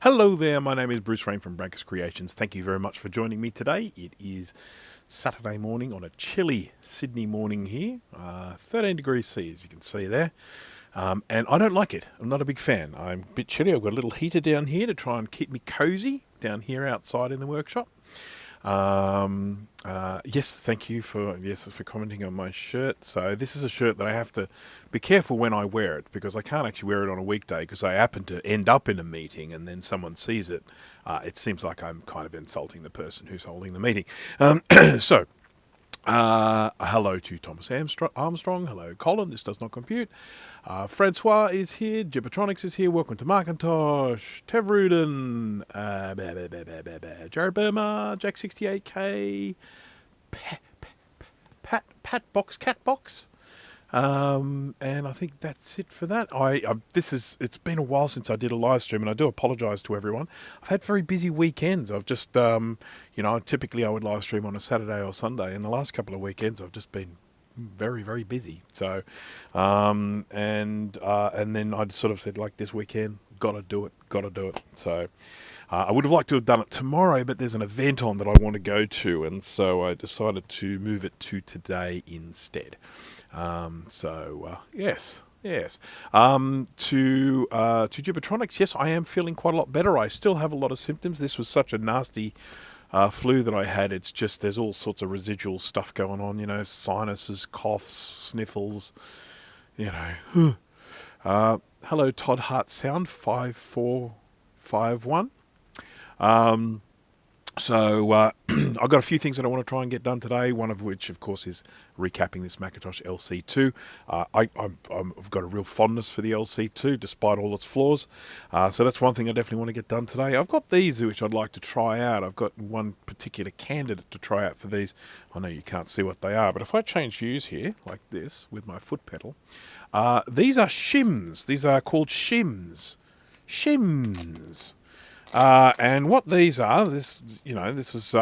Hello there, my name is Bruce Rain from Brankers Creations. Thank you very much for joining me today. It is Saturday morning on a chilly Sydney morning here, 13 degrees C as you can see there. And I don't like it. I'm not a big fan. I'm a bit chilly. I've got a little heater down here to try and keep me cozy down here outside in the workshop. Yes, thank you for commenting on my shirt. So this is a shirt that I have to be careful when I wear it, because I can't actually wear it on a weekday because I happen to end up in a meeting and then someone sees it. It seems like I'm kind of insulting the person who's holding the meeting. So hello to Thomas Armstrong. Hello, Colin. This does not compute. Francois is here. Gibbertronics is here. Welcome to Macintosh. Tevruden. Jared Burma. Jack68K. Patbox. Catbox. And I think that's it for that. It's been a while since I did a live stream, and I do apologise to everyone. I've had very busy weekends. I've just, typically I would live stream on a Saturday or Sunday, and the last couple of weekends I've just been very, very busy. So, and then I'd sort of said, like, this weekend, gotta do it. So, I would have liked to have done it tomorrow, but there's an event on that I want to go to, and so I decided to move it to today instead. Yes. To Gibbertronics, yes, I am feeling quite a lot better. I still have a lot of symptoms. This was such a nasty flu that I had. It's just there's all sorts of residual stuff going on, sinuses, coughs, sniffles, hello, Todd Hart Sound 5451. I've got a few things that I want to try and get done today, one of which, of course, is recapping this Macintosh LC2. I've got a real fondness for the LC2, despite all its flaws. So that's one thing I definitely want to get done today. I've got these which I'd like to try out. I've got one particular candidate to try out for these. I know you can't see what they are, but if I change views here, like this, with my foot pedal, these are shims. These are called shims. Shims. And what these are, this is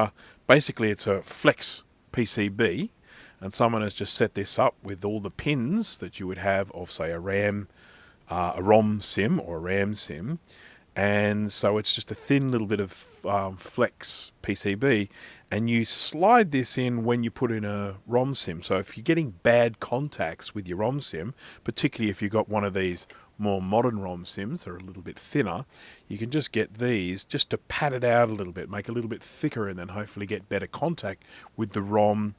basically it's a flex PCB, and someone has just set this up with all the pins that you would have of, say, a ROM sim or a RAM sim, and so it's just a thin little bit of flex PCB, and you slide this in when you put in a ROM sim. So if you're getting bad contacts with your ROM sim, particularly if you've got one of these more modern ROM sims that are a little bit thinner, you can just get these just to pad it out a little bit, make it a little bit thicker, and then hopefully get better contact with the ROM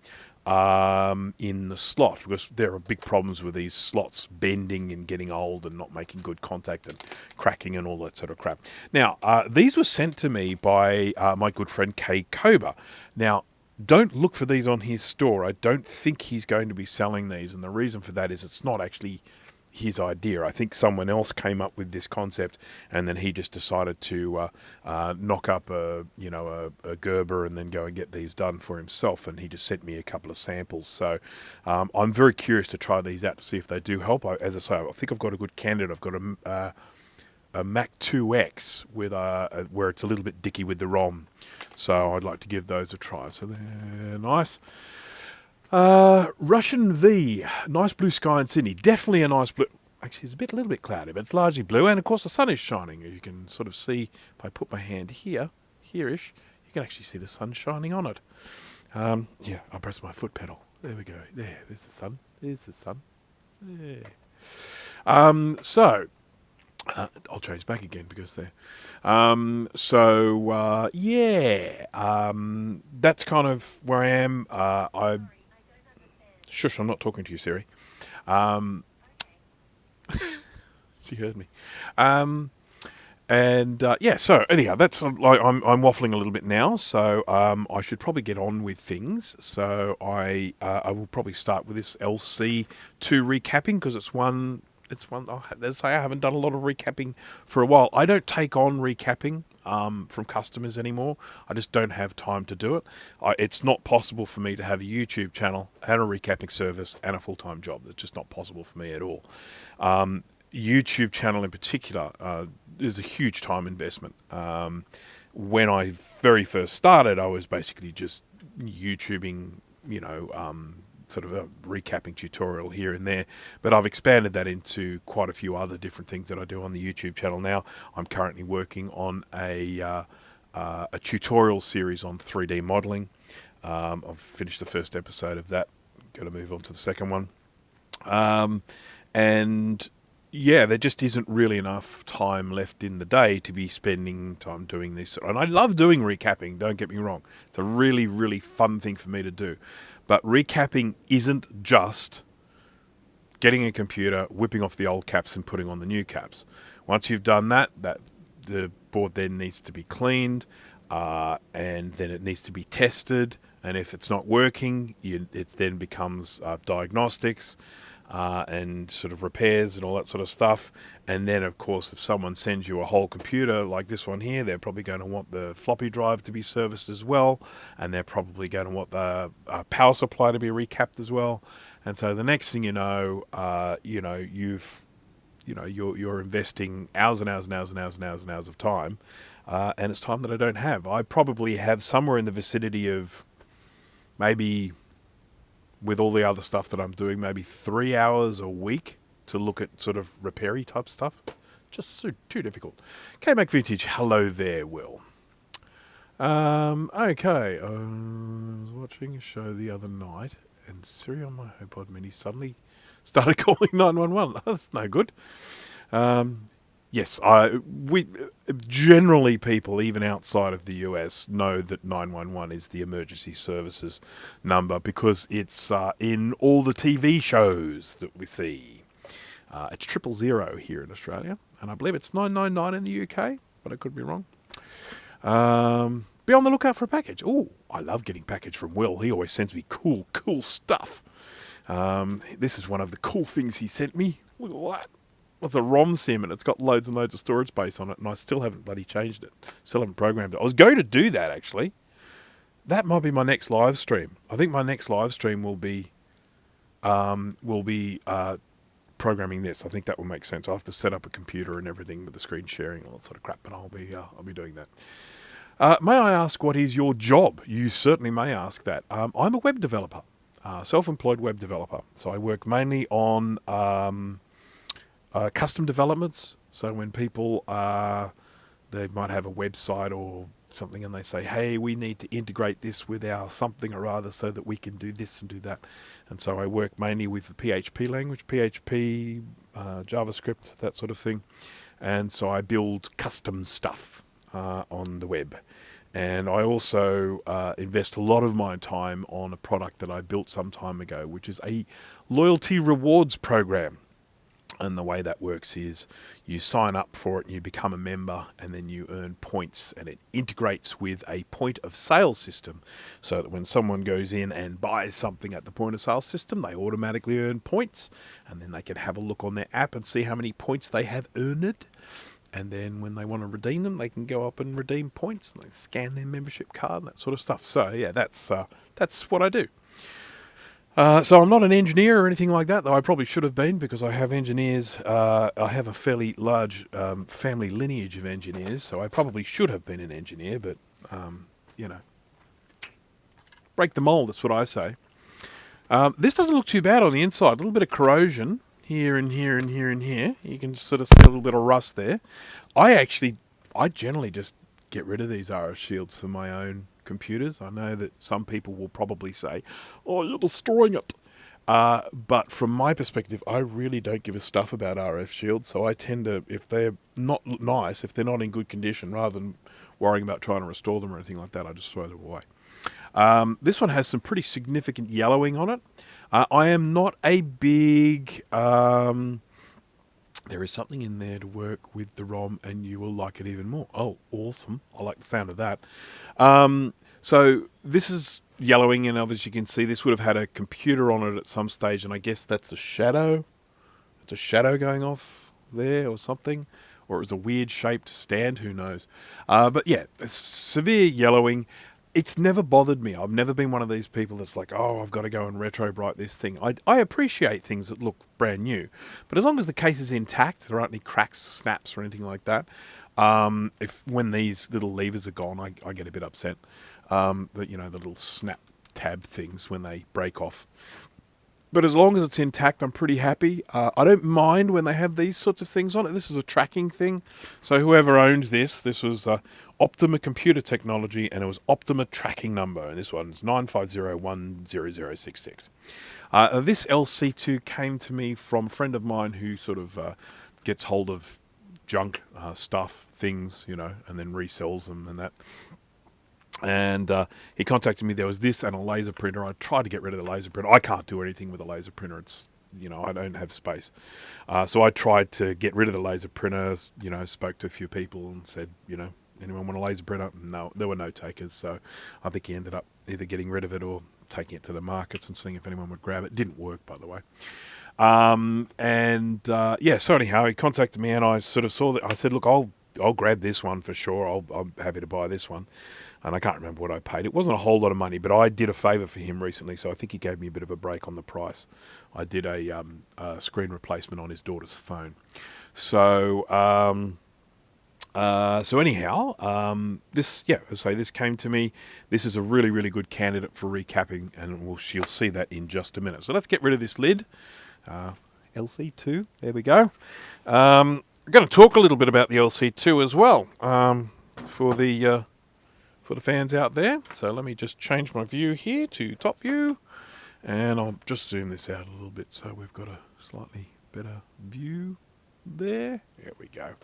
in the slot, because there are big problems with these slots bending and getting old and not making good contact and cracking and all that sort of crap. Now, these were sent to me by my good friend Kay Kober. Now, don't look for these on his store. I don't think he's going to be selling these, and the reason for that is it's not actually his idea. I think someone else came up with this concept, and then he just decided to knock up a Gerber and then go and get these done for himself, and he just sent me a couple of samples. So I'm very curious to try these out to see if they do help. As I say, I think I've got a good candidate. I've got a Mac 2X with where it's a little bit dicky with the ROM, so I'd like to give those a try. So they're nice. Russian V, nice blue sky in Sydney. Definitely a nice blue. Actually, it's a little bit cloudy, but it's largely blue. And of course, the sun is shining. You can sort of see, if I put my hand here-ish, you can actually see the sun shining on it. I'll press my foot pedal. There we go. There's the sun. There's the sun. There. I'll change back again because there. That's kind of where I am. Shush, I'm not talking to you, Siri. She heard me. So anyhow, that's like I'm waffling a little bit now, so I should probably get on with things. So I will probably start with this LC2 recapping, because it's one. Let's say I haven't done a lot of recapping for a while. I don't take on recapping from customers anymore. I just don't have time to do it. It's not possible for me to have a YouTube channel and a recapping service and a full-time job. It's just not possible for me at all. YouTube channel in particular is a huge time investment. When I very first started, I was basically just YouTubing, sort of a recapping tutorial here and there, but I've expanded that into quite a few other different things that I do on the YouTube channel now. I'm currently working on a tutorial series on 3D modeling. I've finished the first episode of that. Got to move on to the second one. And yeah, there just isn't really enough time left in the day to be spending time doing this. And I love doing recapping, don't get me wrong. It's a really, really fun thing for me to do. But recapping isn't just getting a computer, whipping off the old caps and putting on the new caps. Once you've done that, the board then needs to be cleaned, and then it needs to be tested. And if it's not working, it then becomes diagnostics, and sort of repairs and all that sort of stuff. And then, of course, if someone sends you a whole computer like this one here, they're probably going to want the floppy drive to be serviced as well, and they're probably going to want the power supply to be recapped as well. And so the next thing you know, you're investing hours and hours and hours and hours and hours and hours of time, and it's time that I don't have. I probably have somewhere in the vicinity of, maybe with all the other stuff that I'm doing, maybe 3 hours a week to look at sort of repair-y type stuff. Just too difficult. K-Mac Vintage, hello there, Will. Okay, I was watching a show the other night, and Siri on my HomePod Mini suddenly started calling 911. That's no good. Yes, we generally, people even outside of the US know that 911 is the emergency services number because it's in all the TV shows that we see. It's 000 here in Australia, and I believe it's 999 in the UK, but I could be wrong. Be on the lookout for a package. Oh, I love getting package from Will. He always sends me cool stuff. This is one of the cool things he sent me. Look at that. It's a ROM sim, and it's got loads and loads of storage space on it, and I still haven't bloody changed it. Still haven't programmed it. I was going to do that, actually. That might be my next live stream. I think my next live stream will be programming this. I think that will make sense. I'll have to set up a computer and everything with the screen sharing and all that sort of crap, but I'll be doing that. May I ask, what is your job? You certainly may ask that. I'm a web developer, self-employed web developer. So I work mainly on custom developments. So when people, they might have a website or something and they say, hey, we need to integrate this with our something or other so that we can do this and do that. And so I work mainly with the PHP language, PHP, JavaScript, that sort of thing. And so I build custom stuff on the web. And I also invest a lot of my time on a product that I built some time ago, which is a loyalty rewards program. And the way that works is you sign up for it and you become a member, and then you earn points, and it integrates with a point of sale system so that when someone goes in and buys something at the point of sale system, they automatically earn points, and then they can have a look on their app and see how many points they have earned. And then when they want to redeem them, they can go up and redeem points, and they scan their membership card and that sort of stuff. So yeah, that's what I do. So I'm not an engineer or anything like that, though I probably should have been, because I have engineers. I have a fairly large family lineage of engineers, so I probably should have been an engineer, but, break the mold, that's what I say. This doesn't look too bad on the inside. A little bit of corrosion here and here and here and here. You can sort of see a little bit of rust there. I generally just get rid of these RF shields for my own computers. I know that some people will probably say, oh, you're destroying it. But from my perspective, I really don't give a stuff about RF shields. So I tend to, if they're not nice, if they're not in good condition, rather than worrying about trying to restore them or anything like that, I just throw them away. This one has some pretty significant yellowing on it. I am not a big... there is something in there to work with the ROM, and you will like it even more. Oh, awesome. I like the sound of that. So this is yellowing, and as you can see, this would have had a computer on it at some stage, and I guess that's a shadow. It's a shadow going off there or something, or it was a weird shaped stand, who knows. But yeah, severe yellowing. It's never bothered me. I've never been one of these people that's like, oh, I've got to go and retro bright this thing. I appreciate things that look brand new, but as long as the case is intact, there aren't any cracks, snaps, or anything like that. When these little levers are gone, I get a bit upset. The little snap tab things when they break off. But as long as it's intact, I'm pretty happy. I don't mind when they have these sorts of things on it. This is a tracking thing. So whoever owned this was Optima Computer Technology, and it was Optima tracking number. And this one's 950100066. This LC2 came to me from a friend of mine who sort of gets hold of junk stuff, things, and then resells them and that. And he contacted me. There was this and a laser printer. I tried to get rid of the laser printer. I can't do anything with a laser printer. It's, I don't have space. So I tried to get rid of the laser printer, spoke to a few people and said, anyone want a laser printer? No, there were no takers. So I think he ended up either getting rid of it or taking it to the markets and seeing if anyone would grab it. It didn't work, by the way. So anyhow, he contacted me and I sort of saw that. I said, look, I'll grab this one for sure. I'm happy to buy this one. And I can't remember what I paid. It wasn't a whole lot of money, but I did a favour for him recently, so I think he gave me a bit of a break on the price. I did a screen replacement on his daughter's phone. So anyhow, this came to me. This is a really, really good candidate for recapping, and she'll see that in just a minute. So let's get rid of this lid. LC2, there we go. I'm going to talk a little bit about the LC2 as well for the fans out there. So let me just change my view here to top view, and I'll just zoom this out a little bit so we've got a slightly better view there. There we go.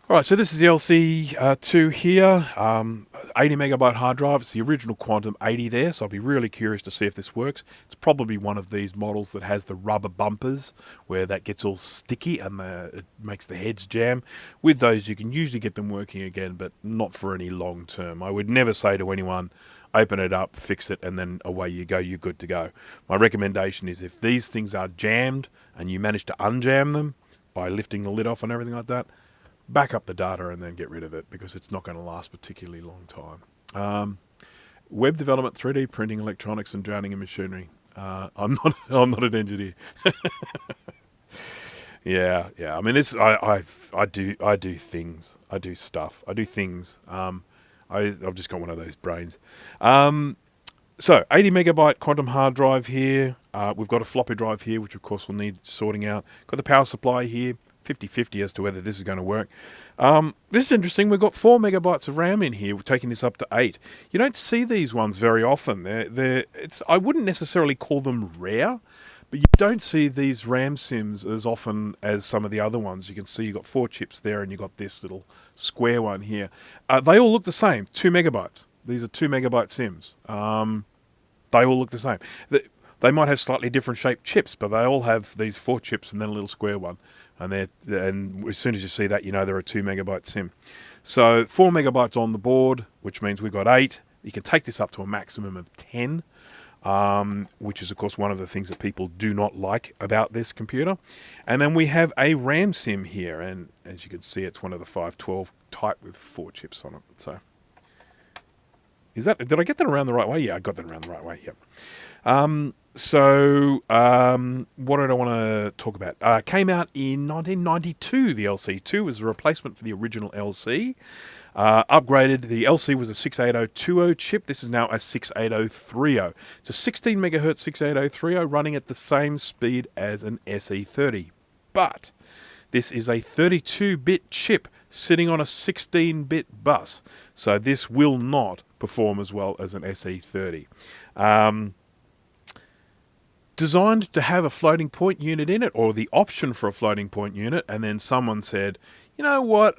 All right, so this is the LC2 here, 80 megabyte hard drive. It's the original Quantum 80 there, so I'll be really curious to see if this works. It's probably one of these models that has the rubber bumpers where that gets all sticky and it makes the heads jam. With those, you can usually get them working again, but not for any long term. I would never say to anyone, open it up, fix it, and then away you go, you're good to go. My recommendation is if these things are jammed and you manage to unjam them by lifting the lid off and everything like that, back up the data and then get rid of it because it's not going to last a particularly long time. Web development, 3D printing, electronics, and drowning in machinery. I'm not an engineer. Yeah. I mean, this I do things. I do stuff. I do things. I've just got one of those brains. So 80 megabyte quantum hard drive here. We've got a floppy drive here, which of course will need sorting out. Got the power supply here. 50-50 as to whether this is going to work. This is interesting. We've got 4 megabytes of RAM in here. We're taking this up to 8. You don't see these ones very often. I wouldn't necessarily call them rare, but you don't see these RAM sims as often as some of the other ones. You can see you've got 4 chips there and you've got this little square one here. They all look the same, 2 megabytes. These are 2 megabyte sims. They all look the same. They might have slightly different shaped chips, but they all have these 4 chips and then a little square one. And as soon as you see that, they're a 2 megabyte sim. So 4 megabytes on the board, which means we've got 8. You can take this up to a maximum of 10, which is, of course, one of the things that people do not like about this computer. And then we have a RAM sim here. And as you can see, it's one of the 512 type with 4 chips on it. So did I get that around the right way? Yeah, I got that around the right way. Yep. What did I want to talk about? Came out in 1992, the LC2 was a replacement for the original LC. Upgraded, the LC was a 68020 chip. This is now a 68030. It's a 16 megahertz 68030 running at the same speed as an SE30. But this is a 32-bit chip sitting on a 16-bit bus. So this will not perform as well as an SE30. Designed to have a floating point unit in it, or the option for a floating point unit, and then someone said, you know what,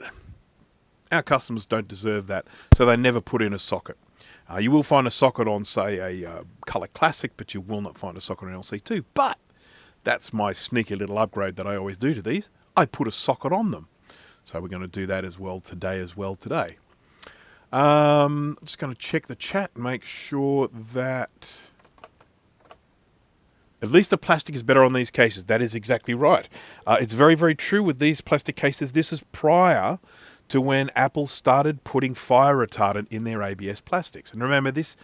our customers don't deserve that, so they never put in a socket. You will find a socket on, say, a Color Classic, but you will not find a socket on LC2. But that's my sneaky little upgrade that I always do to these. I put a socket on them. So we're going to do that as well today. I'm just going to check the chat and make sure that at least the plastic is better on these cases. That is exactly right. It's very, very true with these plastic cases. This is prior to when Apple started putting fire retardant in their ABS plastics. And remember, this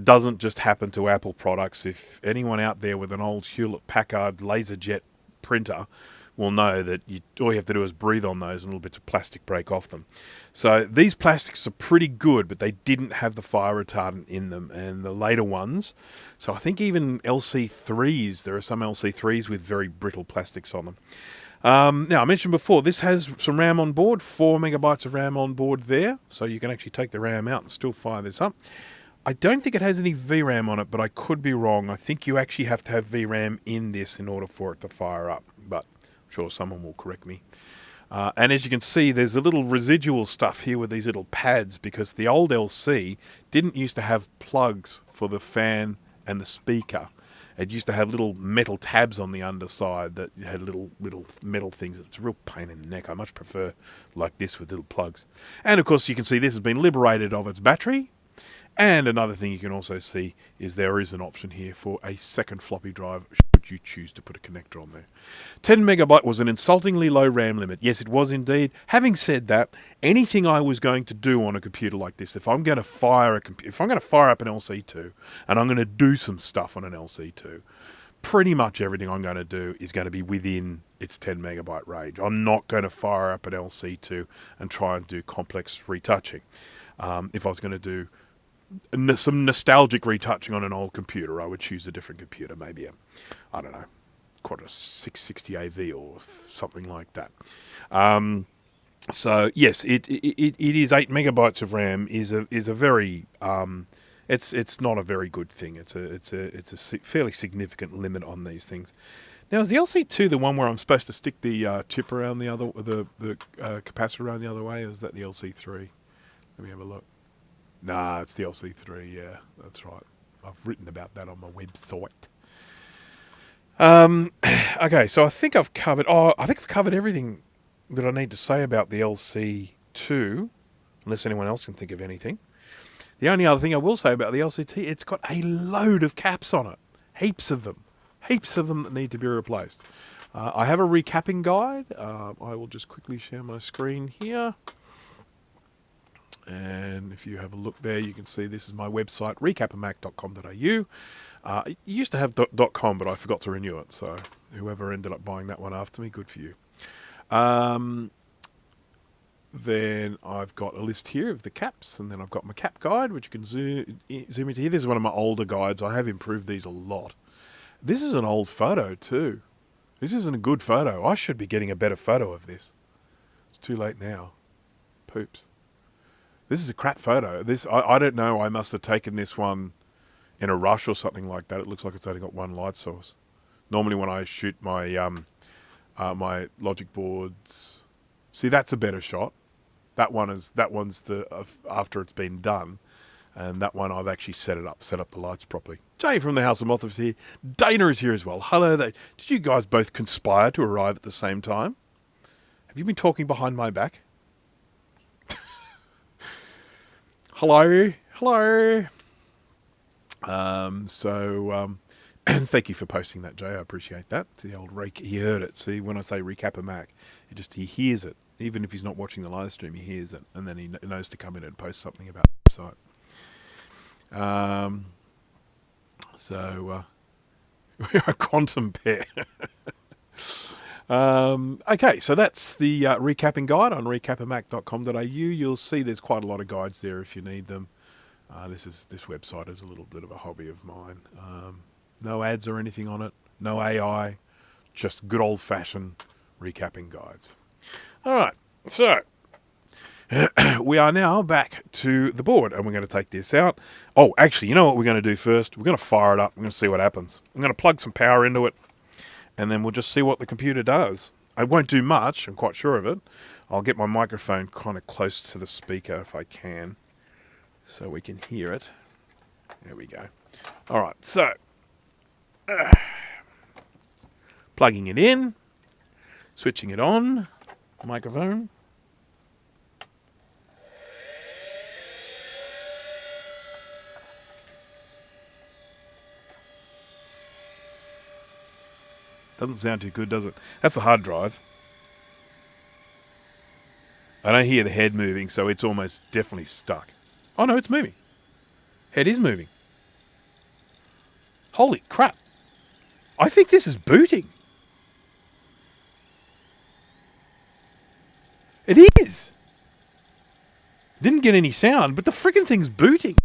doesn't just happen to Apple products. If anyone out there with an old Hewlett-Packard LaserJet printer will know that all you have to do is breathe on those and little bits of plastic break off them. So these plastics are pretty good, but they didn't have the fire retardant in them. And the later ones, so I think even LC3s, there are some LC3s with very brittle plastics on them. Now, I mentioned before, this has some RAM on board, 4 megabytes of RAM on board there. So you can actually take the RAM out and still fire this up. I don't think it has any VRAM on it, but I could be wrong. I think you actually have to have VRAM in this in order for it to fire up. But I'm sure someone will correct me. And as you can see, there's a little residual stuff here with these little pads, because the old LC didn't used to have plugs for the fan and the speaker. It used to have little metal tabs on the underside that had little metal things. It's a real pain in the neck. I much prefer like this with little plugs. And of course, you can see this has been liberated of its battery. And another thing you can also see is there is an option here for a second floppy drive should you choose to put a connector on there. 10 megabyte was an insultingly low RAM limit. Yes, it was indeed. Having said that, anything I was going to do on a computer like this, if I'm going to fire up an LC2 and I'm going to do some stuff on an LC2, pretty much everything I'm going to do is going to be within its 10 megabyte range. I'm not going to fire up an LC2 and try and do complex retouching. If I was going to do some nostalgic retouching on an old computer, I would choose a different computer, maybe I don't know, quite a 660 AV or something like that. So yes, it is 8 megabytes of RAM is a very it's not a very good thing. It's a fairly significant limit on these things. Now, is the LC2 the one where I'm supposed to stick the chip around the capacitor around the other way, or is that the LC3? Let me have a look. Nah, it's the LC3, yeah, that's right. I've written about that on my website. Okay, so I think I've covered everything that I need to say about the LC2, unless anyone else can think of anything. The only other thing I will say about the LCT, it's got a load of caps on it. Heaps of them that need to be replaced. I have a recapping guide. I will just quickly share my screen here. And if you have a look there, you can see this is my website, recapamac.com.au. It used to have .com, but I forgot to renew it. So whoever ended up buying that one after me, good for you. Then I've got a list here of the caps, and then I've got my cap guide, which you can zoom into here. This is one of my older guides. I have improved these a lot. This is an old photo too. This isn't a good photo. I should be getting a better photo of this. It's too late now. Poops. This is a crap photo. I don't know. I must have taken this one in a rush or something like that. It looks like it's only got one light source. Normally when I shoot my my logic boards, see, that's a better shot. That one's after it's been done, and that one I've actually set up the lights properly. Jay from the House of Moth is here. Dana is here as well. Hello there. Did you guys both conspire to arrive at the same time? Have you been talking behind my back? Hello. Thank you for posting that, Jay. I appreciate that. The old rake, he heard it. See, when I say recap a Mac, he hears it. Even if he's not watching the live stream, he hears it, and then he knows to come in and post something about the website. We are quantum pair. Okay, so that's the recapping guide on recapamac.com.au. You'll see there's quite a lot of guides there if you need them. This website is a little bit of a hobby of mine. No ads or anything on it, no AI, just good old-fashioned recapping guides. All right, so we are now back to the board, and we're going to take this out. Oh, actually, you know what we're going to do first? We're going to fire it up. We're going to see what happens. I'm going to plug some power into it, and then we'll just see what the computer does. I won't do much, I'm quite sure of it. I'll get my microphone kind of close to the speaker if I can, so we can hear it. There we go. All right, so plugging it in, switching it on, microphone. Doesn't sound too good, does it? That's the hard drive. I don't hear the head moving, so it's almost definitely stuck. Oh no, it's moving. Head is moving. Holy crap. I think this is booting. It is. Didn't get any sound, but the freaking thing's booting.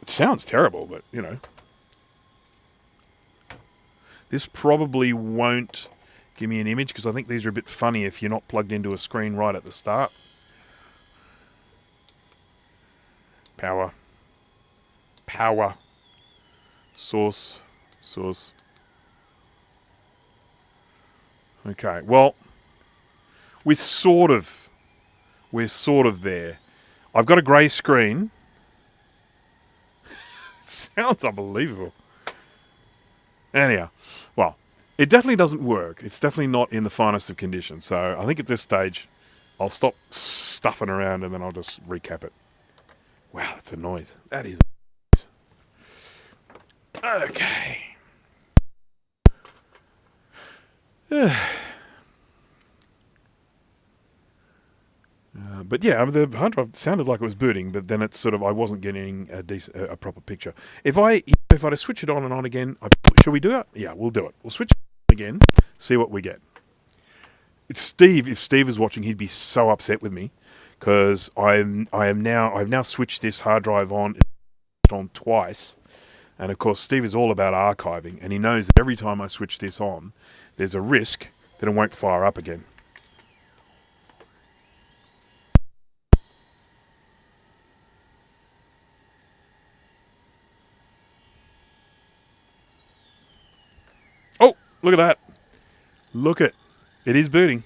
It sounds terrible, but, you know. This probably won't give me an image because I think these are a bit funny if you're not plugged into a screen right at the start. Power. Power. Source. Source. Okay, well, we're sort of there. I've got a grey screen. Sounds unbelievable. Anyhow, well, it definitely doesn't work. It's definitely not in the finest of conditions. So I think at this stage, I'll stop stuffing around and then I'll just recap it. Wow, that's a noise. That is a noise. Okay. But yeah, the hard drive sounded like it was booting, but then it's sort of I wasn't getting a proper picture. If I switch it on and on again, shall we do it? Yeah, we'll do it. We'll switch it on again, see what we get. It's Steve. If Steve is watching, he'd be so upset with me because I've now switched this hard drive on twice, and of course Steve is all about archiving, and he knows that every time I switch this on, there's a risk that it won't fire up again. Oh, look at that. Look it. It is booting.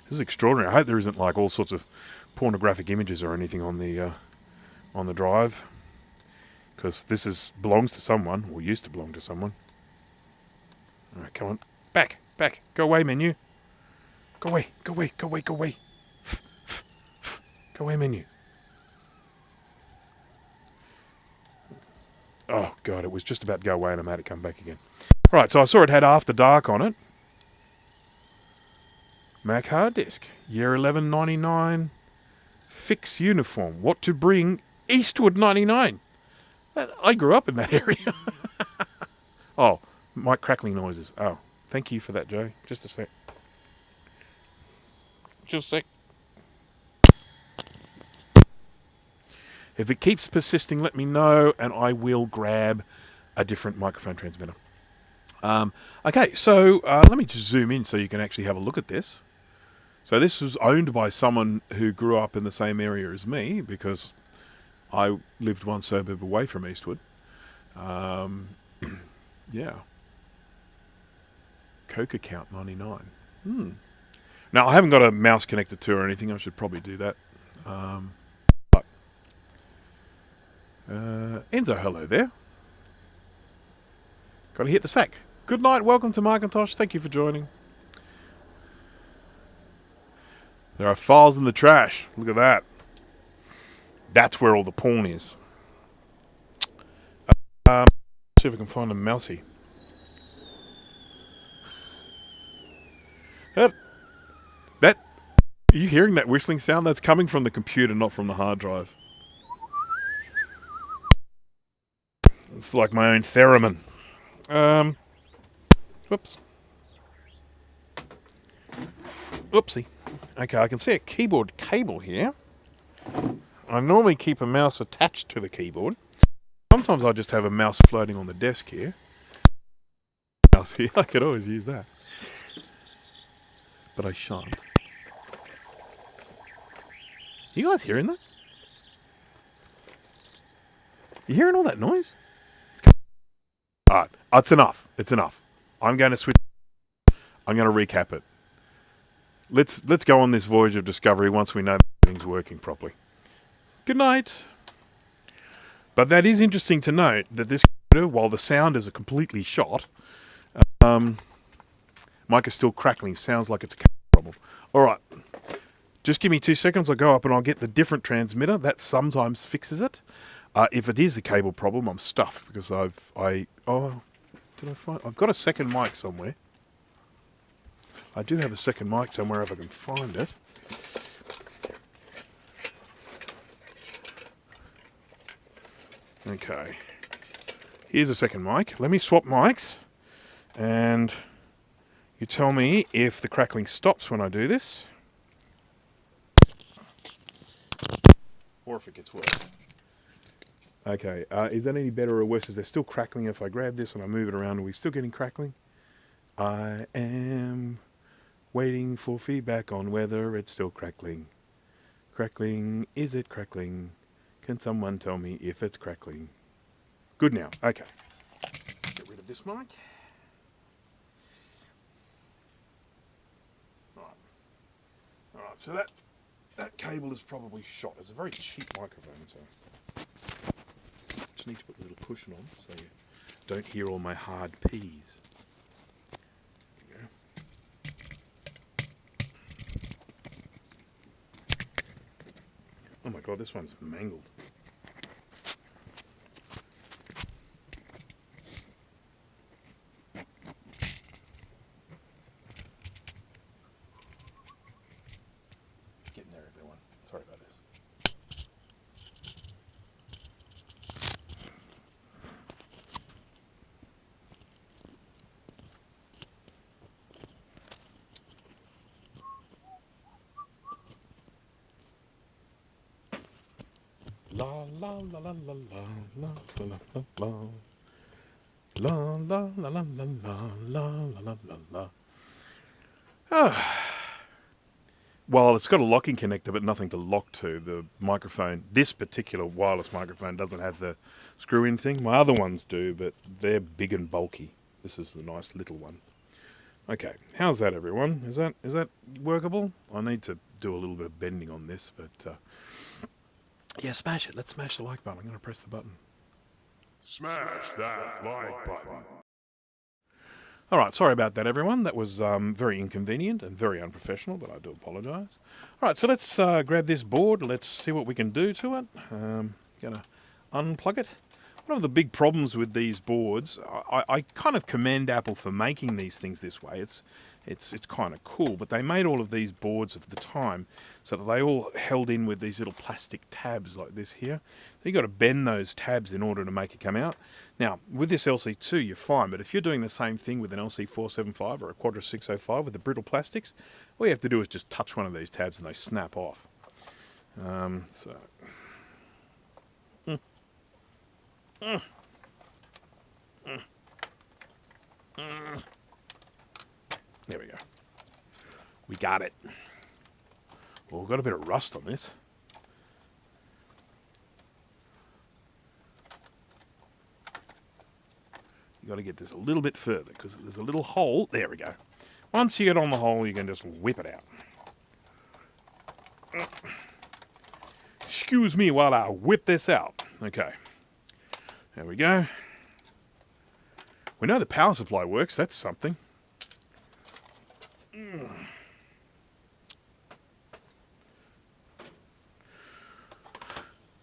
This is extraordinary. I hope there isn't like all sorts of pornographic images or anything on the drive, because this belongs to someone, or used to belong to someone. All right, come on, back, go away, menu. Go away. Go away, menu. Oh, God, it was just about to go away and I had it come back again. All right, so I saw it had After Dark on it. Mac hard disk. Year 1199. Fix uniform. What to bring? Eastwood 99. I grew up in that area. Oh, mic crackling noises. Oh, thank you for that, Joe. Just a sec. Just a sec. If it keeps persisting, let me know, and I will grab a different microphone transmitter. Okay, so let me just zoom in so you can actually have a look at this. So this was owned by someone who grew up in the same area as me, because I lived one suburb away from Eastwood. Yeah. Coke account 99. Now, I haven't got a mouse connected to or anything. I should probably do that. But Enzo, hello there. Got to hit the sack. Good night. Welcome to Macintosh. Thank you for joining. There are files in the trash. Look at that. That's where all the porn is. See if I can find a mousey. Are you hearing that whistling sound? That's coming from the computer, not from the hard drive. It's like my own theremin. Whoops. Oopsie. Okay, I can see a keyboard cable here. I normally keep a mouse attached to the keyboard. Sometimes I just have a mouse floating on the desk here. I could always use that. But I shan't. You guys hearing that? You hearing all that noise? Alright, it's enough. It's enough. I'm going to switch. I'm going to recap it. Let's go on this voyage of discovery once we know everything's working properly. Good night. But that is interesting to note that this computer, while the sound is completely shot, mic is still crackling. Sounds like it's a problem. All right. Just give me 2 seconds. I'll go up and I'll get the different transmitter. That sometimes fixes it. If it is a cable problem, I'm stuffed because Did I find... I've got a second mic somewhere. I do have a second mic somewhere if I can find it. Okay. Here's a second mic. Let me swap mics. And you tell me if the crackling stops when I do this. Or if it gets worse. Okay, is that any better or worse? Is there still crackling if I grab this and I move it around? Are we still getting crackling? I am waiting for feedback on whether it's still crackling. Crackling, is it crackling? Can someone tell me if it's crackling? Good now, okay. Get rid of this mic. Alright, so that cable is probably shot. It's a very cheap microphone, so... Just need to put a little cushion on so you don't hear all my hard P's. There you go. Oh my god, this one's mangled. Getting there, everyone. Sorry about this. La la la la la la la la la la la la la la la la la la. Ah. Well, it's got a locking connector, but nothing to lock to. The microphone, this particular wireless microphone, doesn't have the screw-in thing. My other ones do, but they're big and bulky. This is the nice little one. Okay, how's that, everyone? Is that workable? I need to do a little bit of bending on this, but yeah, smash it. Let's smash the like button. I'm going to press the button. Smash that like button. All right, sorry about that, everyone. That was very inconvenient and very unprofessional, but I do apologise. All right, so let's grab this board. Let's see what we can do to it. Going to unplug it. One of the big problems with these boards, I kind of commend Apple for making these things this way. It's kind of cool, but they made all of these boards of the time so that they all held in with these little plastic tabs like this here. So you've got to bend those tabs in order to make it come out. Now, with this LC2, you're fine, but if you're doing the same thing with an LC475 or a Quadra 605 with the brittle plastics, all you have to do is just touch one of these tabs and they snap off. There we go. We got it. Well, we've got a bit of rust on this. You've got to get this a little bit further because there's a little hole. There we go. Once you get on the hole, you can just whip it out. Excuse me while I whip this out. Okay. There we go. We know the power supply works. That's something.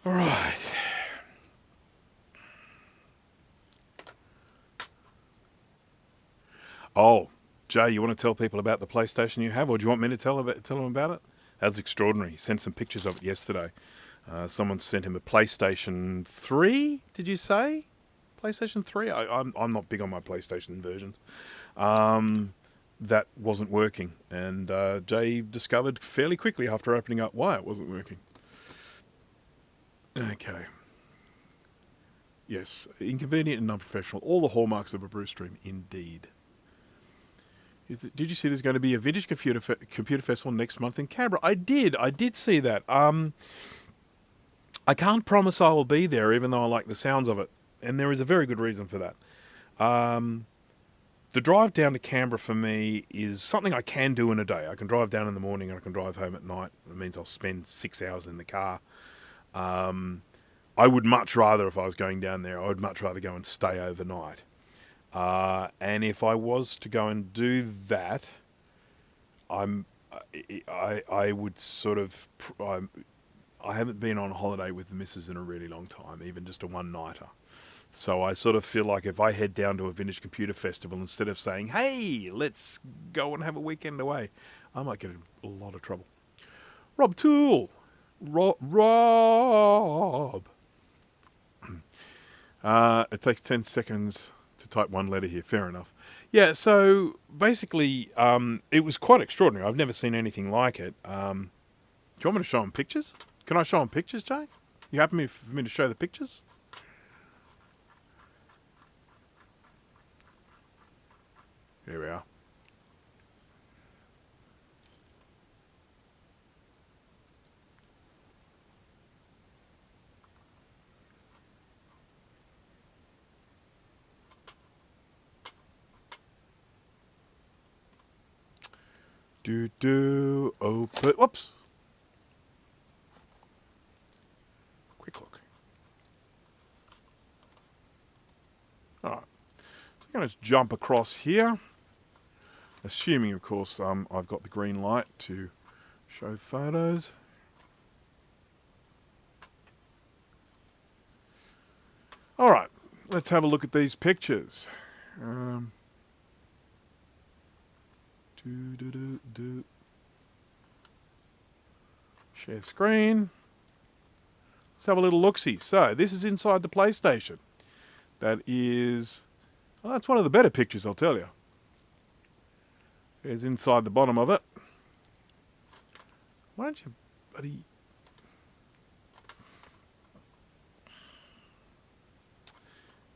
All right. Oh, Jay, you want to tell people about the PlayStation you have, or do you want me to tell them about it? That's extraordinary. He sent some pictures of it yesterday. Someone sent him a PlayStation 3, did you say? PlayStation 3? I'm not big on my PlayStation versions. That wasn't working. And Jay discovered fairly quickly after opening up why it wasn't working. Okay. Yes, inconvenient and unprofessional. All the hallmarks of a brew stream, indeed. Did you see there's going to be a vintage computer festival next month in Canberra? I did see that. I can't promise I will be there, even though I like the sounds of it. And there is a very good reason for that. The drive down to Canberra for me is something I can do in a day. I can drive down in the morning and I can drive home at night. It means I'll spend 6 hours in the car. I would much rather, if I was going down there, I would much rather go and stay overnight. And if I was to go and do that, I would sort of... I haven't been on holiday with the missus in a really long time, even just a one-nighter. So I sort of feel like if I head down to a vintage computer festival, instead of saying, hey, let's go and have a weekend away, I might get in a lot of trouble. Rob Toole. Rob. It takes 10 seconds to type one letter here. Fair enough. Yeah, so basically, it was quite extraordinary. I've never seen anything like it. Do you want me to show them pictures? Can I show them pictures, Jay? You happy for me to show the pictures? Here we are. Open. Whoops. Quick look. All right. So I'm going to jump across here. Assuming, of course, I've got the green light to show photos. All right, let's have a look at these pictures. Share screen. Let's have a little look-see. So, this is inside the PlayStation. That is... Well, that's one of the better pictures, I'll tell you. There's inside the bottom of it. Why don't you, buddy...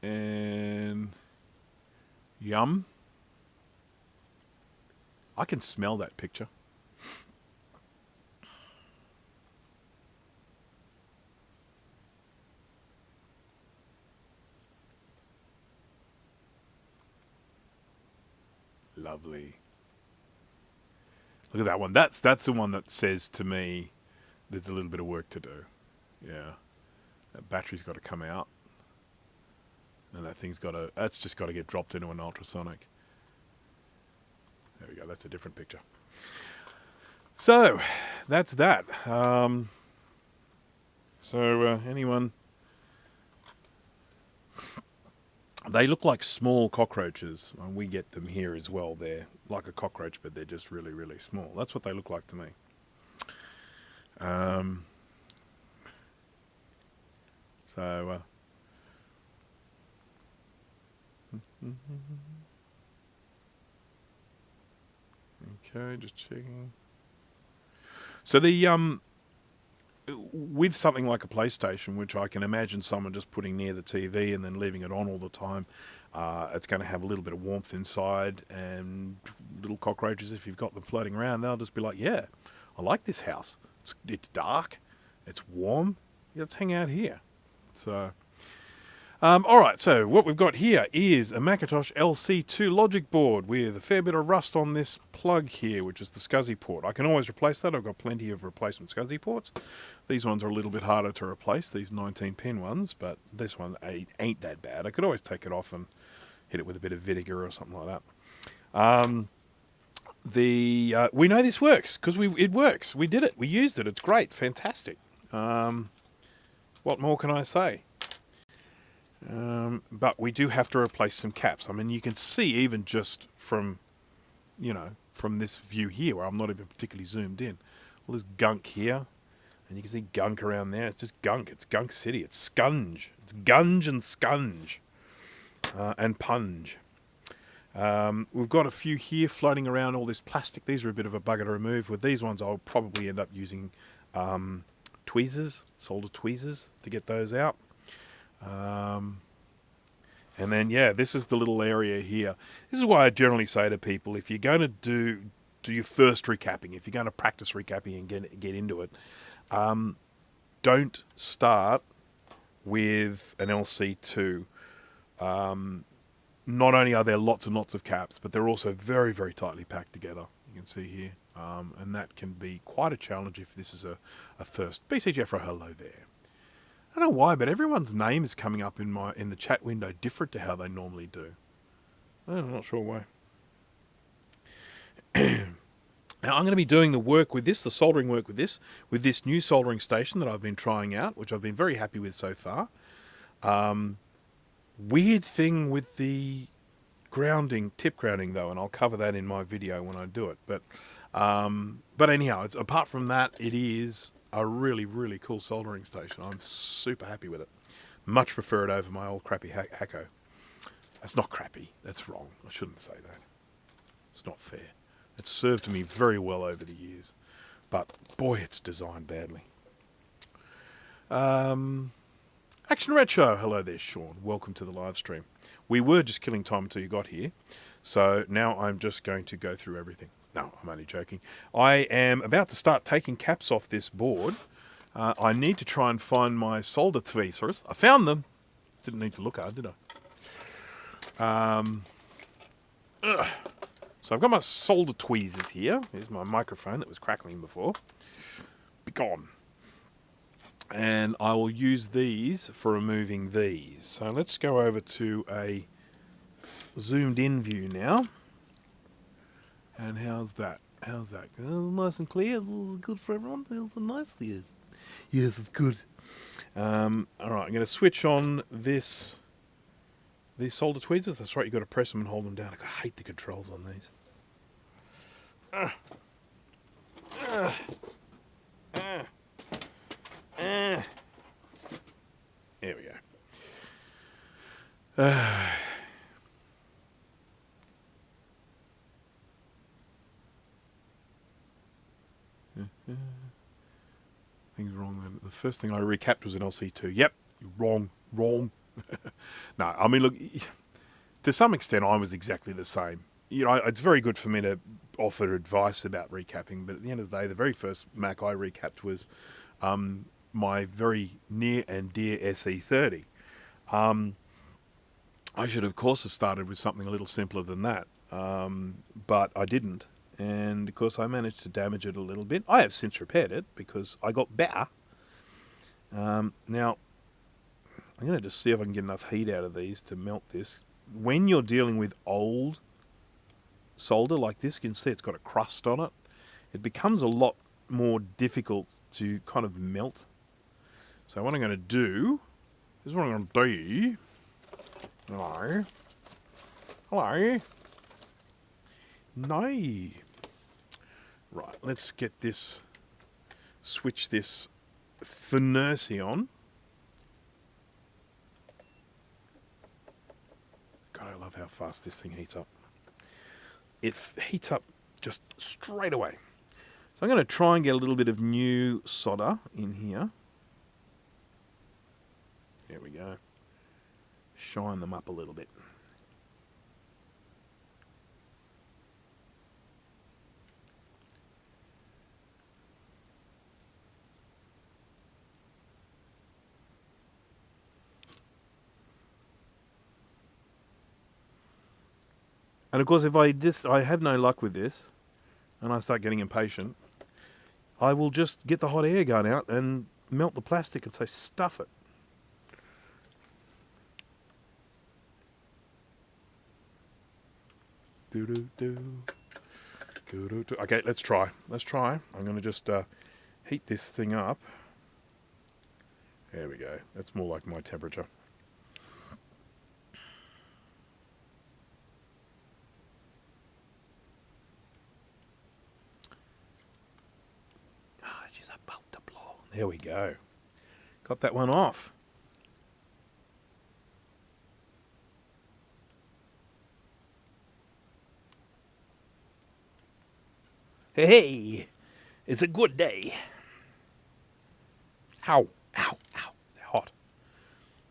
And... Yum. I can smell that picture. Lovely. Look at that one. That's the one that says to me there's a little bit of work to do. Yeah. That battery's got to come out. And that thing's got to... That's just got to get dropped into an ultrasonic. There we go. That's a different picture. So, that's that. Anyone... They look like small cockroaches. We get them here as well. They're like a cockroach, but they're just really, really small. That's what they look like to me. Okay, just checking. So the with something like a PlayStation, which I can imagine someone just putting near the TV and then leaving it on all the time, it's going to have a little bit of warmth inside, and little cockroaches, if you've got them floating around, they'll just be like, yeah, I like this house. It's dark, it's warm, yeah, let's hang out here. So, all right, so what we've got here is a Macintosh LC2 logic board with a fair bit of rust on this plug here, which is the SCSI port. I can always replace that. I've got plenty of replacement SCSI ports. These ones are a little bit harder to replace, these 19-pin ones, but this one ain't that bad. I could always take it off and hit it with a bit of vinegar or something like that. We know this works because it works. We did it. We used it. It's great. Fantastic. What more can I say? But we do have to replace some caps. I mean, you can see even just from, from this view here, where I'm not even particularly zoomed in. Well, there's gunk here, and you can see gunk around there. It's just gunk. It's Gunk City. It's scunge. It's gunge and scunge. And punge. We've got a few here floating around, all this plastic. These are a bit of a bugger to remove. With these ones, I'll probably end up using tweezers, solder tweezers, to get those out. And then, yeah, this is the little area here. This is why I generally say to people, if you're going to do your first recapping, if you're going to practice recapping and get into it, don't start with an LC2. Not only are there lots and lots of caps, but they're also very, very tightly packed together. You can see here. And that can be quite a challenge if this is a first. BC Jeffro, hello there. I don't know why, but everyone's name is coming up in the chat window different to how they normally do. I'm not sure why. Now I'm going to be doing the work with this, the soldering work with this new soldering station that I've been trying out, which I've been very happy with so far. Weird thing with the grounding, tip grounding though, and I'll cover that in my video when I do it. But anyhow, apart from that, it is a really, really cool soldering station. I'm super happy with it. Much prefer it over my old crappy Hacko. That's not crappy. That's wrong. I shouldn't say that. It's not fair. It's served me very well over the years. But, boy, it's designed badly. Action Retro. Hello there, Sean. Welcome to the live stream. We were just killing time until you got here. So now I'm just going to go through everything. No, I'm only joking. I am about to start taking caps off this board. I need to try and find my solder tweezers. I found them. Didn't need to look hard, did I? So I've got my solder tweezers here. Here's my microphone that was crackling before. Be gone. And I will use these for removing these. So let's go over to a zoomed in view now. And how's that? How's that? Nice and clear. Good for everyone. Nicely. Yes, it's good. All right, I'm going to switch on these solder tweezers. That's right. You've got to press them and hold them down. I hate the controls on these. There we go. Things wrong. The first thing I recapped was an LC2. Yep, wrong. No, I mean, look, to some extent, I was exactly the same. You know, it's very good for me to offer advice about recapping, but at the end of the day, the very first Mac I recapped was my very near and dear SE30. I should, of course, have started with something a little simpler than that, but I didn't. And, of course, I managed to damage it a little bit. I have since repaired it because I got better. Now, I'm going to just see if I can get enough heat out of these to melt this. When you're dealing with old solder like this, you can see it's got a crust on it. It becomes a lot more difficult to kind of melt. So what I'm going to do is what I'm going to do. Hello. No. Right, let's get this, switch this furnace on. God, I love how fast this thing heats up. It heats up just straight away. So I'm going to try and get a little bit of new solder in here. There we go. Shine them up a little bit. And of course, if I have no luck with this, and I start getting impatient, I will just get the hot air gun out and melt the plastic and say, stuff it. Okay, let's try. I'm going to just heat this thing up. There we go. That's more like my temperature. She's about to blow. There we go. Got that one off. Hey, it's a good day. Ow. They're hot.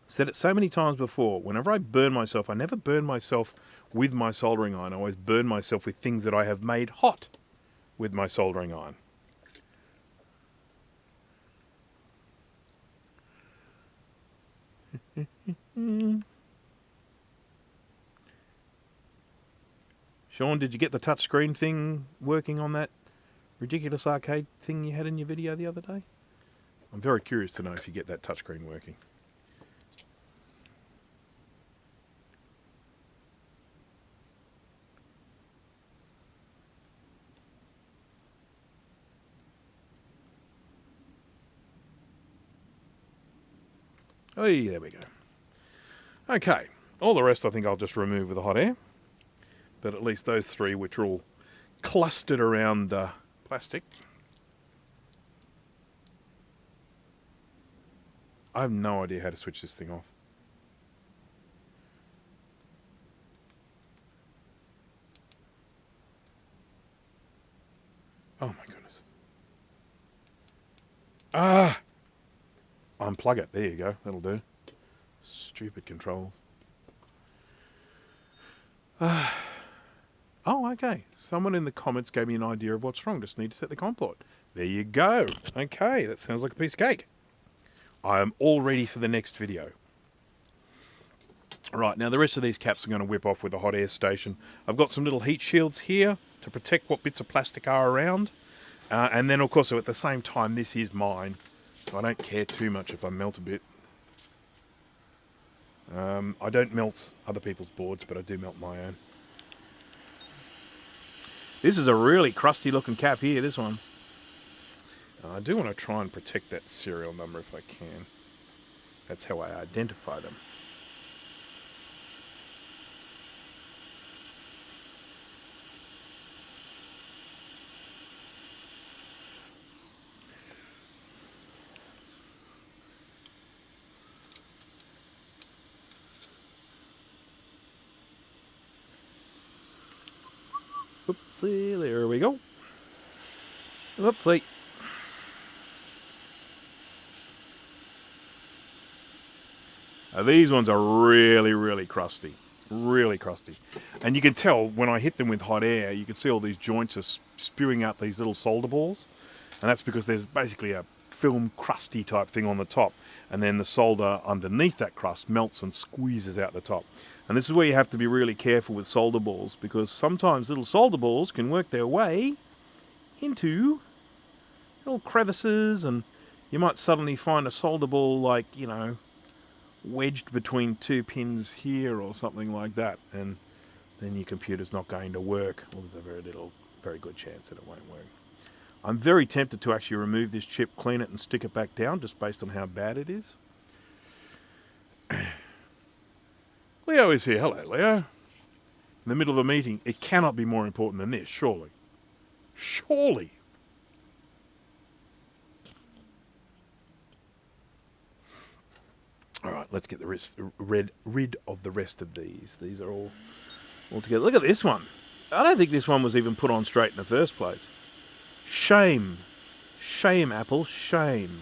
Said it so many times before. Whenever I burn myself, I never burn myself with my soldering iron. I always burn myself with things that I have made hot with my soldering iron. Sean, did you get the touchscreen thing working on that ridiculous arcade thing you had in your video the other day? I'm very curious to know if you get that touchscreen working. Oh, yeah, there we go. Okay, all the rest I think I'll just remove with the hot air. But at least those three, which are all clustered around plastic. I have no idea how to switch this thing off. Oh my goodness. Ah! Unplug it. There you go. That'll do. Stupid controls. Oh, okay. Someone in the comments gave me an idea of what's wrong. Just need to set the COM port. There you go. Okay, that sounds like a piece of cake. I am all ready for the next video. Right, now the rest of these caps I'm going to whip off with a hot air station. I've got some little heat shields here to protect what bits of plastic are around. And then, of course, at the same time, this is mine. So I don't care too much if I melt a bit. I don't melt other people's boards, but I do melt my own. This is a really crusty looking cap here, this one. I do want to try and protect that serial number if I can. That's how I identify them. Oopsie, there we go. Oopsie. Now these ones are really, really crusty. Really crusty. And you can tell when I hit them with hot air, you can see all these joints are spewing out these little solder balls. And that's because there's basically a film crusty type thing on the top. And then the solder underneath that crust melts and squeezes out the top. And this is where you have to be really careful with solder balls, because sometimes little solder balls can work their way into little crevices, and you might suddenly find a solder ball like, you know, wedged between two pins here or something like that, and then your computer's not going to work. Well, there's a very good chance that it won't work. I'm very tempted to actually remove this chip, clean it and stick it back down, just based on how bad it is. Leo is here. Hello, Leo. In the middle of a meeting. It cannot be more important than this, surely. Surely. All right, let's get rid of the rest of these. These are all together. Look at this one. I don't think this one was even put on straight in the first place. Shame. Shame, Apple. Shame.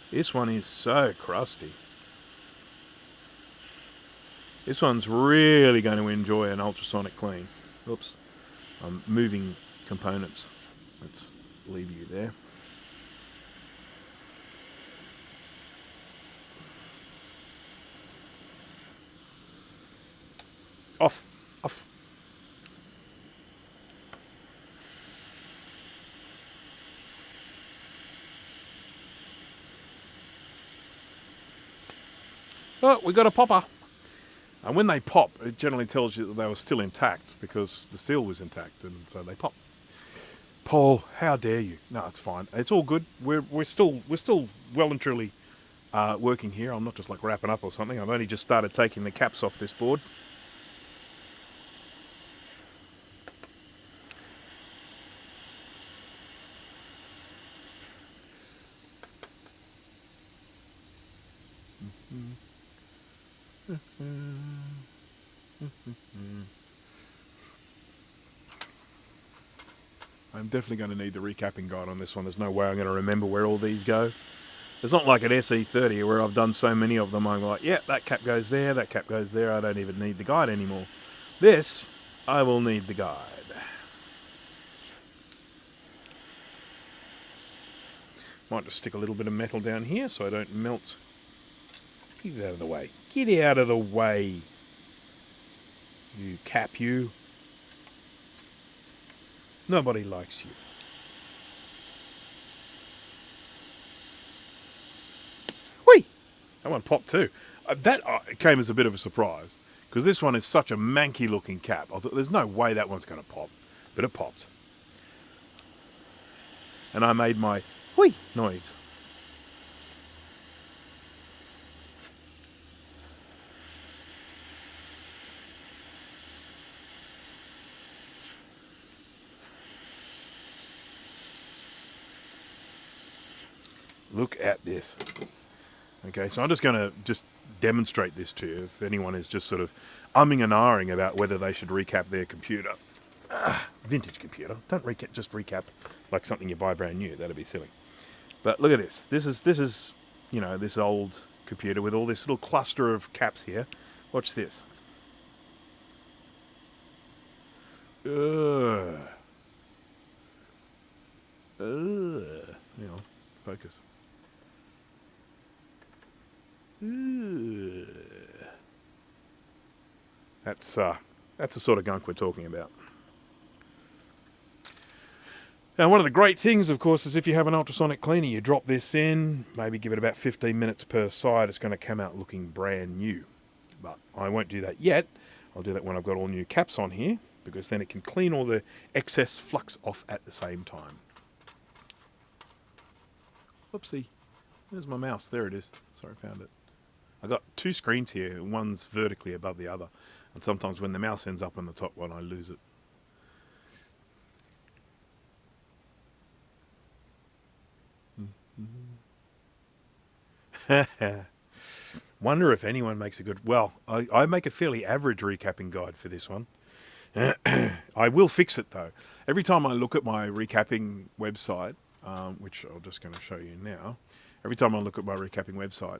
This one is so crusty. This one's really going to enjoy an ultrasonic clean. Oops. I'm moving components. Let's leave you there. Off. Off. Oh, we got a popper. And when they pop, it generally tells you that they were still intact because the seal was intact, and so they pop. Paul, how dare you? No, it's fine. It's all good. We're still well and truly working here. I'm not just like wrapping up or something. I've only just started taking the caps off this board. I'm definitely going to need the recapping guide on this one. There's no way I'm going to remember where all these go. It's not like an SE30 where I've done so many of them. I'm like, yeah, that cap goes there, that cap goes there. I don't even need the guide anymore. This, I will need the guide. Might just stick a little bit of metal down here so I don't melt. Get it out of the way. Get out of the way. You cap, you. Nobody likes you. Whee! That one popped too. That came as a bit of a surprise, because this one is such a manky looking cap. I thought there's no way that one's going to pop, but it popped. and I made my whee noise. Look at this. Okay, so I'm just going to demonstrate this to you if anyone is just sort of umming and ahhing about whether they should recap their computer. Vintage computer. Don't just recap like something you buy brand new. That'd be silly. But look at this. This is, you know, this old computer with all this little cluster of caps here. Watch this. You know, focus. That's the sort of gunk we're talking about. Now, one of the great things, of course, is if you have an ultrasonic cleaner, you drop this in, maybe give it about 15 minutes per side, it's going to come out looking brand new. But I won't do that yet. I'll do that when I've got all new caps on here, because then it can clean all the excess flux off at the same time. Whoopsie. Where's my mouse? There it is. Sorry, I found it. I've got two screens here, one's vertically above the other. And sometimes when the mouse ends up on the top one, I lose it. Wonder if anyone makes a good... Well, I make a fairly average recapping guide for this one. I will fix it, though. Every time I look at my recapping website, which I'm just going to show you now, every time I look at my recapping website,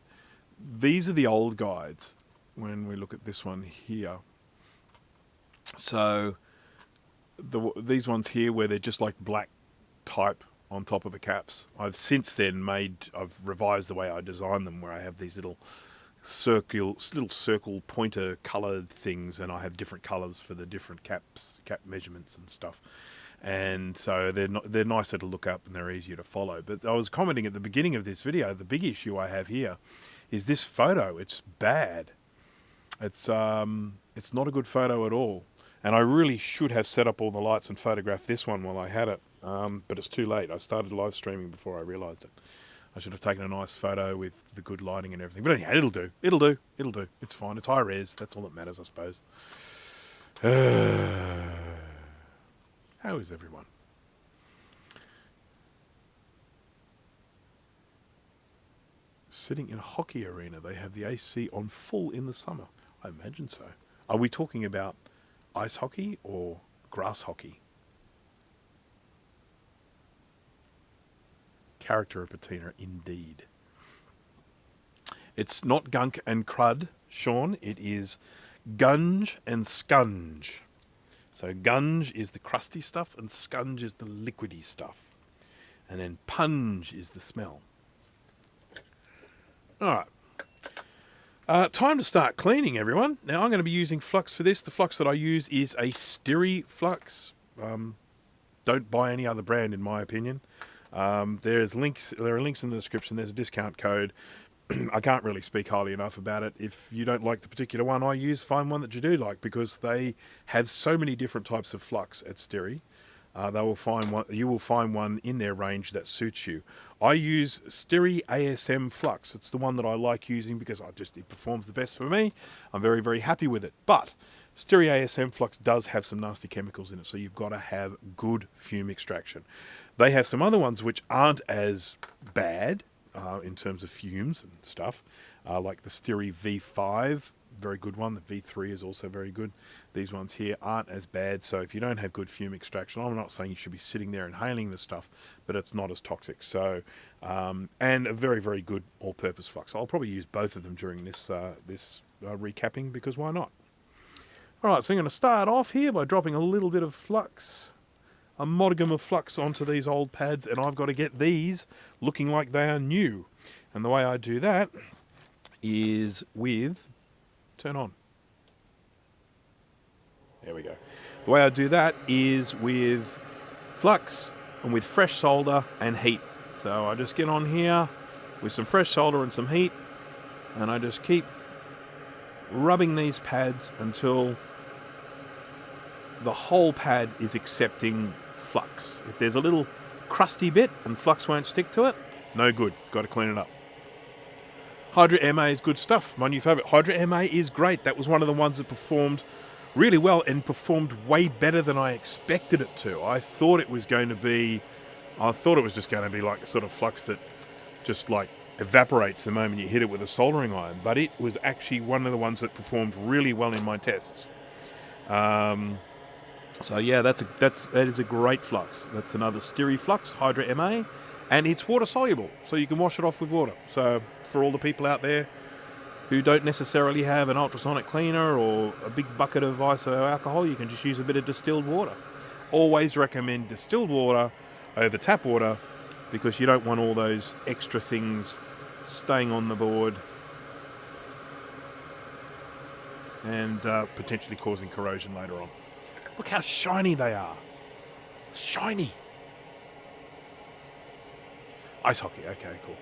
these are the old guides when we look at this one here. So these ones here where they're just like black type on top of the caps, I've since then I've revised the way I design them, where I have these little circle pointer coloured things, and I have different colours for the different cap measurements and stuff. And so they're nicer to look up and they're easier to follow. But I was commenting at the beginning of this video, the big issue I have here is this photo. It's bad. It's not a good photo at all. And I really should have set up all the lights and photographed this one while I had it. But it's too late. I started live streaming before I realised it. I should have taken a nice photo with the good lighting and everything. But anyhow, it'll do. It'll do. It'll do. It's fine. It's high res. That's all that matters, I suppose. How is everyone? Sitting in a hockey arena, they have the AC on full in the summer. I imagine so. Are we talking about ice hockey or grass hockey? Character of patina, indeed. It's not gunk and crud, Sean. It is gunge and scunge. So gunge is the crusty stuff and scunge is the liquidy stuff. And then punge is the smell. Alright. Time to start cleaning, everyone. Now I'm going to be using flux for this. The flux that I use is a Styri flux. Don't buy any other brand, in my opinion. There are links in the description. There's a discount code. I can't really speak highly enough about it. If you don't like the particular one I use, find one that you do like, because they have so many different types of flux at Styri. You will find one in their range that suits you. I use Styri ASM flux. It's the one that I like using because it performs the best for me. I'm very, very happy with it. But Styri ASM flux does have some nasty chemicals in it, so you've got to have good fume extraction. They have some other ones which aren't as bad in terms of fumes and stuff, like the Styri V5, very good one. The V3 is also very good. These ones here aren't as bad, so if you don't have good fume extraction, I'm not saying you should be sitting there inhaling the stuff, but it's not as toxic. So, and a very, very good all-purpose flux. I'll probably use both of them during this recapping, because why not? All right, so I'm going to start off here by dropping a little bit of flux, a modicum of flux onto these old pads, and I've got to get these looking like they are new. And the way I do that is with... Turn on. There we go. The way I do that is with flux and with fresh solder and heat. So I just get on here with some fresh solder and some heat, and I just keep rubbing these pads until the whole pad is accepting flux. If there's a little crusty bit and flux won't stick to it, no good. Got to clean it up. Hydra MA is good stuff. My new favourite. Hydra MA is great. That was one of the ones that performed really well and performed way better than I expected it to. I thought it was just going to be like a sort of flux that just like evaporates the moment you hit it with a soldering iron. But it was actually one of the ones that performed really well in my tests. So yeah, that is a great flux. That's another Styri flux, Hydra MA, and it's water soluble, so you can wash it off with water. So for all the people out there who don't necessarily have an ultrasonic cleaner or a big bucket of iso alcohol, you can just use a bit of distilled water. Always recommend distilled water over tap water because you don't want all those extra things staying on the board and potentially causing corrosion later on. Look how shiny they are. Shiny. Ice hockey. Okay, cool.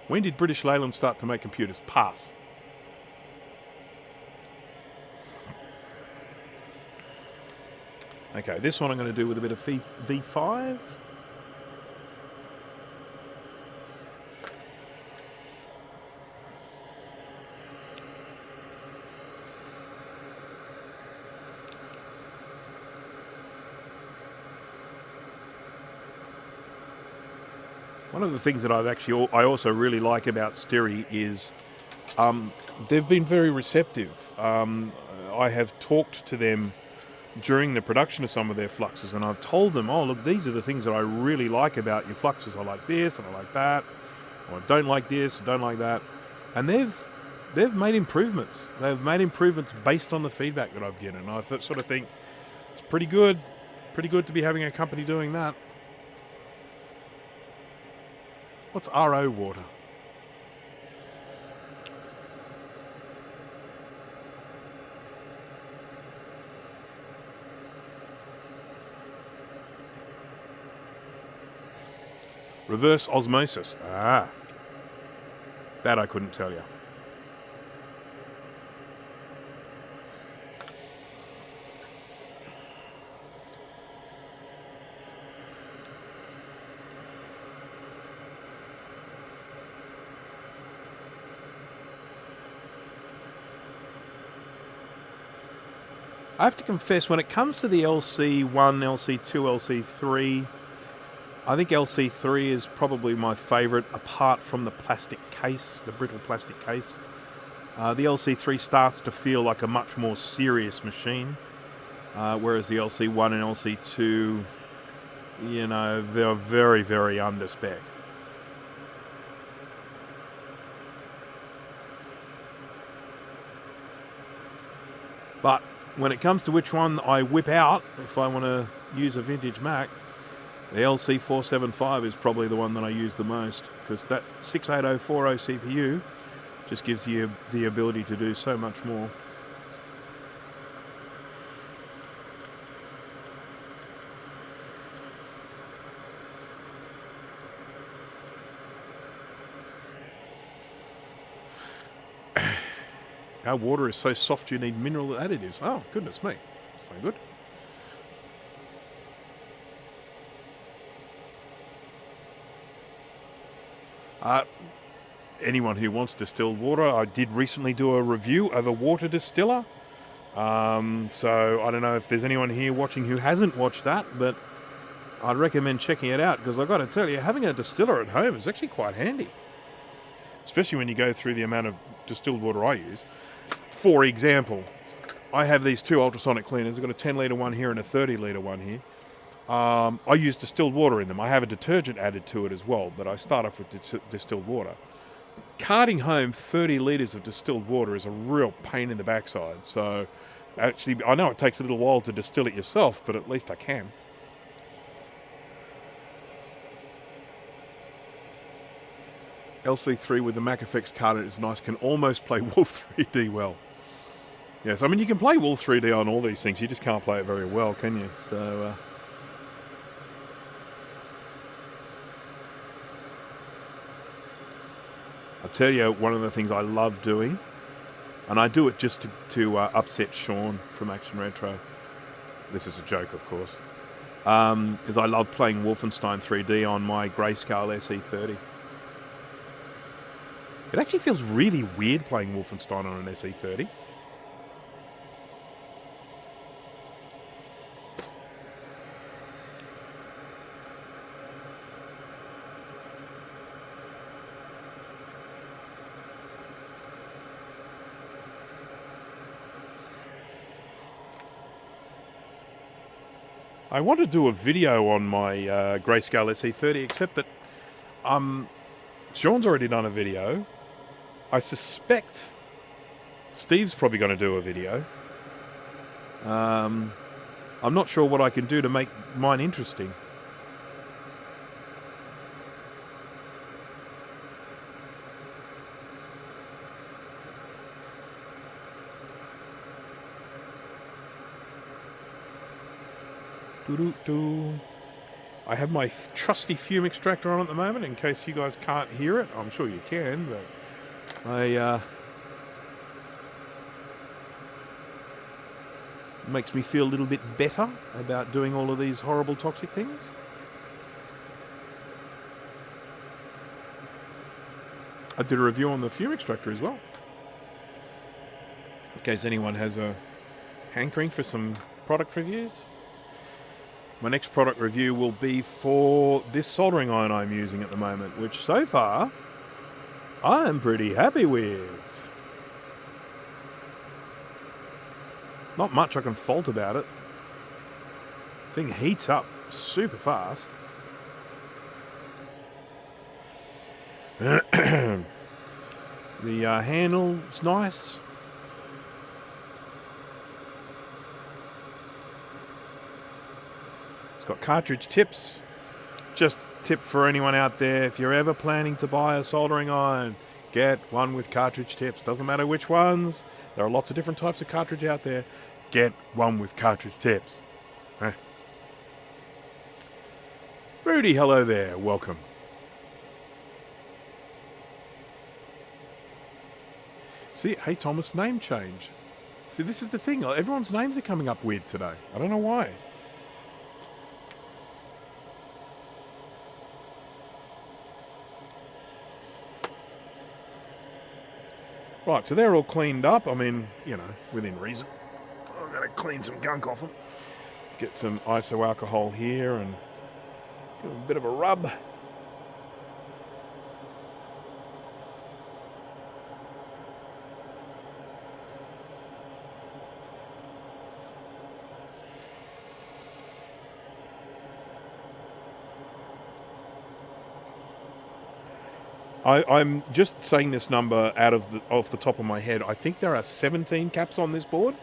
When did British Leyland start to make computers? Pass. Okay, this one I'm going to do with a bit of V5. One of the things that I also really like about Styri is they've been very receptive. I have talked to them during the production of some of their fluxes, and I've told them, oh look, these are the things that I really like about your fluxes. I like this and I like that, or I don't like this, I don't like that, and they've made improvements. They've made improvements based on the feedback that I've given. And I sort of think it's pretty good to be having a company doing that. What's RO water? Reverse osmosis. Ah. That I couldn't tell you. I have to confess, when it comes to the LC1, LC2, LC3, I think LC3 is probably my favourite, apart from the plastic case, the brittle plastic case. The LC3 starts to feel like a much more serious machine, whereas the LC1 and LC2, you know, they're very, very under spec. But when it comes to which one I whip out, if I want to use a vintage Mac, the LC475 is probably the one that I use the most, because that 68040 CPU just gives you the ability to do so much more. Our water is so soft you need mineral additives. Oh, goodness me. That's no good. Anyone who wants distilled water, I did recently do a review of a water distiller. So I don't know if there's anyone here watching who hasn't watched that, but I'd recommend checking it out, because I've got to tell you, having a distiller at home is actually quite handy. Especially when you go through the amount of distilled water I use. For example, I have these two ultrasonic cleaners. I've got a 10 litre one here and a 30 litre one here. I use distilled water in them. I have a detergent added to it as well, but I start off with distilled water. Carting home 30 litres of distilled water is a real pain in the backside. So actually, I know it takes a little while to distill it yourself, but at least I can. LC3 with the Mac Effects card is nice, can almost play Wolf 3D well. Yes, I mean, you can play Wolf 3D on all these things, you just can't play it very well, can you? So, I'll tell you, one of the things I love doing, and I do it just to upset Sean from Action Retro. This is a joke, of course. is I love playing Wolfenstein 3D on my Grayscale SE30. It actually feels really weird playing Wolfenstein on an SE30. I want to do a video on my Grayscale SE30, except that Sean's already done a video. I suspect Steve's probably going to do a video. I'm not sure what I can do to make mine interesting. I have my trusty Fume extractor on at the moment, in case you guys can't hear it. I'm sure you can, but makes me feel a little bit better about doing all of these horrible toxic things. I did a review on the Fume extractor as well, in case anyone has a hankering for some product reviews. My next product review will be for this soldering iron I'm using at the moment, which so far I'm pretty happy with. Not much I can fault about it. Thing heats up super fast. The handle's nice. It's got cartridge tips. Just a tip for anyone out there, if you're ever planning to buy a soldering iron, get one with cartridge tips. Doesn't matter which ones. There are lots of different types of cartridge out there. Get one with cartridge tips. Rudy, hello there. Welcome. See, hey Thomas, name change. See, this is the thing. Everyone's names are coming up weird today. I don't know why. Right, so they're all cleaned up. I mean, you know, within reason. I'm going to clean some gunk off them. Let's get some iso alcohol here and give them a bit of a rub. I'm just saying this number off the top of my head. I think there are 17 caps on this board.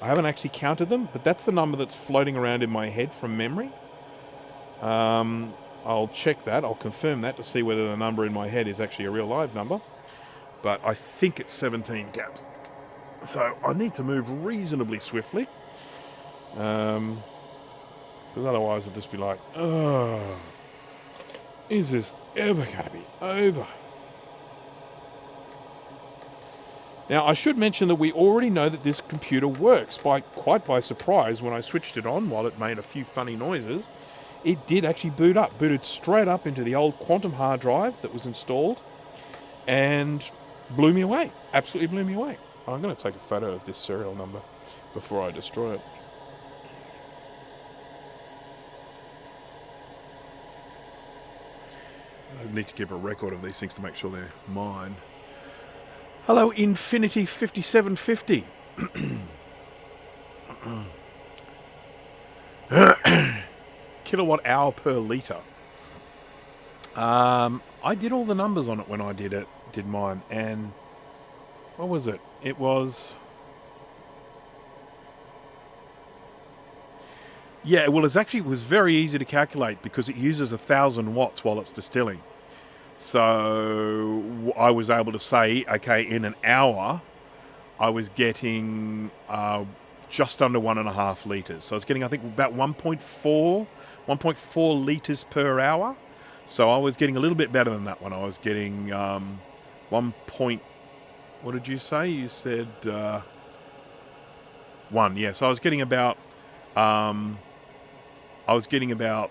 I haven't actually counted them, but that's the number that's floating around in my head from memory. I'll check that. I'll confirm that to see whether the number in my head is actually a real live number. But I think it's 17 caps. So I need to move reasonably swiftly. Because otherwise I'll just be like, oh, is this ever going to be over? Now, I should mention that we already know that this computer works. Quite by surprise, when I switched it on, while it made a few funny noises, it did actually boot up. Booted straight up into the old Quantum hard drive that was installed and blew me away. Absolutely blew me away. I'm going to take a photo of this serial number before I destroy it. I need to keep a record of these things to make sure they're mine. Hello, Infinity 5750. Kilowatt hour per litre. I did all the numbers on it when I did mine, and what was it? It was... Yeah, well, it was very easy to calculate because it uses 1,000 watts while it's distilling. So I was able to say, okay, in an hour, I was getting just under 1.5 litres. So I was getting, I think, about 1.4 litres per hour. So I was getting a little bit better than that one. I was getting 1 point... What did you say? You said 1. Yeah, so I was getting about... I was getting about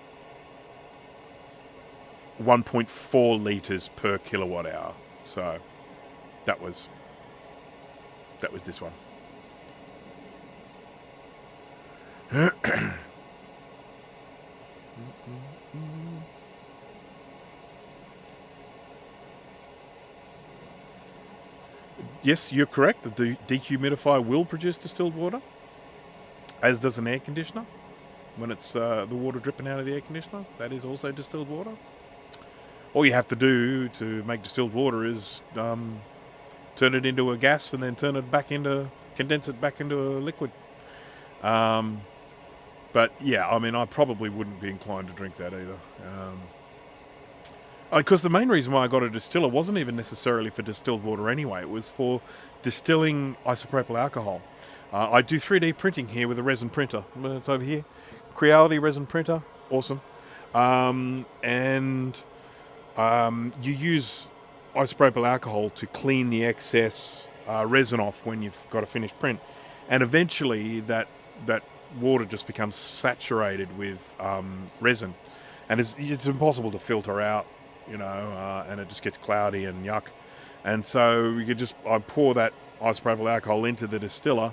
1.4 litres per kilowatt hour. So that was this one. Yes, you're correct. The dehumidifier will produce distilled water, as does an air conditioner. When it's the water dripping out of the air conditioner, that is also distilled water. All you have to do to make distilled water is turn it into a gas and then condense it back into a liquid. But yeah, I mean, I probably wouldn't be inclined to drink that either. Because the main reason why I got a distiller wasn't even necessarily for distilled water anyway. It was for distilling isopropyl alcohol. I do 3D printing here with a resin printer. It's over here. Creality resin printer. Awesome. And you use isopropyl alcohol to clean the excess resin off when you've got a finished print. And eventually that water just becomes saturated with resin. And it's impossible to filter out, and it just gets cloudy and yuck. And so I pour that isopropyl alcohol into the distiller,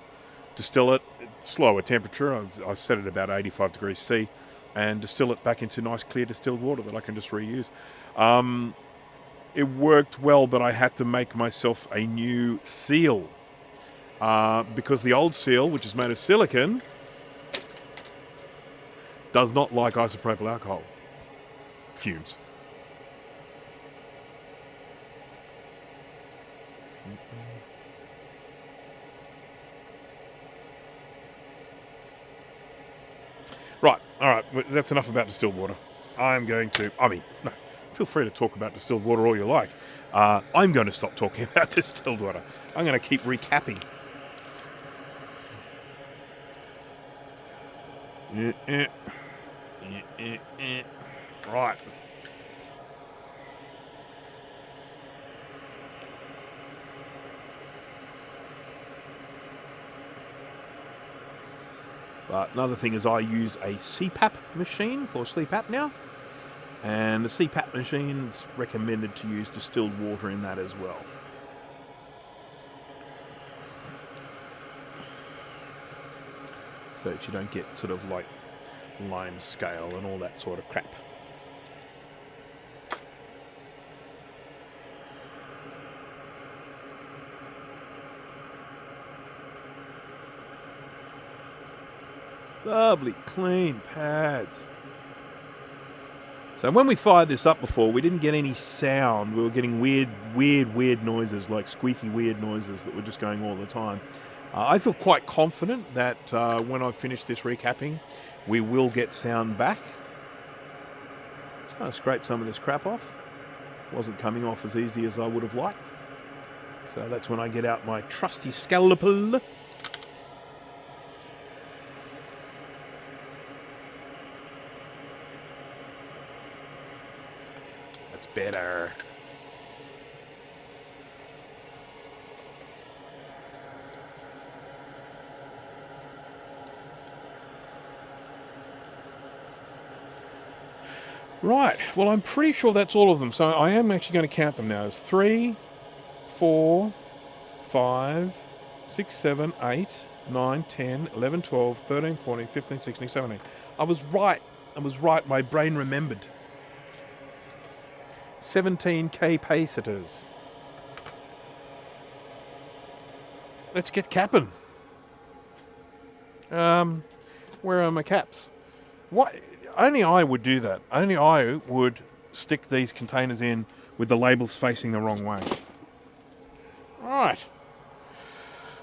distill it, slower temperature, I set it about 85 degrees C, and distill it back into nice clear distilled water that I can just reuse. It worked well, but I had to make myself a new seal, because the old seal, which is made of silicon, does not like isopropyl alcohol. Fumes. Right, alright, that's enough about distilled water. Feel free to talk about distilled water all you like. I'm going to stop talking about distilled water. I'm going to keep recapping. Right. But another thing is I use a CPAP machine for sleep apnea. And the CPAP machine is recommended to use distilled water in that as well. So that you don't get sort of like lime scale and all that sort of crap. Lovely, clean pads. So when we fired this up before, we didn't get any sound. We were getting weird noises, like squeaky weird noises that were just going all the time. I feel quite confident that when I finish this recapping, we will get sound back. Just going to scrape some of this crap off. Wasn't coming off as easy as I would have liked. So that's when I get out my trusty scalpel. That's better. Right, well, I'm pretty sure that's all of them. So I am actually going to count them now as 3, 4, 5, 6, 7, 8, 9, 10, 11, 12, 13, 14, 15, 16, 17. I was right. My brain remembered. 17 capacitors. Let's get capping. Where are my caps? What? Only I would do that. Only I would stick these containers in with the labels facing the wrong way. Right.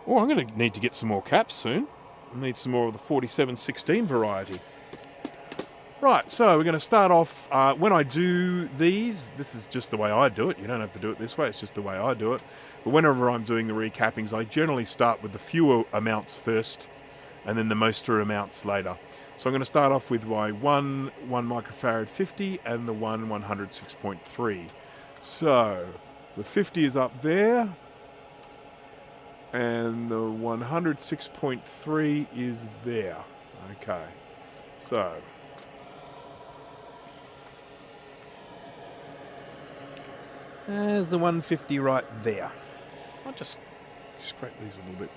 Oh, I'm going to need to get some more caps soon. I need some more of the 4716 variety. Right, so we're going to start off, when I do these, this is just the way I do it. You don't have to do it this way, it's just the way I do it. But whenever I'm doing the recappings, I generally start with the fewer amounts first, and then the moster amounts later. So I'm going to start off with my 1 microfarad 50 and the 106.3. So the 50 is up there, and the 106.3 is there. Okay, so There's the 150 right there. I'll just scrape these a little bit.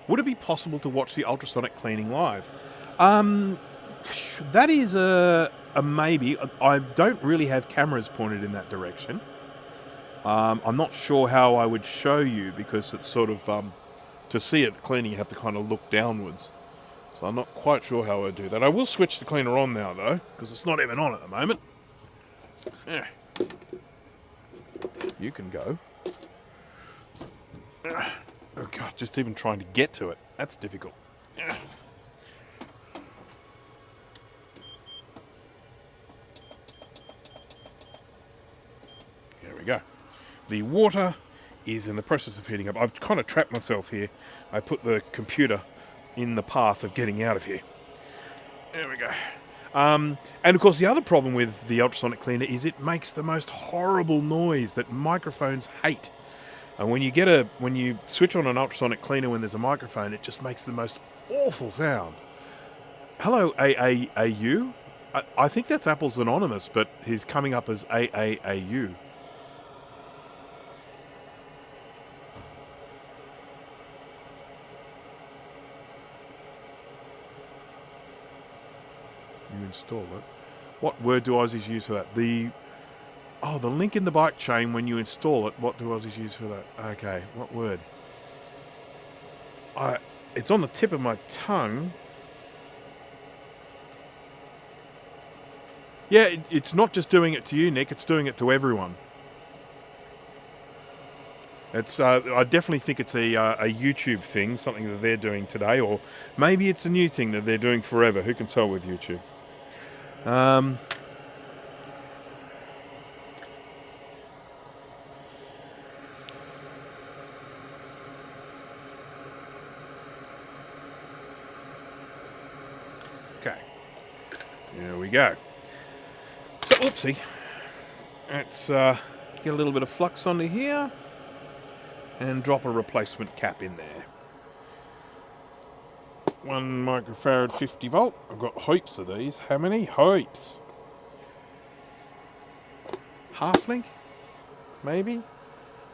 Would it be possible to watch the ultrasonic cleaning live? That is a maybe. I don't really have cameras pointed in that direction. I'm not sure how I would show you because it's sort of, to see it cleaning you have to kind of look downwards. So I'm not quite sure how I do that. I will switch the cleaner on now though, because it's not even on at the moment. Yeah. You can go. Oh God, just even trying to get to it, that's difficult. Yeah. There we go. The water is in the process of heating up. I've kind of trapped myself here. I put the computer in the path of getting out of here. There we go. And of course the other problem with the ultrasonic cleaner is it makes the most horrible noise that microphones hate. And when you switch on an ultrasonic cleaner when there's a microphone, it just makes the most awful sound. Hello, AAAU. I think that's Apple's anonymous, but he's coming up as AAAU. You install it. What word do Aussies use for that? The link in the bike chain when you install it. What do Aussies use for that? Okay, what word? It's on the tip of my tongue. Yeah, it's not just doing it to you, Nick. It's doing it to everyone. It's. I definitely think it's a YouTube thing, something that they're doing today, or maybe it's a new thing that they're doing forever. Who can tell with YouTube? Okay, there we go. So, oopsie. Let's get a little bit of flux onto here and drop a replacement cap in there. 1 microfarad 50 volt. I've got heaps of these. How many? Heaps. Half link? Maybe?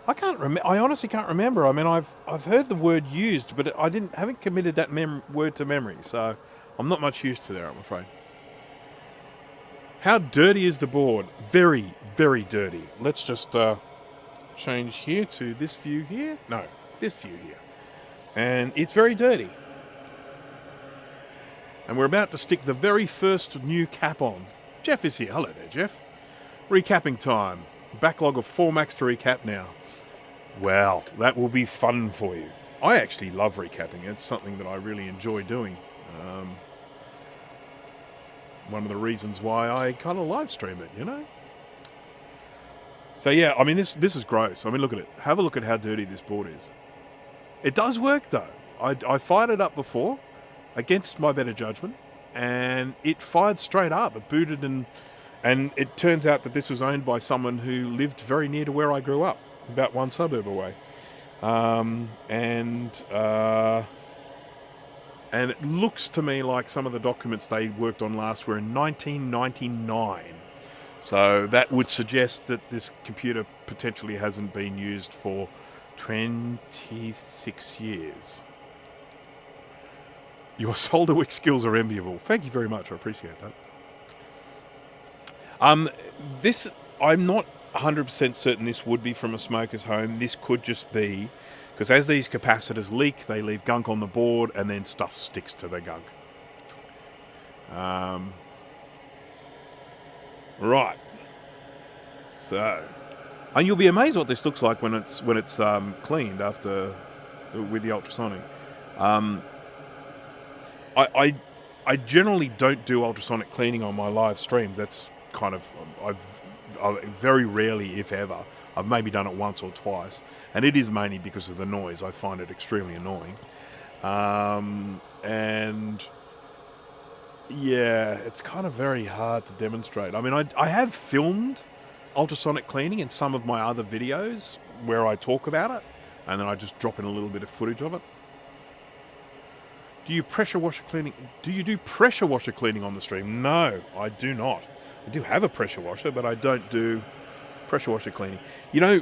I can't remember. I honestly can't remember. I mean, I've heard the word used, but I haven't committed that word to memory, so I'm not much used to there, I'm afraid. How dirty is the board? Very, very dirty. Let's just change here to this view here. No, this view here. And it's very dirty. And we're about to stick the very first new cap on. Jeff is here. Hello there, Jeff. Recapping time. Backlog of 4 Macs to recap now. Wow, that will be fun for you. I actually love recapping. It's something that I really enjoy doing. One of the reasons why I kind of live stream it, you know? So yeah, I mean, this is gross. I mean, look at it. Have a look at how dirty this board is. It does work, though. I fired it up before, against my better judgment, and it fired straight up. It booted, and it turns out that this was owned by someone who lived very near to where I grew up, about 1 suburb away. And it looks to me like some of the documents they worked on last were in 1999. So that would suggest that this computer potentially hasn't been used for 26 years. Your solder wick skills are enviable. Thank you very much. I appreciate that. This, I'm not 100% certain this would be from a smoker's home. This could just be, because as these capacitors leak, they leave gunk on the board and then stuff sticks to the gunk. Right. So, and you'll be amazed what this looks like when it's cleaned after with the ultrasonic. I generally don't do ultrasonic cleaning on my live streams. That's kind of, I've very rarely, if ever, I've maybe done it once or twice, and it is mainly because of the noise. I find it extremely annoying, and yeah, it's kind of very hard to demonstrate. I mean, I have filmed ultrasonic cleaning in some of my other videos where I talk about it, and then I just drop in a little bit of footage of it. Do you pressure washer cleaning? Do you do pressure washer cleaning on the stream? No, I do not. I do have a pressure washer, but I don't do pressure washer cleaning. You know,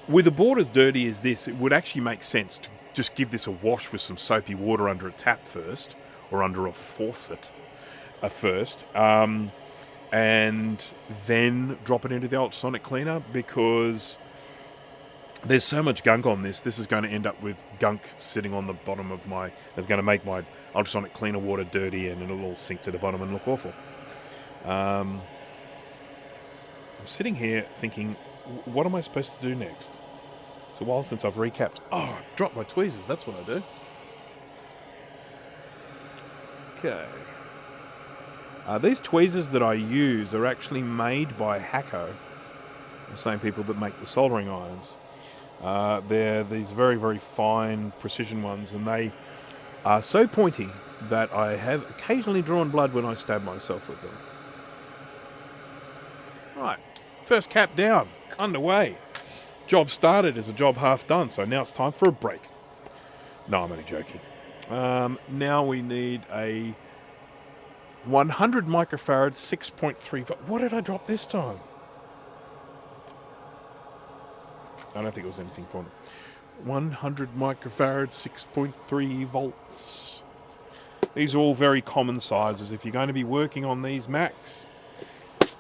with a board as dirty as this, it would actually make sense to just give this a wash with some soapy water under a tap first, or under a faucet first, and then drop it into the ultrasonic cleaner, because there's so much gunk on this. This is going to end up with gunk sitting on the bottom of my... It's going to make my ultrasonic cleaner water dirty, and it'll all sink to the bottom and look awful. I'm sitting here thinking, what am I supposed to do next? It's a while since I've recapped. Oh, I dropped my tweezers. That's what I do. Okay. These tweezers that I use are actually made by Hacko, the same people that make the soldering irons. They're these very, very fine precision ones, and they are so pointy that I have occasionally drawn blood when I stab myself with them. Right, first cap down, underway. Job started is a job half done, so now it's time for a break. No, I'm only joking. Now we need a 100 microfarad 6.3 volt. What did I drop this time? I don't think it was anything important. 100 microfarad 6.3 volts. These are all very common sizes. If you're going to be working on these Macs,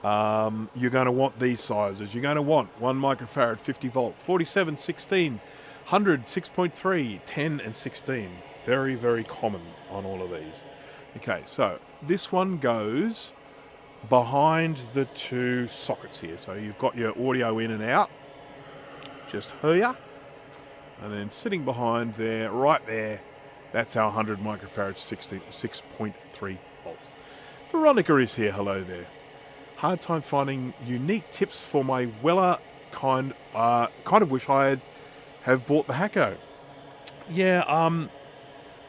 you're going to want these sizes. You're going to want 1 microfarad 50 volt, 47, 16, 100, 6.3, 10 and 16. Very, very common on all of these. Okay, so this one goes behind the two sockets here. So you've got your audio in and out, just here, and then sitting behind there, right there, that's our 100 microfarad 6.3 volts. Veronica is here. Hello there. Hard time finding unique tips for my Weller. Kind of wish I have bought the Hacko. Yeah,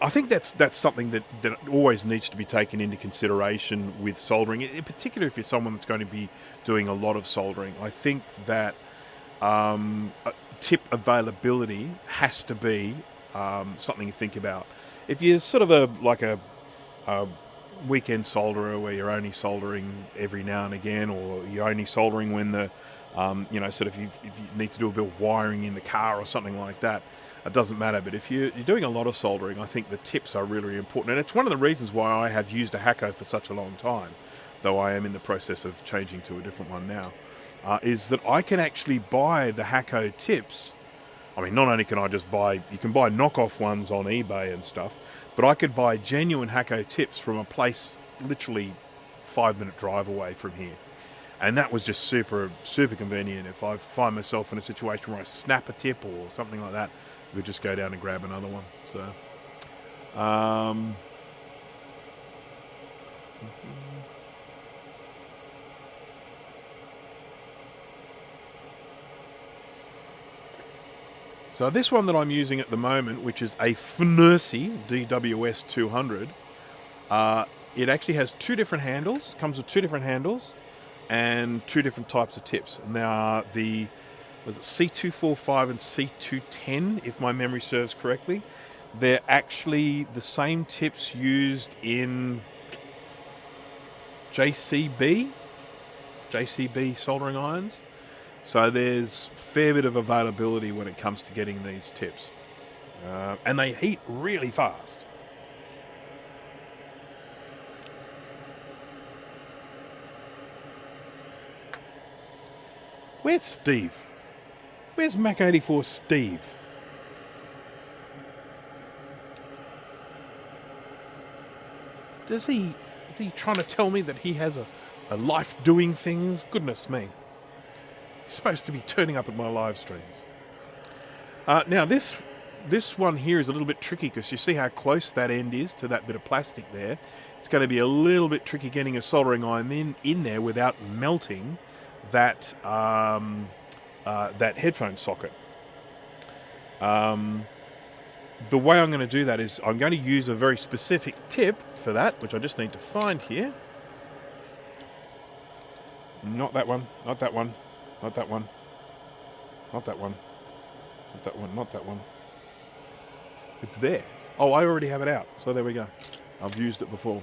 I think that's something that always needs to be taken into consideration with soldering, in particular if you're someone that's going to be doing a lot of soldering. I think that tip availability has to be something to think about. If you're sort of a weekend solderer where you're only soldering every now and again, or you're only soldering when the sort of if you need to do a bit of wiring in the car or something like that, it doesn't matter. But if you're doing a lot of soldering, I think the tips are really, really important. And it's one of the reasons why I have used a Hacko for such a long time, though I am in the process of changing to a different one now, is that I can actually buy the Hacko tips. I mean, not only can I just buy, you can buy knockoff ones on eBay and stuff, but I could buy genuine Hacko tips from a place literally 5-minute drive away from here. And that was just super, super convenient. If I find myself in a situation where I snap a tip or something like that, we could just go down and grab another one. So this one that I'm using at the moment, which is a Fnercy DWS 200, it actually has two different handles, comes with two different handles and two different types of tips. And they are the C245 and C210, if my memory serves correctly. They're actually the same tips used in JCB soldering irons. So there's a fair bit of availability when it comes to getting these tips. And they heat really fast. Where's Steve? Where's Mac 84 Steve? Is he trying to tell me that he has a life doing things? Goodness me. He's supposed to be turning up at my live streams. Now this one here is a little bit tricky because you see how close that end is to that bit of plastic there. It's going to be a little bit tricky getting a soldering iron in there without melting that that headphone socket. The way I'm going to do that is I'm going to use a very specific tip for that, which I just need to find here. Not that one, not that one, not that one, not that one, not that one, not that one. It's there. Oh, I already have it out. So there we go. I've used it before.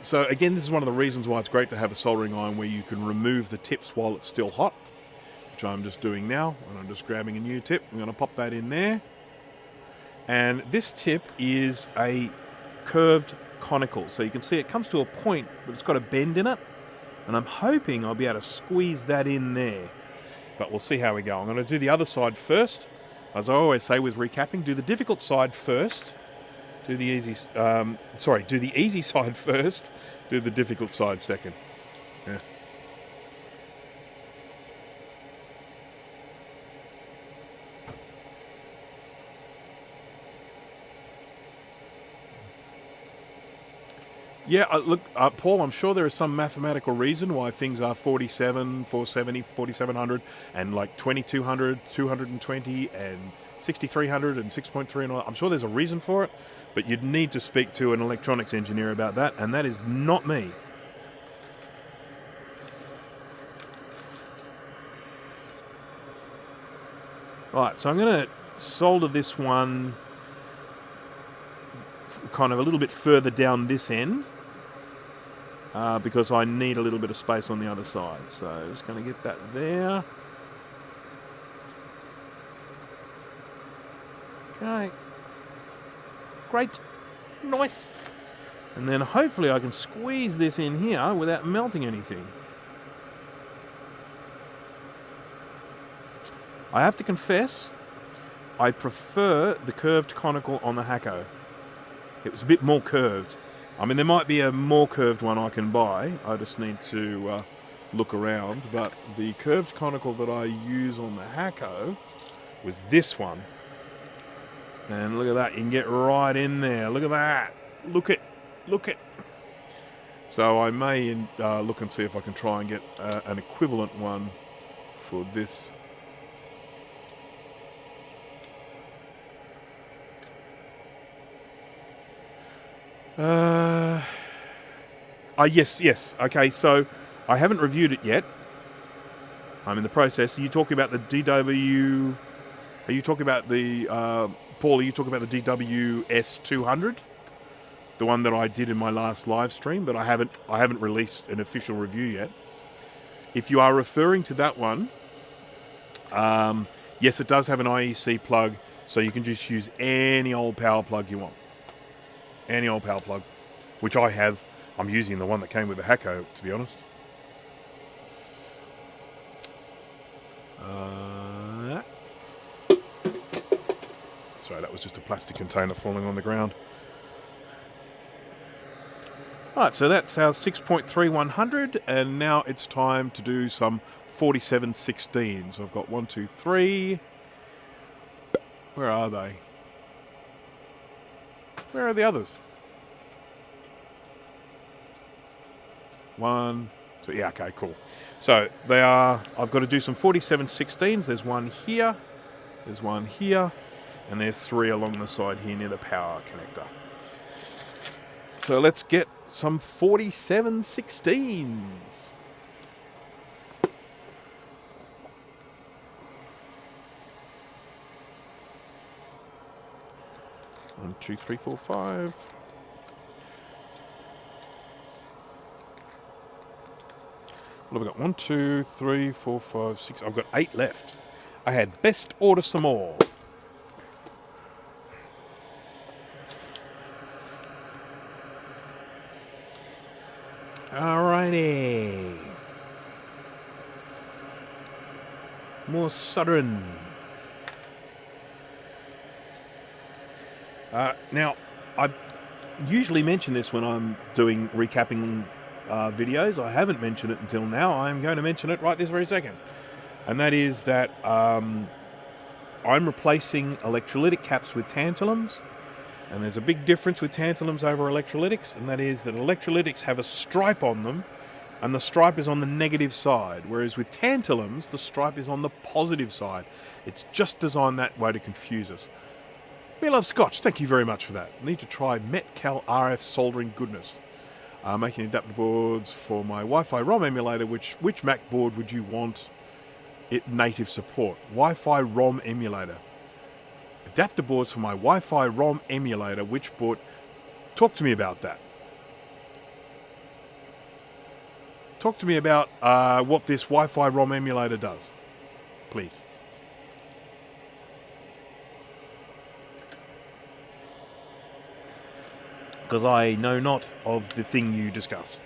So again, this is one of the reasons why it's great to have a soldering iron where you can remove the tips while it's still hot, which I'm just doing now. And I'm just grabbing a new tip. I'm going to pop that in there. And this tip is a curved conical. So you can see it comes to a point, but it's got a bend in it. And I'm hoping I'll be able to squeeze that in there. But we'll see how we go. I'm going to do the other side first. As I always say with recapping, do the difficult side first. Do the easy side first. Do the difficult side second. Yeah. Yeah, look, Paul, I'm sure there is some mathematical reason why things are 47, 470, 4700, and like 2200, 220, and 6300, and 6.3, and all. I'm sure there's a reason for it, but you'd need to speak to an electronics engineer about that, and that is not me. Right, so I'm going to solder this one kind of a little bit further down this end because I need a little bit of space on the other side. So just going to get that there. Okay. Great. Nice. And then hopefully I can squeeze this in here without melting anything. I have to confess, I prefer the curved conical on the Hakko. It was a bit more curved. I mean, there might be a more curved one I can buy. I just need to look around. But the curved conical that I use on the Hakko was this one. And look at that. You can get right in there. Look at that. Look it. Look it. So I may look and see if I can try and get an equivalent one for this. Yes. Okay, so I haven't reviewed it yet. I'm in the process. Are you talking about the DW? Are you talking about the Paul? Are you talking about the DWS 200? The one that I did in my last live stream, but I haven't released an official review yet. If you are referring to that one, yes, it does have an IEC plug, so you can just use any old power plug you want. Any old power plug, which I have. I'm using the one that came with the Hakko, to be honest. Sorry, that was just a plastic container falling on the ground. Alright, so that's our 6.3100, and now it's time to do some 4716. So I've got 1, 2, 3. Where are they? Where are the others? 1, 2, yeah, okay, cool. So they are, I've got to do some 4716s. There's one here, there's one here, and there's 3 along the side here near the power connector. So let's get some 4716s. 1, 2, 3, 4, 5. What have I got? 1, 2, 3, 4, 5, 6. I've got 8 left. I had best order some more. Alrighty. More soldering. Now, I usually mention this when I'm doing recapping videos. I haven't mentioned it until now. I'm going to mention it right this very second. And that is that I'm replacing electrolytic caps with tantalums. And there's a big difference with tantalums over electrolytics, and that is that electrolytics have a stripe on them, and the stripe is on the negative side, whereas with tantalums, the stripe is on the positive side. It's just designed that way to confuse us. We love Scotch, thank you very much for that. Need to try Metcal RF soldering goodness. Making adapter boards for my Wi-Fi ROM emulator. Which Mac board would you want it native support? Wi-Fi ROM emulator. adapter boards for my Wi-Fi ROM emulator, which bought... Talk to me about that. Talk to me about what this Wi-Fi ROM emulator does, please. Because I know not of the thing you discuss.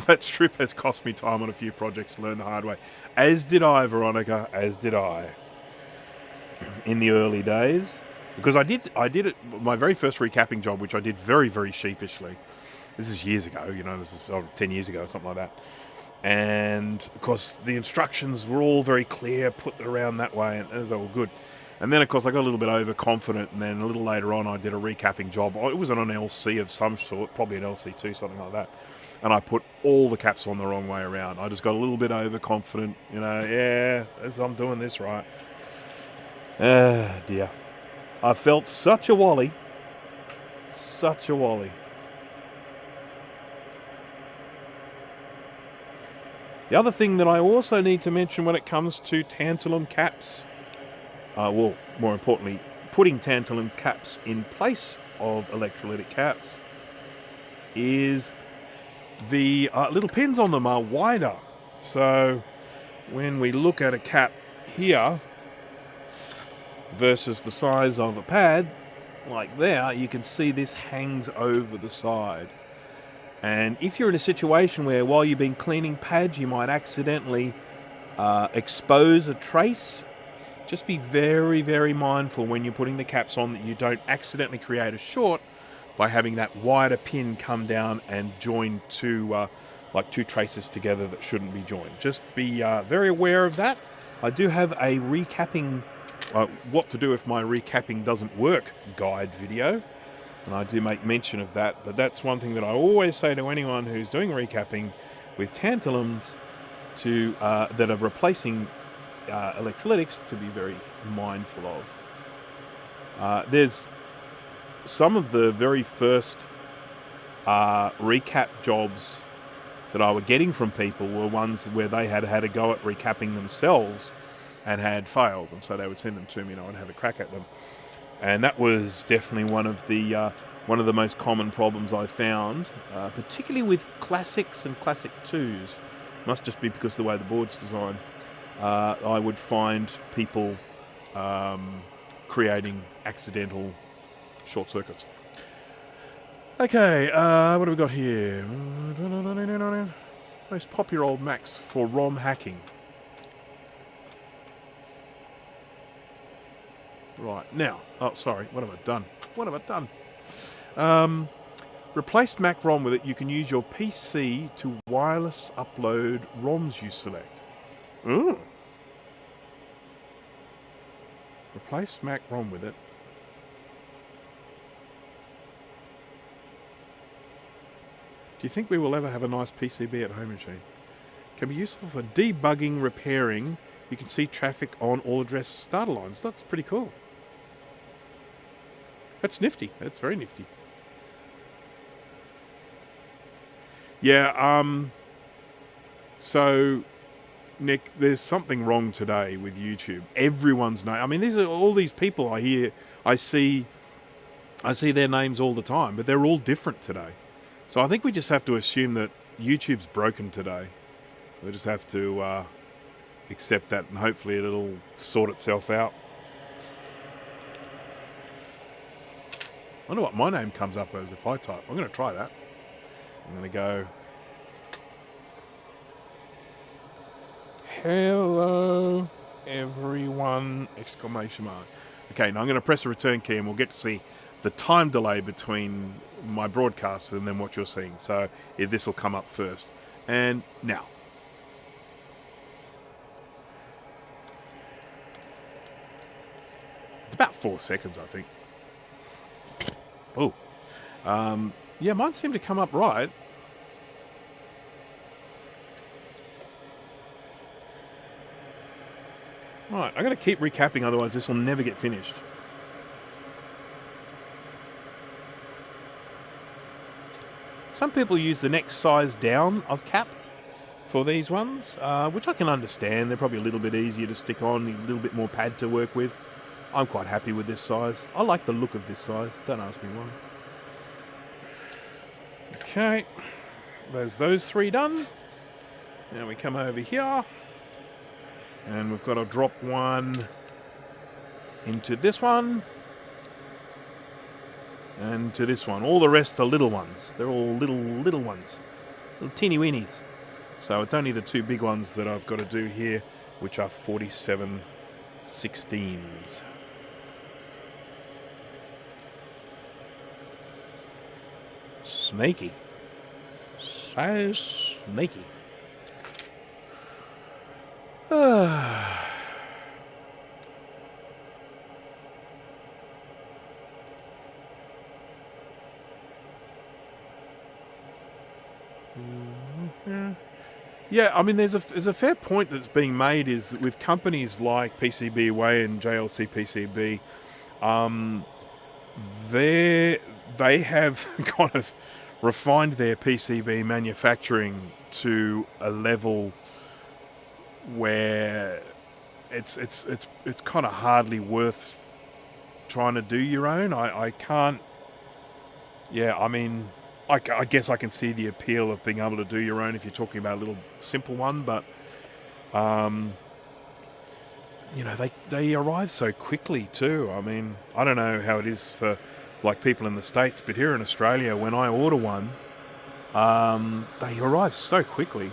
That strip has cost me time on a few projects to learn the hard way. As did I, Veronica, as did I. In the early days. Because I did it, my very first recapping job, which I did very, very sheepishly. This is years ago, you know, this is 10 years ago or something like that. And of course the instructions were all very clear, put it around that way, and it was all good. And then of course I got a little bit overconfident, and then a little later on I did a recapping job. It was on an LC of some sort, probably an LC2, something like that. And I put all the caps on the wrong way around. I just got a little bit overconfident, you know, yeah, I'm doing this right. Dear. I felt such a wally. Such a wally. The other thing that I also need to mention when it comes to tantalum caps, well, more importantly, putting tantalum caps in place of electrolytic caps, is the little pins on them are wider. So when we look at a cap here versus the size of a pad, like there, you can see this hangs over the side. And if you're in a situation where while you've been cleaning pads you might accidentally expose a trace, just be very, very mindful when you're putting the caps on that you don't accidentally create a short by having that wider pin come down and join two traces together that shouldn't be joined. Just be very aware of that. I do have a recapping, what to do if my recapping doesn't work guide video. And I do make mention of that, but that's one thing that I always say to anyone who's doing recapping with tantalums that are replacing electrolytics to be very mindful of. There's some of the very first recap jobs that I were getting from people were ones where they had a go at recapping themselves and had failed, and so they would send them to me and I would have a crack at them. And that was definitely one of the most common problems I found, particularly with classics and classic 2s. Must just be because of the way the board's designed. I would find people creating accidental short circuits. Okay, what do we got here? Most popular old Macs for ROM hacking. Right, now, what have I done? Replace Mac ROM with it. You can use your PC to wireless upload ROMs you select. Ooh. Replace Mac ROM with it. Do you think we will ever have a nice PCB at home machine? Can be useful for debugging, repairing. You can see traffic on all address starter lines. That's pretty cool. That's nifty. That's very nifty. Yeah, so, Nick, there's something wrong today with YouTube. Everyone's name. I mean, these are all these people I see their names all the time, but they're all different today. So I think we just have to assume that YouTube's broken today. We just have to accept that, and hopefully it'll sort itself out. I wonder what my name comes up as if I type. I'm going to try that. I'm going to go, hello everyone, exclamation mark. Okay, now I'm going to press the return key and we'll get to see the time delay between my broadcast and then what you're seeing. So this will come up first. And now. It's about 4 seconds, I think. Oh, yeah, mine seemed to come up right. Right, I got to keep recapping, otherwise this will never get finished. Some people use the next size down of cap for these ones, which I can understand. They're probably a little bit easier to stick on, a little bit more pad to work with. I'm quite happy with this size. I like the look of this size. Don't ask me why. Okay, there's those 3 done. Now we come over here, and we've got to drop one into this one, and to this one. All the rest are little ones. They're all little ones, little teeny weenies. So it's only the 2 big ones that I've got to do here, which are 47/16s. Snaky. So snaky. Yeah, I mean, there's a fair point that's being made is that with companies like PCB Away and JLC PCB, they have kind of refined their PCB manufacturing to a level where it's kind of hardly worth trying to do your own. I can't. Yeah, I mean, I guess I can see the appeal of being able to do your own if you're talking about a little simple one, but you know, they arrive so quickly too. I mean, I don't know how it is for like people in the States, but here in Australia, when I order one, they arrive so quickly.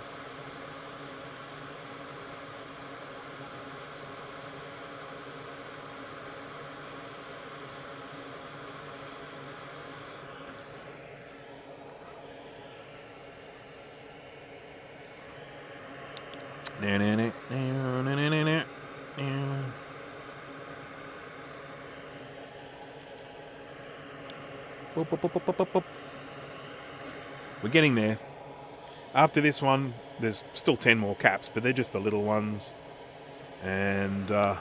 We're getting there. After this one, there's still 10 more caps, but they're just the little ones. And I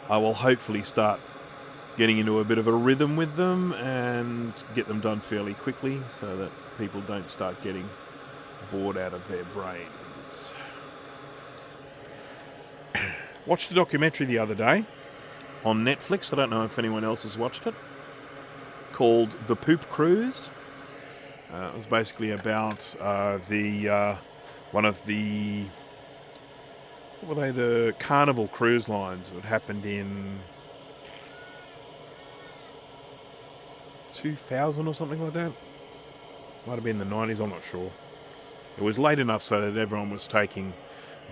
will hopefully start getting into a bit of a rhythm with them and get them done fairly quickly so that people don't start getting bored out of their brains. Watched a documentary the other day on Netflix. I don't know if anyone else has watched it. Called The Poop Cruise. It was basically about one of the, what were they, the Carnival cruise lines that happened in 2000 or something like that. Might have been the 90s, I'm not sure. It was late enough so that everyone was taking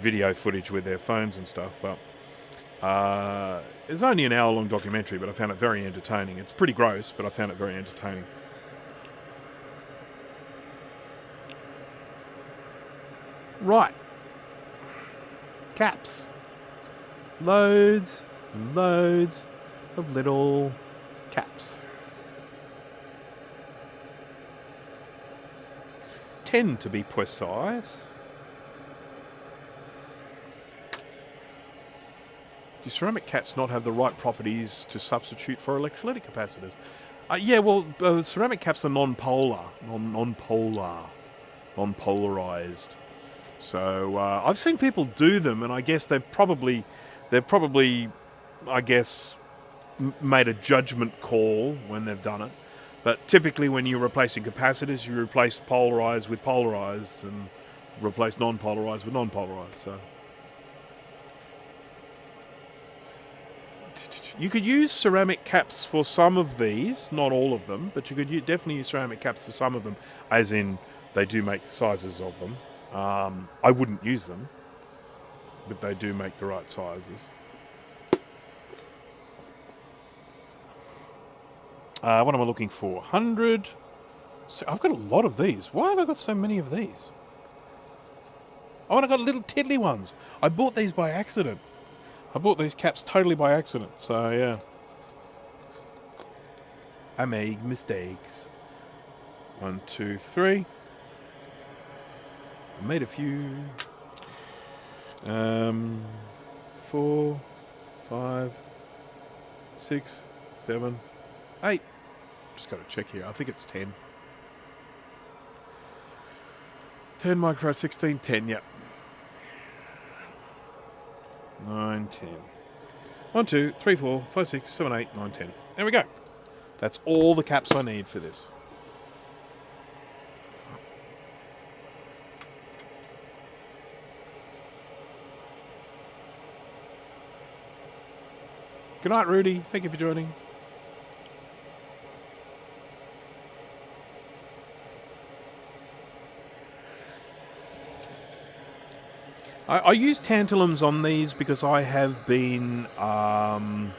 video footage with their phones and stuff, but it's only an hour-long documentary, but I found it very entertaining. It's pretty gross, but I found it very entertaining. Right. Caps. Loads and loads of little caps. 10 to be precise. Do ceramic caps not have the right properties to substitute for electrolytic capacitors? Yeah, well, ceramic caps are non-polarized. So I've seen people do them, and I guess they've probably, I guess, made a judgment call when they've done it. But typically, when you're replacing capacitors, you replace polarized with polarized, and replace non-polarized with non-polarized. So you could use ceramic caps for some of these, not all of them, but you could definitely use ceramic caps for some of them, as in they do make sizes of them. I wouldn't use them, but they do make the right sizes. What am I looking for? 100. So I've got a lot of these. Why have I got so many of these? Oh, and I got little tiddly ones. I bought these by accident. I bought these caps totally by accident. So, yeah. I make mistakes. 1, 2, 3. I made a few. 4, 5, 6, 7, 8. Just got to check here. I think it's 10. 10 micro 16, 10, yep. 9, 10. 1, 2, 3, 4, 5, 6, 7, 8, 9, 10. There we go. That's all the caps I need for this. Good night, Rudy. Thank you for joining. I use tantalums on these because I have been, I've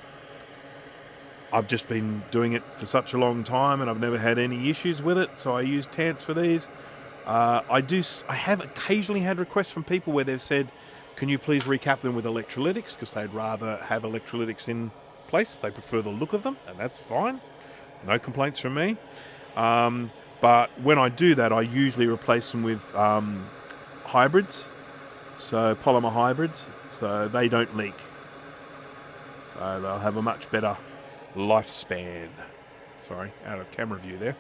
just been doing it for such a long time and I've never had any issues with it, so I use tants for these. I have occasionally had requests from people where they've said, can you please recap them with electrolytics, because they'd rather have electrolytics in place. They prefer the look of them, and that's fine. No complaints from me. But when I do that, I usually replace them with hybrids. So polymer hybrids, so they don't leak. So they'll have a much better lifespan. Sorry, out of camera view there.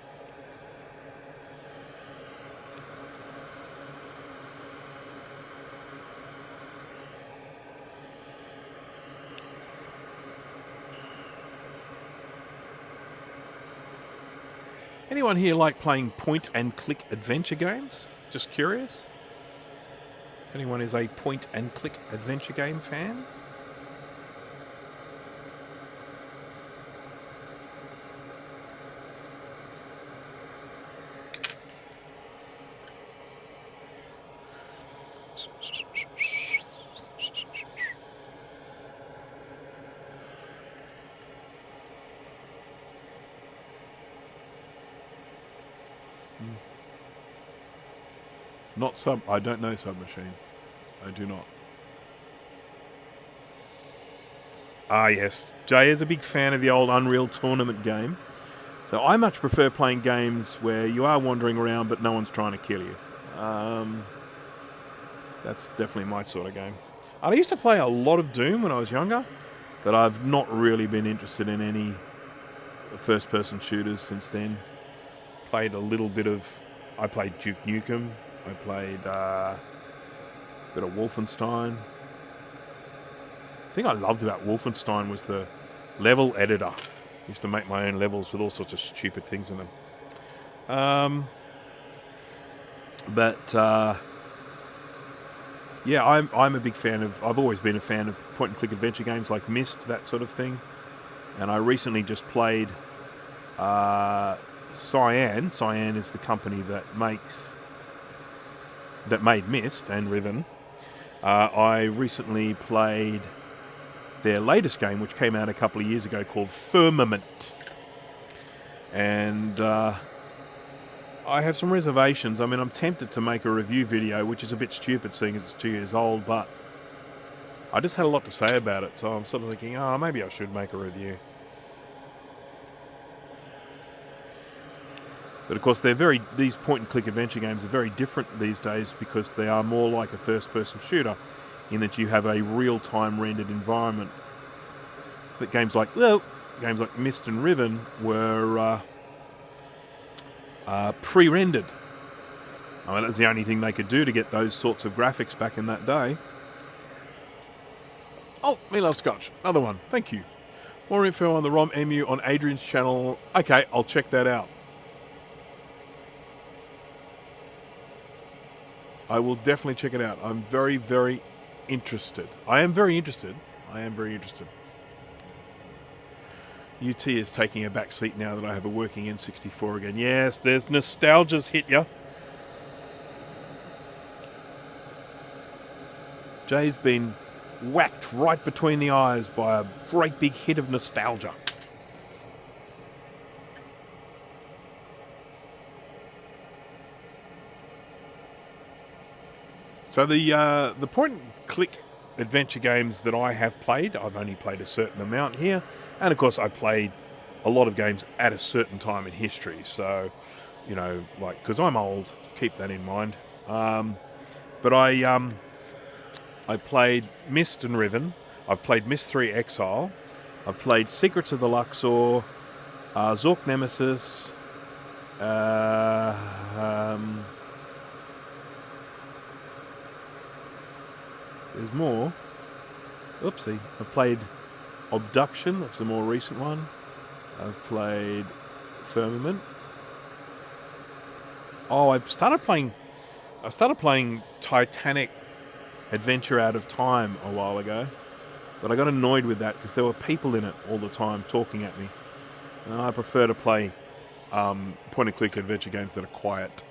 Anyone here like playing point and click adventure games? Just curious. Anyone is a point and click adventure game fan? Not sub. I don't know Submachine. I do not. Ah, yes. Jay is a big fan of the old Unreal Tournament game. So I much prefer playing games where you are wandering around but no one's trying to kill you. That's definitely my sort of game. I used to play a lot of Doom when I was younger, but I've not really been interested in any first-person shooters since then. Played a little bit of... I played Duke Nukem. I played a bit of Wolfenstein. The thing I loved about Wolfenstein was the level editor. I used to make my own levels with all sorts of stupid things in them. Yeah, I'm a big fan of... I've always been a fan of point-and-click adventure games like Myst, that sort of thing. And I recently just played Cyan. Cyan is the company that made Myst and Riven. I recently played their latest game, which came out a couple of years ago, called Firmament. And I have some reservations. I mean, I'm tempted to make a review video, which is a bit stupid seeing as it's 2 years old, but I just had a lot to say about it, so I'm sort of thinking, oh, maybe I should make a review. But of course, these point-and-click adventure games are very different these days because they are more like a first-person shooter in that you have a real-time rendered environment. But games like Myst and Riven were pre-rendered. I mean, that's the only thing they could do to get those sorts of graphics back in that day. Oh, me love Scotch. Another one. Thank you. More info on the ROM EMU on Adrian's channel. Okay, I'll check that out. I will definitely check it out. I'm very, very interested. I am very interested. UT is taking a back seat now that I have a working N64 again. Yes, there's nostalgia's hit ya. Jay's been whacked right between the eyes by a great big hit of nostalgia. So the point-and-click adventure games that I have played, I've only played a certain amount here, and of course I played a lot of games at a certain time in history. So, you know, like, because I'm old, keep that in mind. But I played Myst and Riven. I've played Myst 3 Exile. I've played Secrets of the Luxor, Zork Nemesis. There's more. Oopsie. I've played Abduction. That's the more recent one. I've played Firmament. Oh, I started playing Titanic Adventure Out of Time a while ago. But I got annoyed with that because there were people in it all the time talking at me. And I prefer to play point-and-click adventure games that are quiet.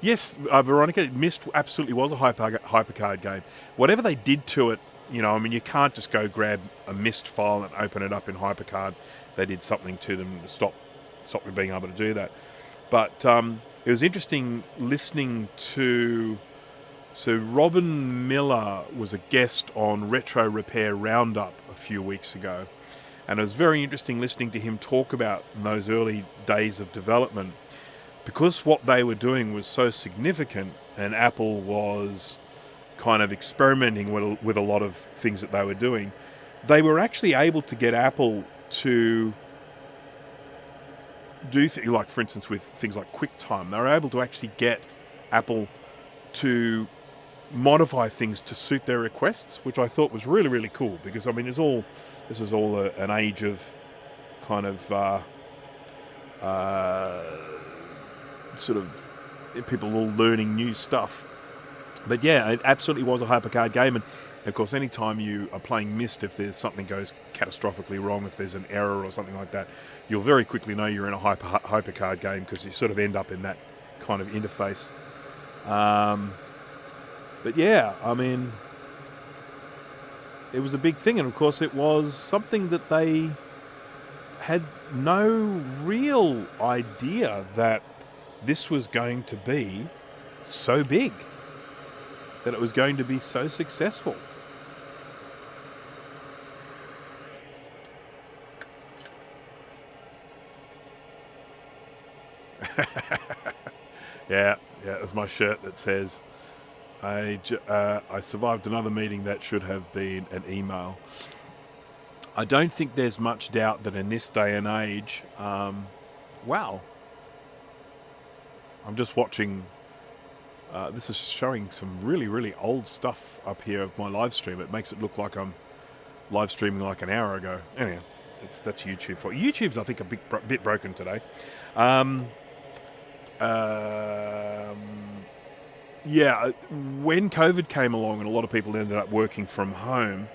Yes, Veronica, Myst absolutely was a hypercard game. Whatever they did to it, I mean, you can't just go grab a Myst file and open it up in hypercard. They did something to them to stop me being able to do that. But it was interesting listening to... So Robin Miller was a guest on Retro Repair Roundup a few weeks ago. And it was very interesting listening to him talk about those early days of development. Because what they were doing was so significant, and Apple was kind of experimenting with a lot of things that they were doing, they were actually able to get Apple to do things like, for instance, with things like QuickTime, they were able to actually get Apple to modify things to suit their requests, which I thought was really, really cool. Because I mean, this is all an age of kind of sort of people all learning new stuff. But yeah, it absolutely was a hypercard game, and of course, anytime you are playing Myst, if there's something goes catastrophically wrong, if there's an error or something like that, you'll very quickly know you're in a hypercard game because you sort of end up in that kind of interface. But yeah, I mean, it was a big thing, and of course, it was something that they had no real idea that this was going to be so big, that it was going to be so successful. Yeah, that's my shirt that says, I survived another meeting that should have been an email. I don't think there's much doubt that in this day and age, wow. I'm just watching, this is showing some really, really old stuff up here of my live stream. It makes it look like I'm live streaming like an hour ago. Anyway, that's YouTube for YouTube's, I think, a bit broken today. Yeah, when COVID came along and a lot of people ended up working from home,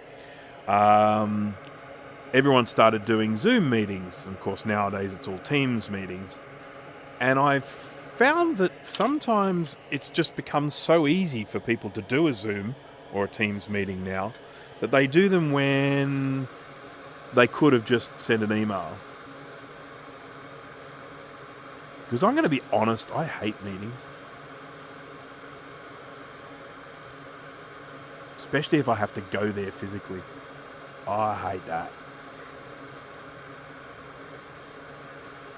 everyone started doing Zoom meetings. And of course, nowadays it's all Teams meetings. And I've found that sometimes it's just become so easy for people to do a Zoom or a Teams meeting now that they do them when they could have just sent an email. Because I'm going to be honest, I hate meetings. Especially if I have to go there physically. I hate that.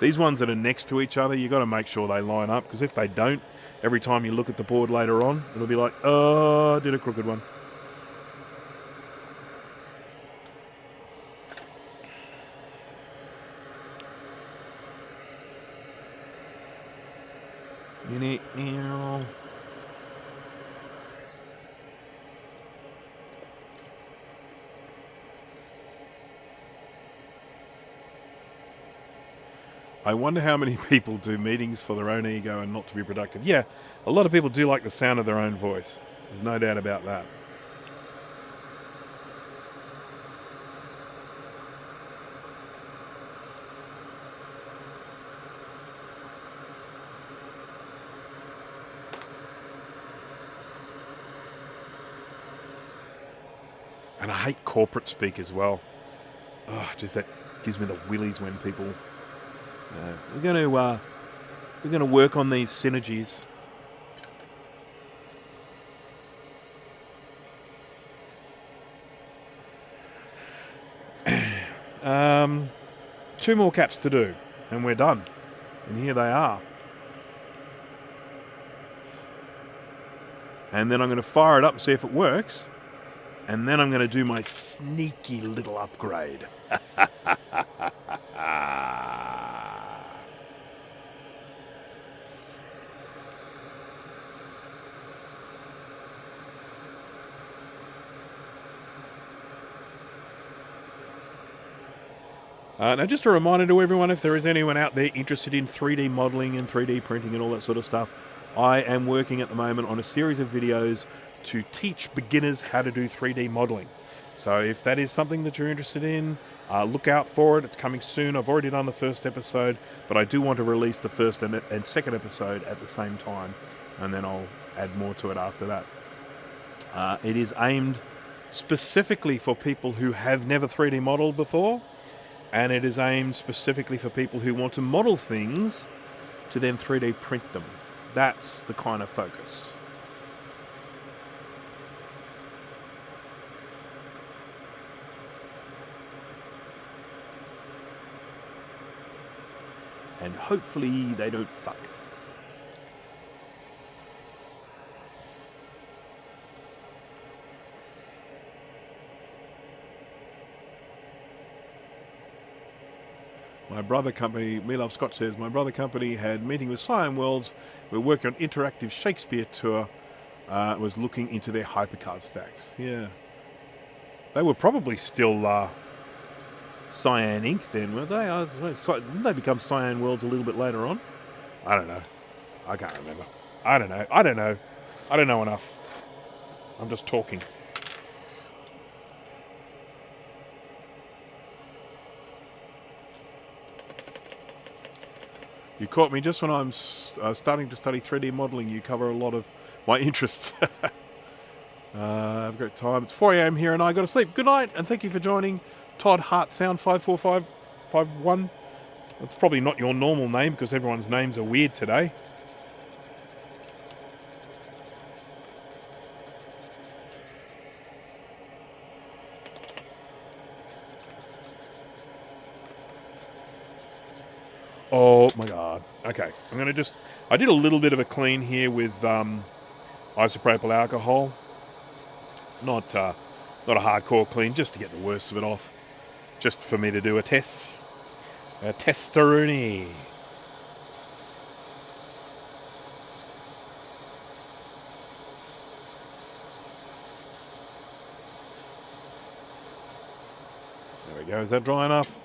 These ones that are next to each other, you've got to make sure they line up, because if they don't, every time you look at the board later on, it'll be like, oh, I did a crooked one. I wonder how many people do meetings for their own ego and not to be productive. Yeah, a lot of people do like the sound of their own voice. There's no doubt about that. And I hate corporate speak as well. Oh, just that gives me the willies when people... we're going to work on these synergies. Two more caps to do, and we're done. And here they are. And then I'm going to fire it up and see if it works. And then I'm going to do my sneaky little upgrade. Now, just a reminder to everyone, if there is anyone out there interested in 3D modeling and 3D printing and all that sort of stuff, I am working at the moment on a series of videos to teach beginners how to do 3D modeling. So if that is something that you're interested in, look out for it. It's coming soon. I've already done the first episode, but I do want to release the first and second episode at the same time, and then I'll add more to it after that. It is aimed specifically for people who have never 3D modeled before, and it is aimed specifically for people who want to model things to then 3D print them. That's the kind of focus. And hopefully they don't suck. My brother company, Me Love Scott says, my brother company had meeting with Cyan Worlds. We're working on interactive Shakespeare tour. Was looking into their hypercard stacks. Yeah. They were probably still Cyan Inc. then, weren't they? Didn't they become Cyan Worlds a little bit later on? I don't know. I can't remember. I don't know. I don't know enough. I'm just talking. You caught me just when I'm starting to study 3D modeling. You cover a lot of my interests. Have a great time. It's 4 a.m. here and I got to sleep. Good night and thank you for joining. Todd Heartsound 54551. That's probably not your normal name because everyone's names are weird today. Oh my god. Okay, I'm going to just... I did a little bit of a clean here with isopropyl alcohol. Not a hardcore clean, just to get the worst of it off. Just for me to do a test. A testeroni. There we go. Is that dry enough?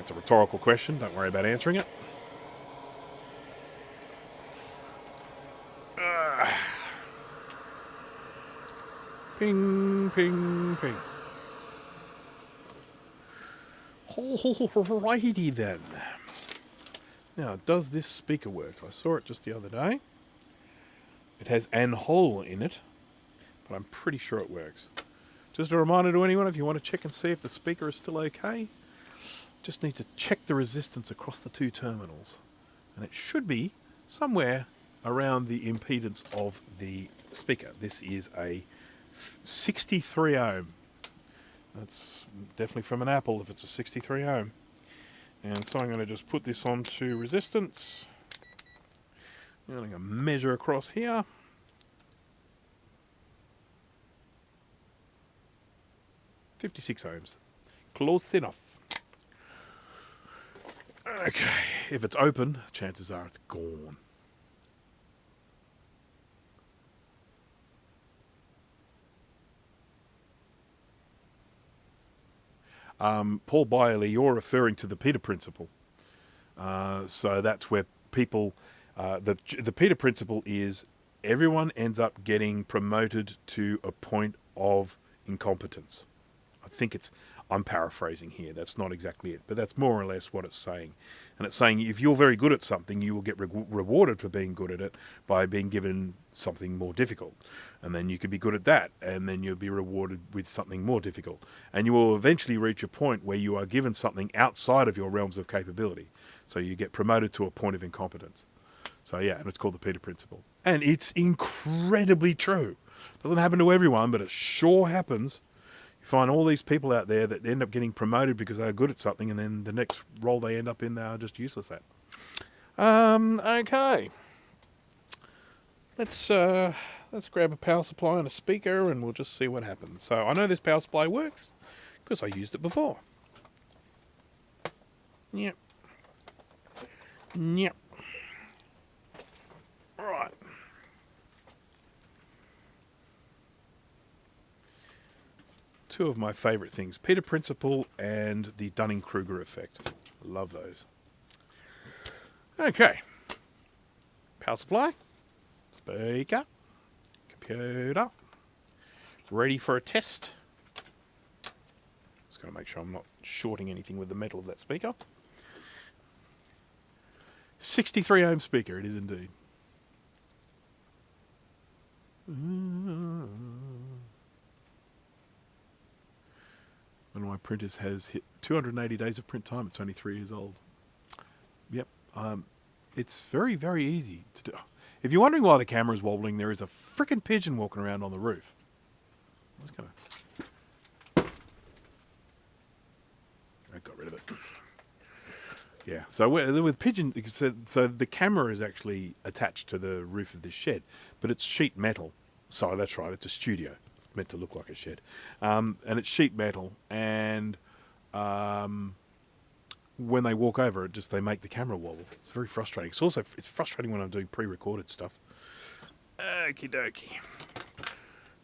It's a rhetorical question. Don't worry about answering it. Ping, ping, ping. Alrighty then. Now, does this speaker work? I saw it just the other day. It has an hole in it, but I'm pretty sure it works. Just a reminder to anyone, if you want to check and see if the speaker is still okay, just need to check the resistance across the two terminals. And it should be somewhere around the impedance of the speaker. This is a 63 ohm. That's definitely from an Apple if it's a 63 ohm. And so I'm going to just put this onto resistance. I'm going to measure across here. $56 ohms. Close enough. Okay, if it's open, chances are it's gone. Paul Byerly, you're referring to the Peter Principle. So that's where people, the Peter Principle is everyone ends up getting promoted to a point of incompetence. I think I'm paraphrasing here, that's not exactly it, but that's more or less what it's saying. And it's saying if you're very good at something, you will get rewarded for being good at it by being given something more difficult. And then you could be good at that, and then you'll be rewarded with something more difficult. And you will eventually reach a point where you are given something outside of your realms of capability. So you get promoted to a point of incompetence. So yeah, and it's called the Peter Principle. And it's incredibly true. Doesn't happen to everyone, but it sure happens. You find all these people out there that end up getting promoted because they're good at something, and then the next role they end up in, they're just useless at. Okay. Let's grab a power supply and a speaker, and we'll just see what happens. So I know this power supply works because I used it before. Yep. Yep. All right. Two of my favourite things, Peter Principle and the Dunning-Kruger effect. Love those. Okay. Power supply. Speaker. Computer. Ready for a test. Just got to make sure I'm not shorting anything with the metal of that speaker. 63 ohm speaker it is indeed. One of my printers has hit 280 days of print time. It's only 3 years old. Yep. It's very, very easy to do. If you're wondering why the camera is wobbling, there is a frickin' pigeon walking around on the roof. I'm just gonna... I got rid of it. Yeah, so with pigeon, so the camera is actually attached to the roof of this shed, but it's sheet metal. So that's right, it's a studio, meant to look like a shed, and it's sheet metal. And when they walk over it, they make the camera wobble. It's very frustrating. It's frustrating when I'm doing pre-recorded stuff. Okie dokie.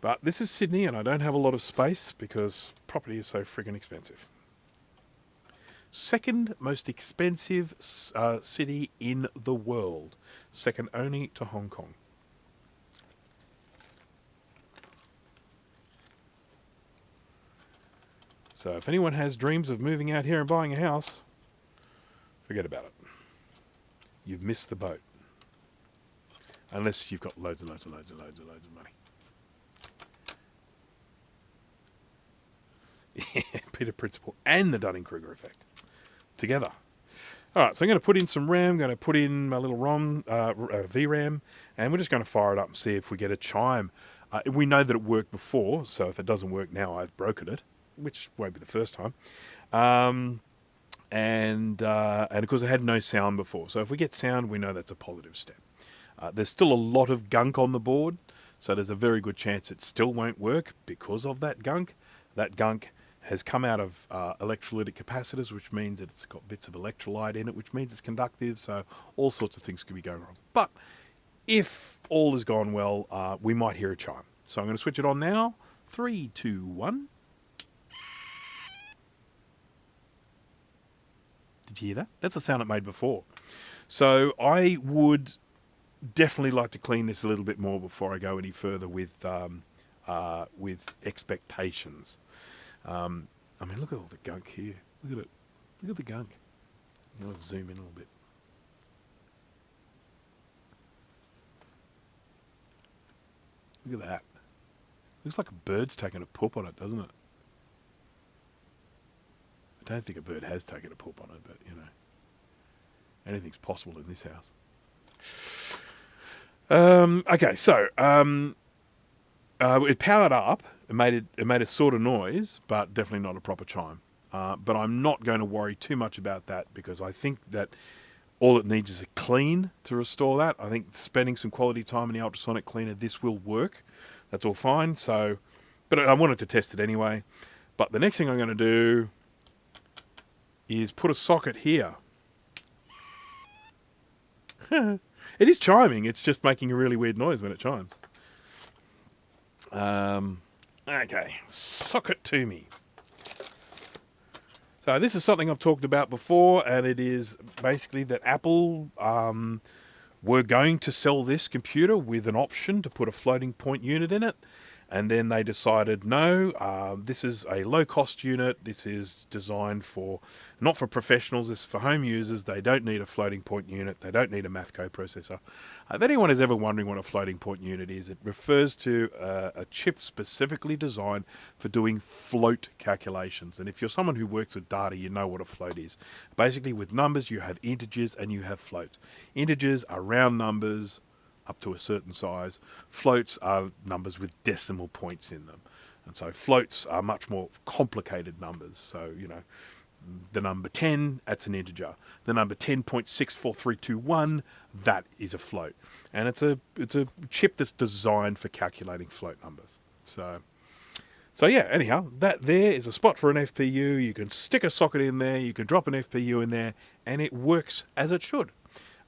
But this is Sydney, and I don't have a lot of space because property is so friggin' expensive. Second most expensive city in the world, second only to Hong Kong. So if anyone has dreams of moving out here and buying a house, forget about it. You've missed the boat. Unless you've got loads and loads and loads and loads and loads of money. Yeah, Peter Principle and the Dunning-Kruger effect together. All right, so I'm going to put in some RAM. I'm going to put in my little ROM, VRAM, and we're just going to fire it up and see if we get a chime. We know that it worked before, so if it doesn't work now, I've broken it, which won't be the first time. And of course, it had no sound before. So if we get sound, we know that's a positive step. There's still a lot of gunk on the board, so there's a very good chance it still won't work because of that gunk. That gunk has come out of electrolytic capacitors, which means that it's got bits of electrolyte in it, which means it's conductive, so all sorts of things could be going wrong. But if all has gone well, we might hear a chime. So I'm going to switch it on now. 3, 2, 1. Did you hear that? That's the sound it made before. So I would definitely like to clean this a little bit more before I go any further with expectations. I mean, look at all the gunk here. Look at it. Look at the gunk. Let's zoom in a little bit. Look at that. Looks like a bird's taken a poop on it, doesn't it? I don't think a bird has taken a poop on it, but, you know, anything's possible in this house. Okay, so it powered up. It made a sort of noise, but definitely not a proper chime. But I'm not going to worry too much about that because I think that all it needs is a clean to restore that. I think spending some quality time in the ultrasonic cleaner, this will work. That's all fine. So, but I wanted to test it anyway. But the next thing I'm going to do is put a socket here. It is chiming. It's just making a really weird noise when it chimes. Okay, socket to me. So this is something I've talked about before, and it is basically that Apple were going to sell this computer with an option to put a floating point unit in it. And then they decided, no, this is a low-cost unit. This is designed for, not for professionals, this is for home users. They don't need a floating point unit. They don't need a math coprocessor. If anyone is ever wondering what a floating point unit is, it refers to a chip specifically designed for doing float calculations. And if you're someone who works with data, you know what a float is. Basically, with numbers, you have integers and you have floats. Integers are round numbers up to a certain size. Floats are numbers with decimal points in them. And so floats are much more complicated numbers. So, you know, the number 10, that's an integer. The number 10.64321, that is a float. And it's a chip that's designed for calculating float numbers. So yeah, anyhow, that there is a spot for an FPU. You can stick a socket in there, you can drop an FPU in there, and it works as it should.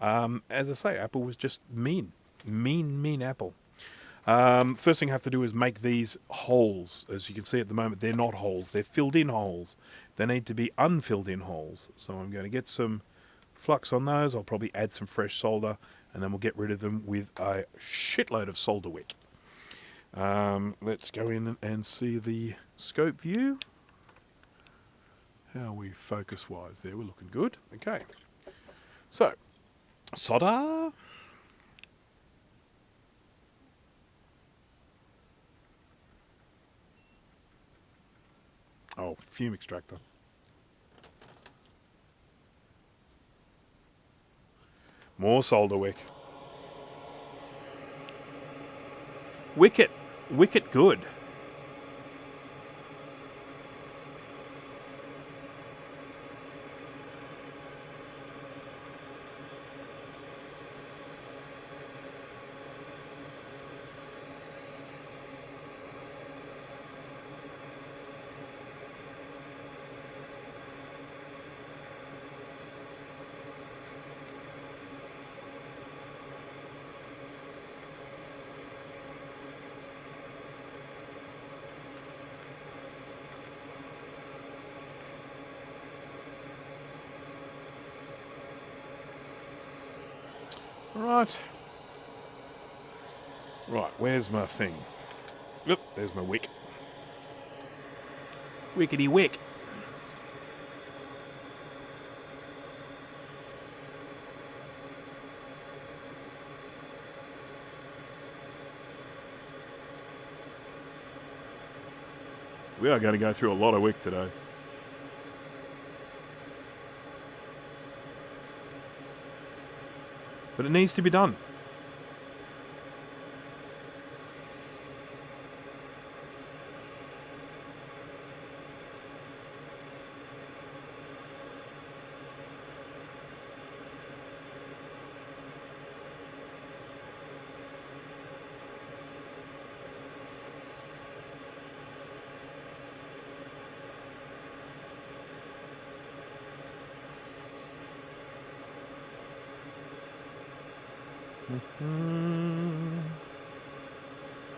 As I say, Apple was just mean Apple. First thing I have to do is make these holes. As you can see at the moment, they're not holes. They're filled-in holes. They need to be unfilled-in holes. So I'm going to get some flux on those. I'll probably add some fresh solder, and then we'll get rid of them with a shitload of solder wick. Let's go in and see the scope view. How are we focus-wise there? We're looking good. Okay. So, solder. Oh, fume extractor. More solder wick. Wicket. Wicket good. Right. Right, where's my thing? Oop, there's my wick. Wickety wick. We are going to go through a lot of wick today. But it needs to be done.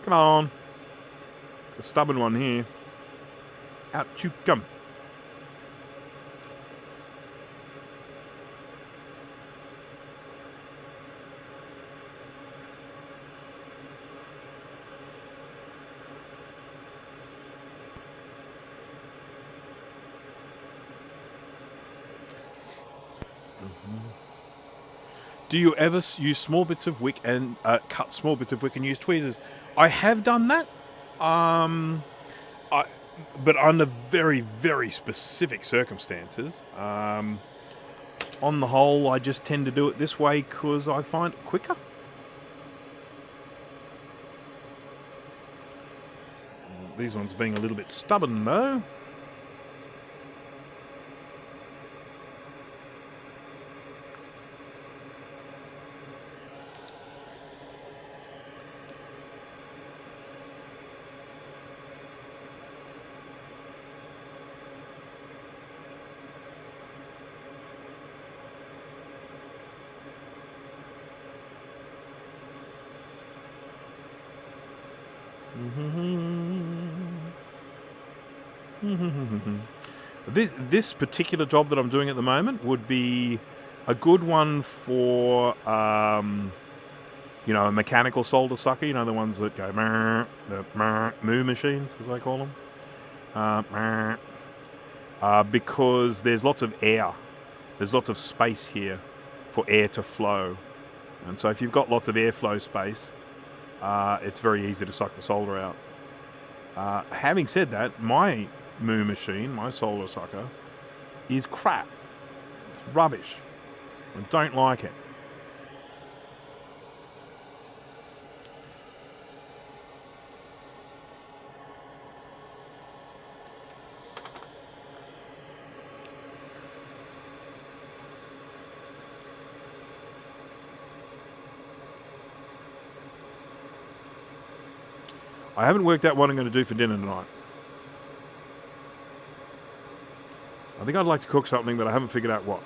Come on. The stubborn one here. Out you come. Do you ever use small bits of wick and cut small bits of wick and use tweezers? I have done that, but under very, very specific circumstances. On the whole, I just tend to do it this way because I find it quicker. These ones being a little bit stubborn though. This particular job that I'm doing at the moment would be a good one for, you know, a mechanical solder sucker. You know, the ones that go, the moo machines, as I call them. Because there's lots of air. There's lots of space here for air to flow. And so if you've got lots of airflow space, it's very easy to suck the solder out. Having said that, my moo machine, my solder sucker, is crap. It's rubbish. I don't like it. I haven't worked out what I'm going to do for dinner tonight. I think I'd like to cook something, but I haven't figured out what.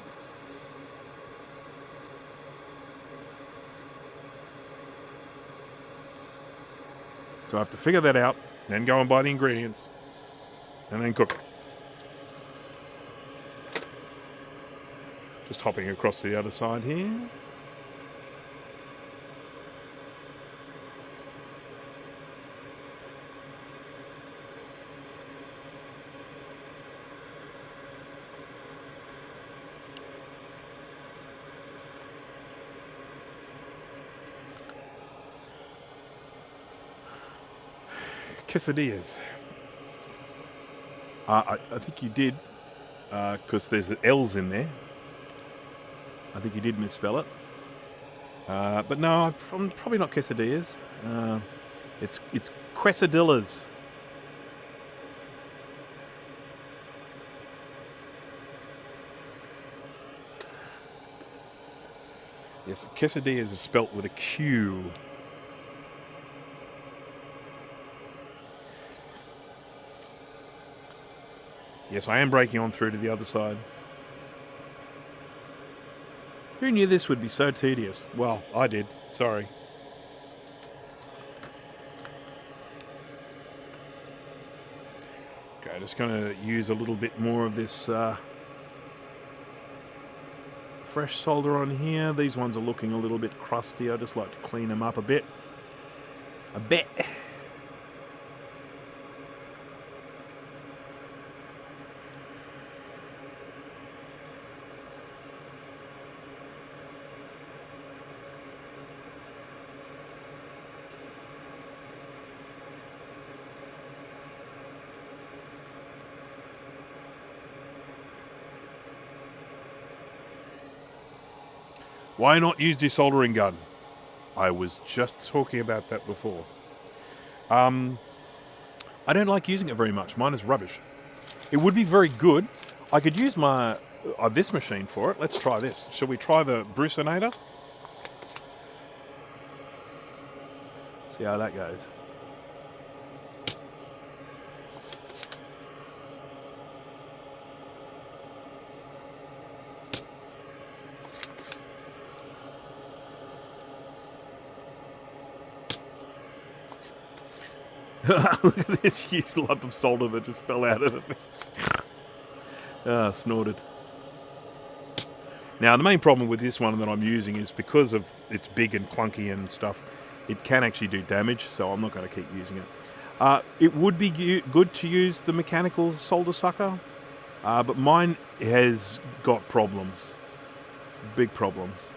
So I have to figure that out, then go and buy the ingredients, and then cook it. Just hopping across to the other side here. Quesadillas. I think you did, because there's L's in there. I think you did misspell it. But no, probably not quesadillas. It's quesadillas. Yes, quesadillas is spelt with a Q. Yes, I am breaking on through to the other side. Who knew this would be so tedious? Well, I did. Sorry. Okay, just going to use a little bit more of this fresh solder on here. These ones are looking a little bit crusty. I just like to clean them up a bit. Why not use the soldering gun? I was just talking about that before. I don't like using it very much. Mine is rubbish. It would be very good. I could use my this machine for it. Let's try this. Shall we try the Brucinator? See how that goes. Look at this huge lump of solder that just fell out of the thing. Snorted. Now, the main problem with this one that I'm using is because of it's big and clunky and stuff, it can actually do damage, so I'm not going to keep using it. It would be good to use the mechanical solder sucker, but mine has got problems. Big problems.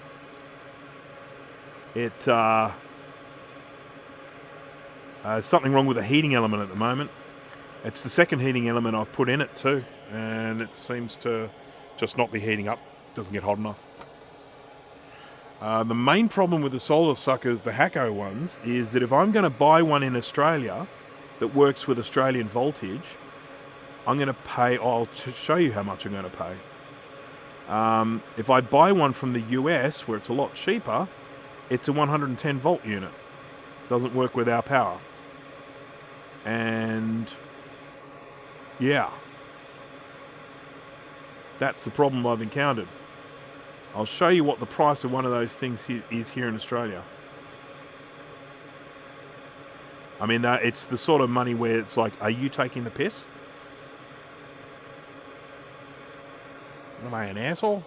Something wrong with the heating element at the moment. It's the second heating element I've put in it too, and it seems to just not be heating up. Doesn't get hot enough. The main problem with the solder suckers, the Hacko ones, is that if I'm going to buy one in Australia that works with Australian voltage, I'm going to pay. I'll show you how much I'm going to pay. If I buy one from the US, where it's a lot cheaper, it's a 110 volt unit. Doesn't work with our power. And yeah, that's the problem I've encountered. I'll show you what the price of one of those things is here in Australia. I mean, it's the sort of money where it's like, are you taking the piss? Am I an asshole?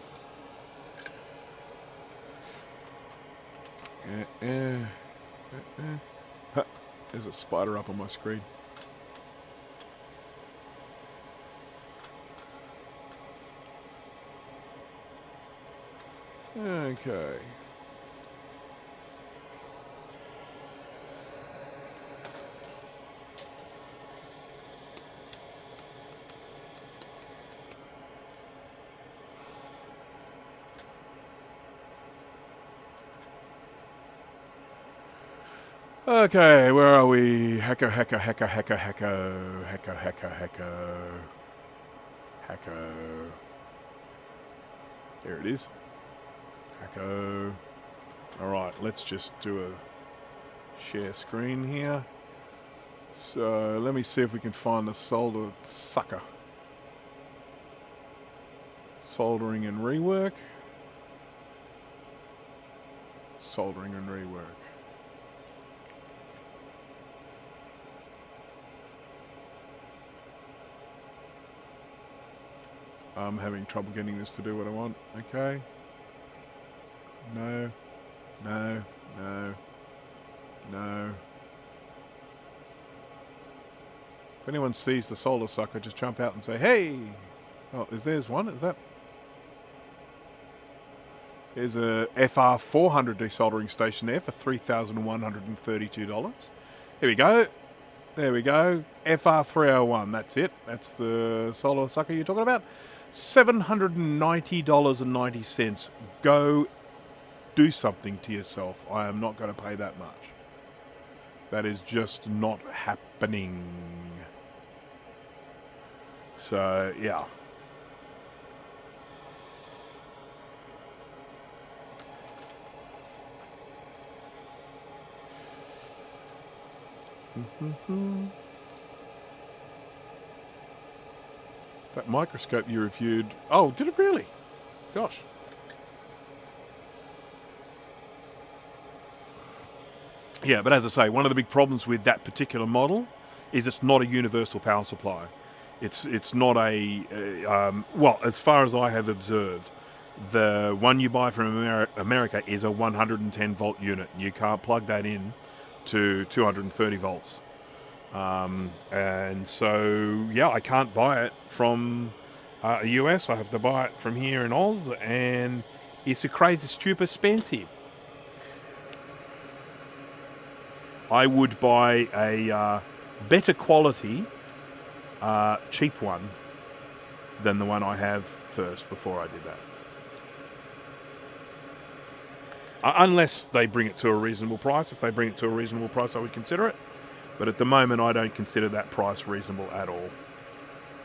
There's a spider up on my screen. Okay. Okay, where are we? Hacko. There it is. Hacko. Alright, let's just do a share screen here. So, let me see if we can find the solder sucker. Soldering and rework. Soldering and rework. I'm having trouble getting this to do what I want. Okay. No. No. No. No. If anyone sees the solder sucker, just jump out and say, hey! Oh, there's one? Is that? There's a FR400 desoldering station there for $3,132. Here we go. There we go. FR301, that's it. That's the solder sucker you're talking about. $790.90. Go do something to yourself. I am not going to pay that much. That is just not happening. So, yeah. That microscope you reviewed... Oh, did it really? Gosh. Yeah, but as I say, one of the big problems with that particular model is it's not a universal power supply. It's not a... well, as far as I have observed, the one you buy from America is a 110 volt unit. You can't plug that in to 230 volts. And so, yeah, I can't buy it from the US. I have to buy it from here in Oz, and it's a crazy, stupid expensive. I would buy a better quality, cheap one than the one I have first before I did that. Unless they bring it to a reasonable price. If they bring it to a reasonable price, I would consider it. But at the moment, I don't consider that price reasonable at all.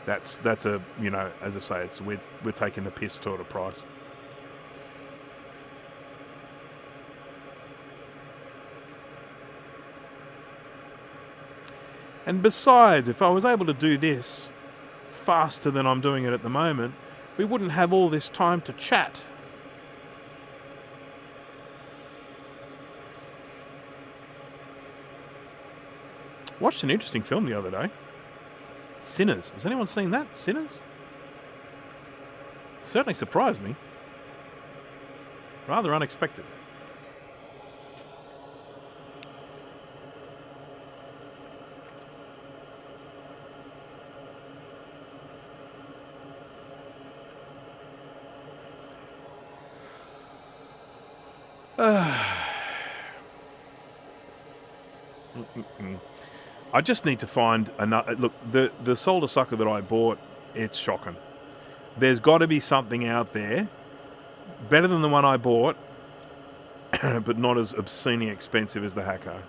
That's a, you know, as I say, it's we're taking the piss sort of price. And besides, if I was able to do this faster than I'm doing it at the moment, we wouldn't have all this time to chat. Watched an interesting film the other day. Sinners. Has anyone seen that? Sinners? Certainly surprised me. Rather unexpected. I just need to find another... Look, the solder sucker that I bought, it's shocking. There's got to be something out there better than the one I bought, but not as obscenely expensive as the Hacko.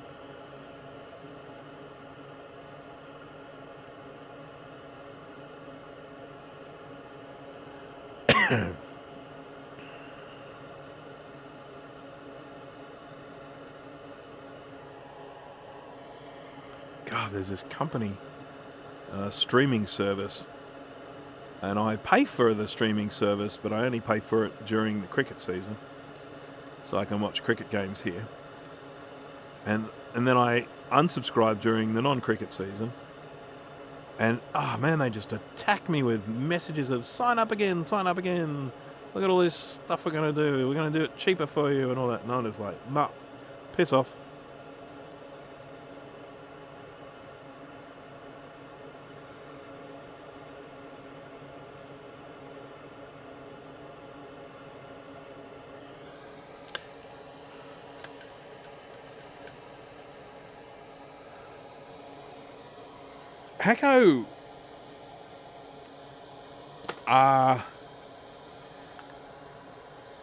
God, there's this company streaming service, and I pay for the streaming service, but I only pay for it during the cricket season, so I can watch cricket games here. And then I unsubscribe during the non-cricket season, and man, they just attack me with messages of sign up again, look at all this stuff we're going to do, we're going to do it cheaper for you and all that. And I'm just like, nah, piss off.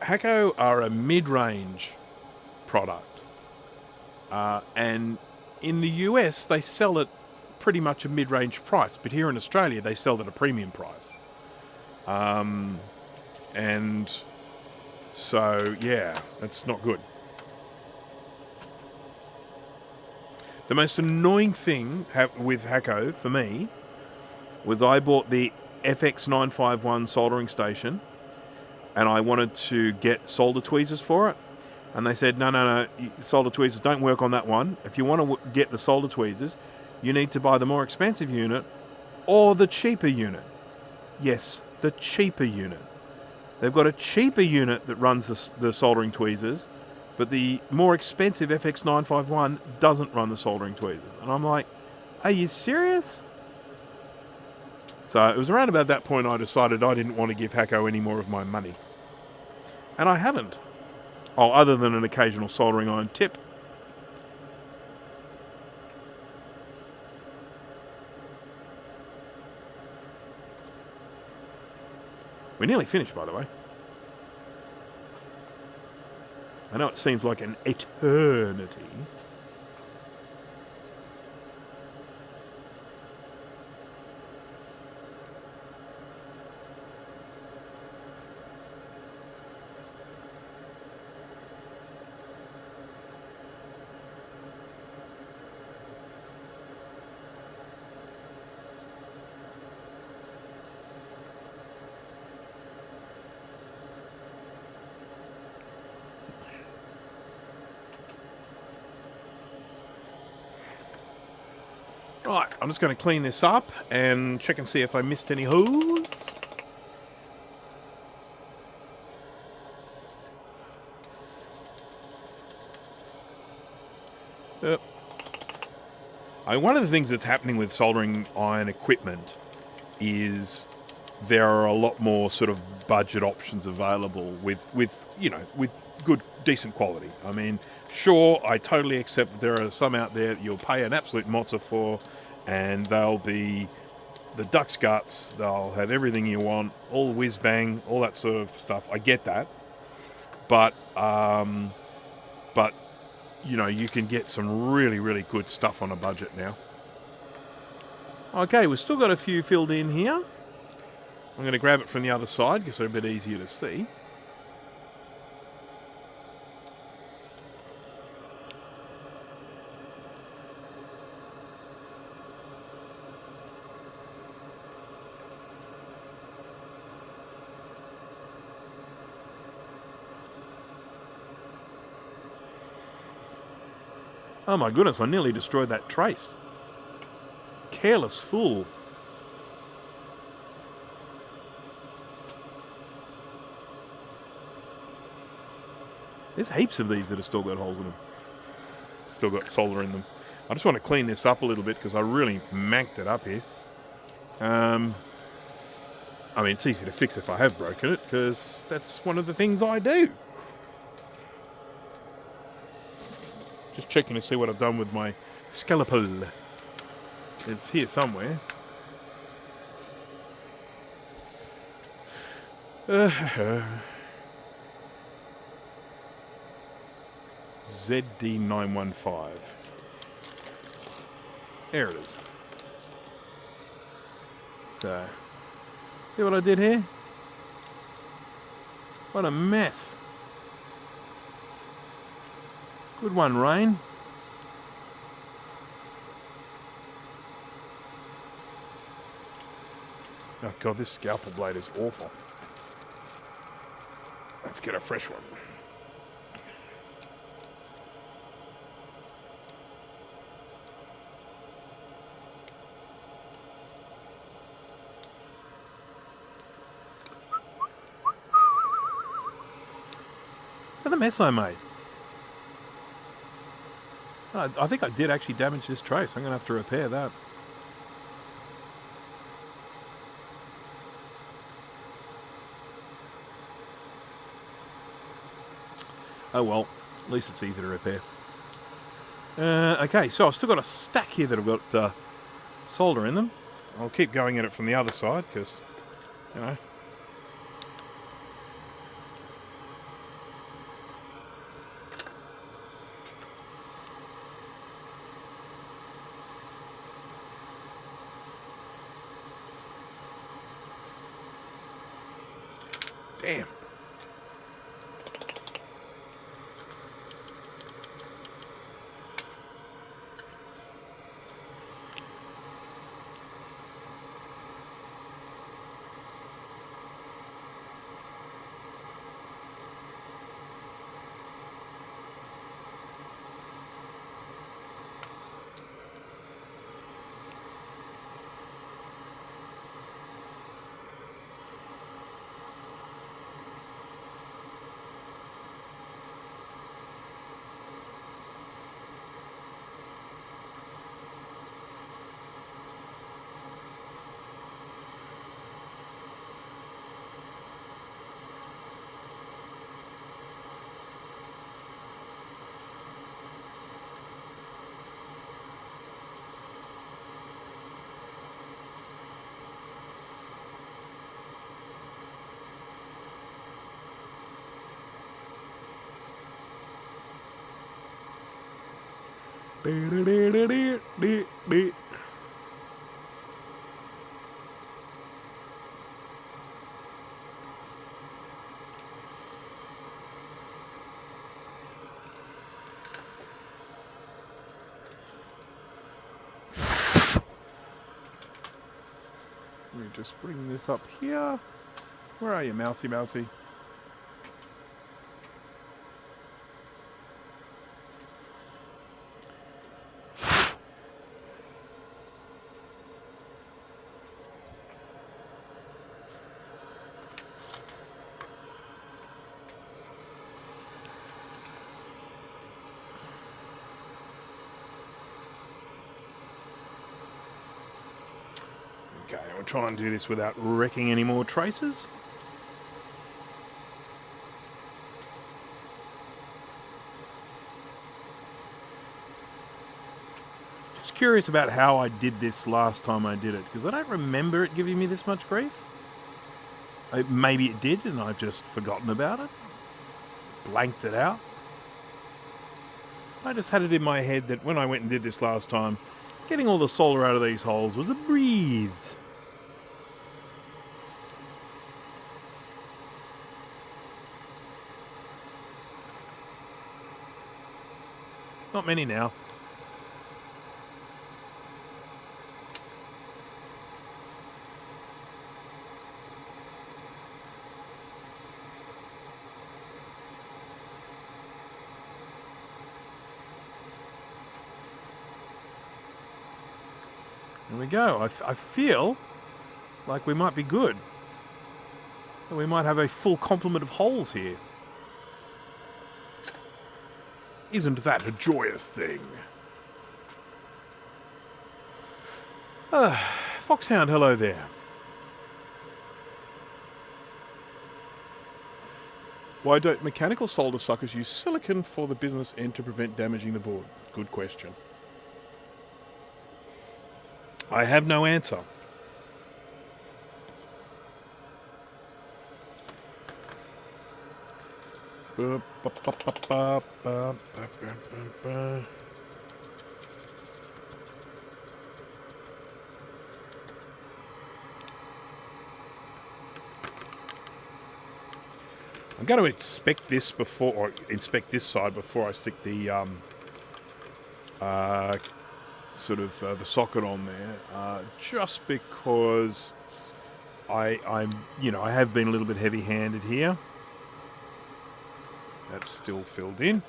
Hacko are a mid-range product, and in the US they sell it pretty much a mid-range price, but here in Australia they sell it at a premium price, and so yeah, that's not good. The most annoying thing with Hacko for me was I bought the FX951 soldering station, and I wanted to get solder tweezers for it, and they said no, solder tweezers don't work on that one. If you want to get the solder tweezers, you need to buy the more expensive unit or the cheaper unit. Yes, the cheaper unit. They've got a cheaper unit that runs the soldering tweezers, but the more expensive FX951 doesn't run the soldering tweezers. And I'm like, are you serious? So it was around about that point I decided I didn't want to give Hacko any more of my money. And I haven't. Oh, other than an occasional soldering iron tip. We're nearly finished, by the way. I know it seems like an eternity. Right, I'm just going to clean this up and check and see if I missed any holes. Yep. One of the things that's happening with soldering iron equipment is there are a lot more sort of budget options available with good, decent quality. I mean, sure, I totally accept that there are some out there that you'll pay an absolute mozza for, and they'll be the duck's guts, they'll have everything you want, all whiz bang, all that sort of stuff. I get that. But you can get some really, really good stuff on a budget now. Okay, we've still got a few filled in here. I'm going to grab it from the other side because they're a bit easier to see. Oh my goodness, I nearly destroyed that trace. Careless fool. There's heaps of these that have still got holes in them. Still got solder in them. I just want to clean this up a little bit because I really manked it up here. I mean, it's easy to fix if I have broken it because that's one of the things I do. Just checking to see what I've done with my scalpel. It's here somewhere. ZD915. There it is. So, see what I did here? What a mess. Good one, Rain. Oh god, this scalpel blade is awful. Let's get a fresh one. Look at the mess I made. I think I did actually damage this trace. I'm going to have to repair that. Oh well, at least it's easy to repair. Okay, so I've still got a stack here that have got solder in them. I'll keep going at it from the other side because, you know. Damn. Let me just bring this up here. Where are you, mousy mousy? Okay, I'll try and do this without wrecking any more traces. Just curious about how I did this last time I did it, because I don't remember it giving me this much grief. Maybe it did and I've just forgotten about it. Blanked it out. I just had it in my head that when I went and did this last time, getting all the solder out of these holes was a breeze. Not many now. There we go. I feel like we might be good. We might have a full complement of holes here. Isn't that a joyous thing? Foxhound, hello there. Why don't mechanical solder suckers use silicon for the business end to prevent damaging the board? Good question. I have no answer. I'm going to inspect this side before I stick the the socket on there, just because I have been a little bit heavy-handed here. That's still filled in.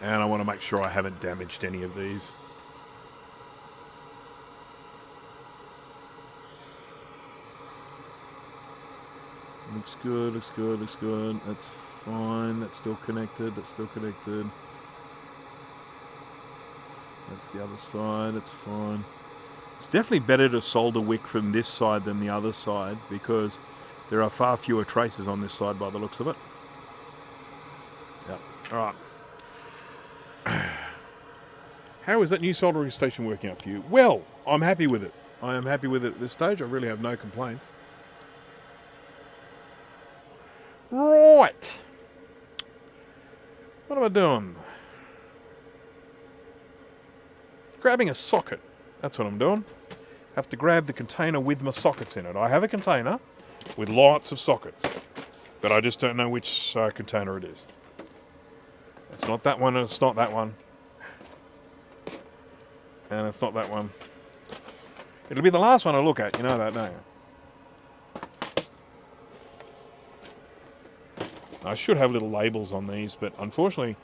And I want to make sure I haven't damaged any of these. Looks good, looks good, looks good. That's fine. That's still connected. That's still connected. That's the other side. That's fine. It's definitely better to solder wick from this side than the other side, because there are far fewer traces on this side by the looks of it. Yep. All right. How is that new soldering station working out for you? Well, I'm happy with it. I am happy with it at this stage. I really have no complaints. Right. What am I doing? Grabbing a socket. That's what I'm doing. Have to grab the container with my sockets in it. I have a container with lots of sockets, but I just don't know which container it is. It's not that one, and it's not that one. And it's not that one. It'll be the last one I look at, you know that, don't you? I should have little labels on these, but unfortunately,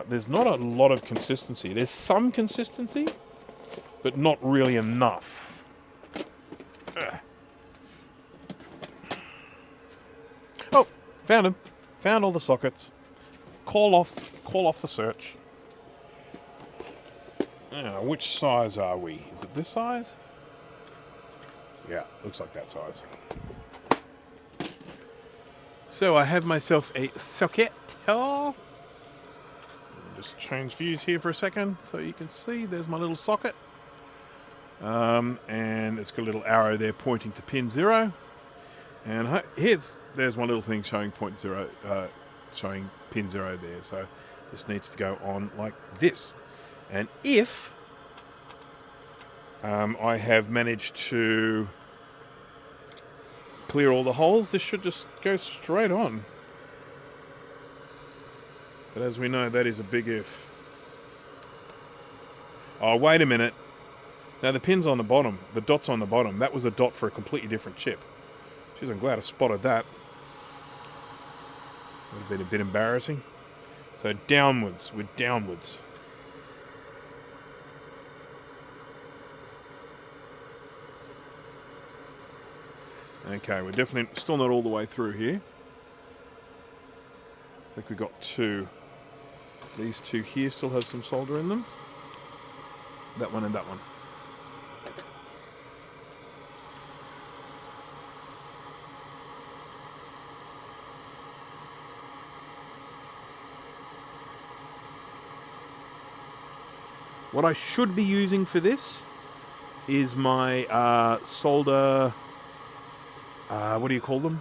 there's not a lot of consistency. There's some consistency, but not really enough. Ugh. Oh, found him. Found all the sockets. Call off the search. Now, which size are we? Is it this size? Yeah, looks like that size. So I have myself a socket. Just change views here for a second so you can see there's my little socket. And it's got a little arrow there pointing to pin 0. And there's one little thing showing point 0, showing pin 0 there. So this needs to go on like this. And if I have managed to clear all the holes, this should just go straight on. But as we know, that is a big if. Oh, wait a minute. Now the pin's on the bottom, the dot's on the bottom. That was a dot for a completely different chip. Jeez, I'm glad I spotted that. Would have been a bit embarrassing. So downwards, we're downwards. Okay, we're definitely still not all the way through here. I think we've got 2. These 2 here still have some solder in them. That one and that one. What I should be using for this is my solder... what do you call them?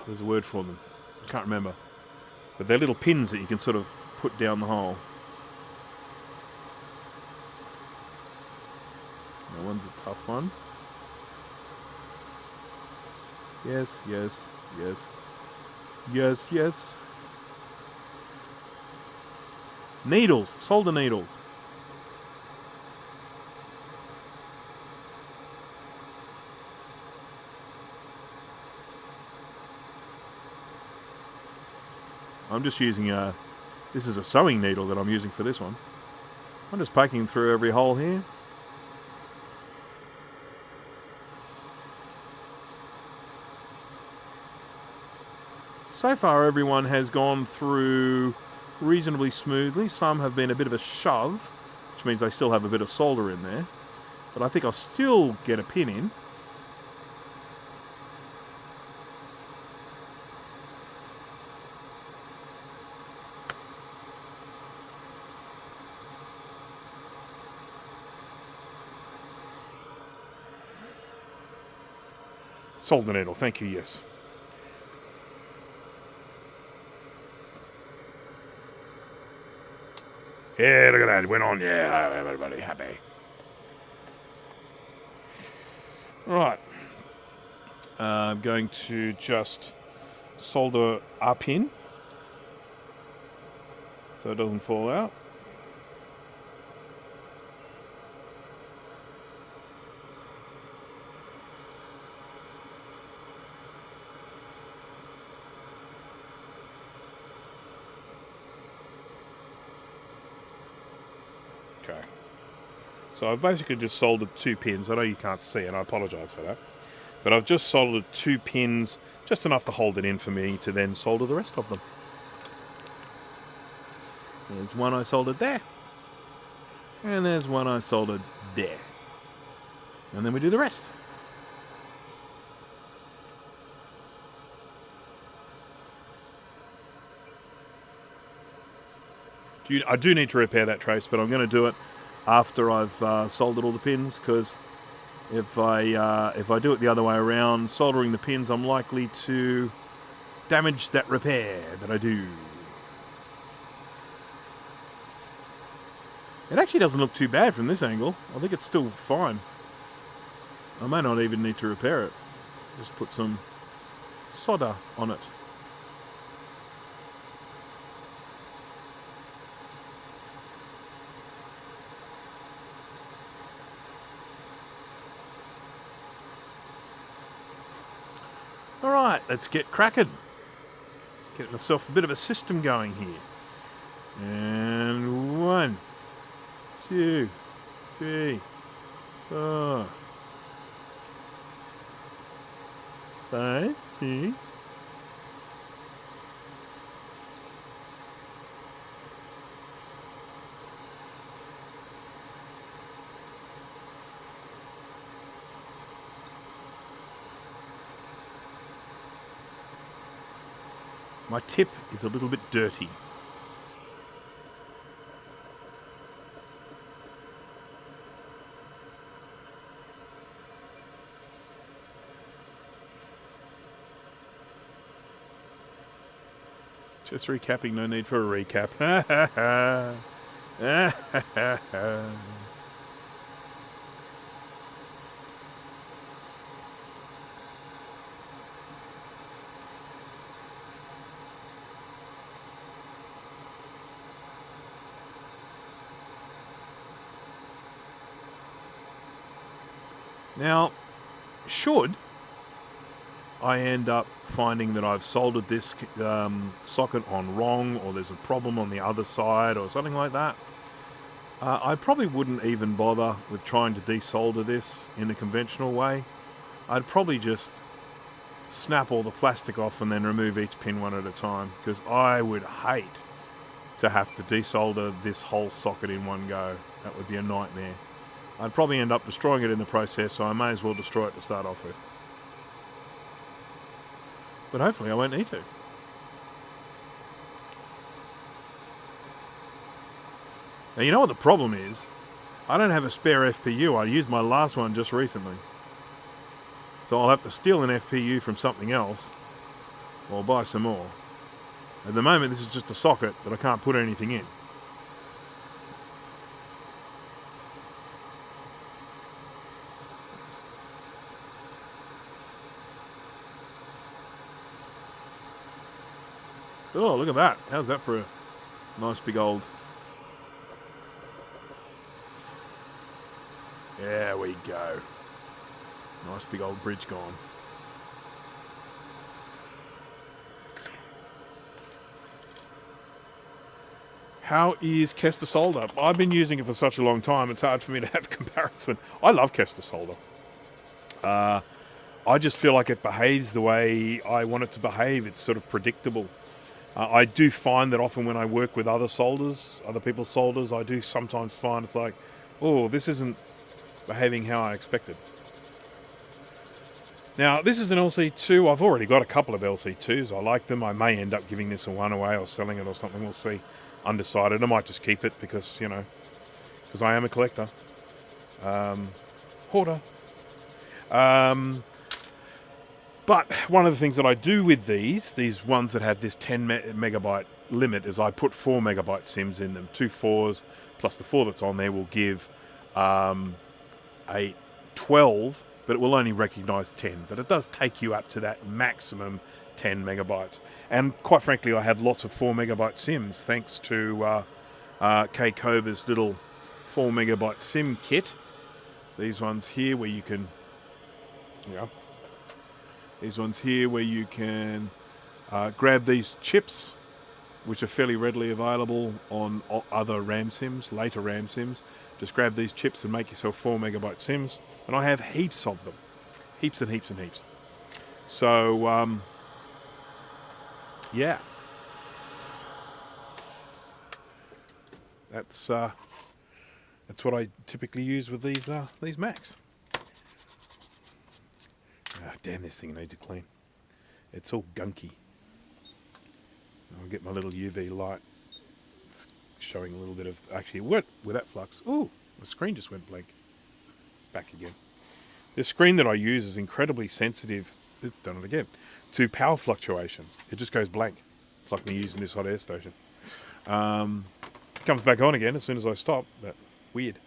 There's a word for them. I can't remember. But they're little pins that you can sort of put down the hole. That one's a tough one. Yes, yes, yes. Yes, yes. Needles, solder needles. I'm just using this is a sewing needle that I'm using for this one. I'm just poking through every hole here. So far everyone has gone through reasonably smoothly. Some have been a bit of a shove, which means they still have a bit of solder in there. But I think I'll still get a pin in. Solder needle, thank you, yes. Yeah, look at that, it went on, yeah, everybody happy. Right. I'm going to just solder our pin so it doesn't fall out. Okay. So I've basically just soldered 2 pins. I know you can't see and I apologise for that. But I've just soldered 2 pins, just enough to hold it in for me to then solder the rest of them. There's one I soldered there. And there's one I soldered there. And then we do the rest. I do need to repair that trace, but I'm going to do it after I've soldered all the pins, because if I do it the other way around, soldering the pins, I'm likely to damage that repair that I do. It actually doesn't look too bad from this angle. I think it's still fine. I may not even need to repair it. Just put some solder on it. Alright, let's get cracking. Get myself a bit of a system going here. And 1, 2, 3, 4, 5, 6. My tip is a little bit dirty. Just recapping, no need for a recap. Now, should I end up finding that I've soldered this socket on wrong, or there's a problem on the other side or something like that, I probably wouldn't even bother with trying to desolder this in the conventional way. I'd probably just snap all the plastic off and then remove each pin one at a time, because I would hate to have to desolder this whole socket in one go. That would be a nightmare. I'd probably end up destroying it in the process, so I may as well destroy it to start off with. But hopefully I won't need to. Now, you know what the problem is? I don't have a spare FPU. I used my last one just recently. So I'll have to steal an FPU from something else, or buy some more. At the moment, this is just a socket that I can't put anything in. Oh, look at that. How's that for a nice big old... There we go. Nice big old bridge gone. How is Kester solder? I've been using it for such a long time, it's hard for me to have comparison. I love Kester solder. I just feel like it behaves the way I want it to behave. It's sort of predictable. I do find that often when I work with other solders, other people's solders, I do sometimes find it's like, oh, this isn't behaving how I expected. Now, this is an LC2. I've already got a couple of LC2s. I like them. I may end up giving this a one away or selling it or something. We'll see. Undecided. I might just keep it because, you know, because I am a collector. Hoarder. But one of the things that I do with these ones that have this 10 megabyte limit, is I put 4 megabyte sims in them. 2 4s plus the 4 that's on there will give a 12, but it will only recognize 10. But it does take you up to that maximum 10 megabytes. And quite frankly, I have lots of 4 megabyte sims thanks to K Cobra's little 4 megabyte sim kit. These ones here where you can, these ones here where you can grab these chips, which are fairly readily available on other RAM sims, later RAM sims. Just grab these chips and make yourself 4 megabyte sims. And I have heaps of them. Heaps and heaps and heaps. So, yeah. That's what I typically use with these Macs. Ah, damn, this thing needs a clean. It's all gunky. I'll get my little UV light. It's showing a little bit of... Actually, what? With that flux. Ooh, the screen just went blank. Back again. This screen that I use is incredibly sensitive. It's done it again. To power fluctuations. It just goes blank. It's like me using this hot air station. It comes back on again as soon as I stop. But weird.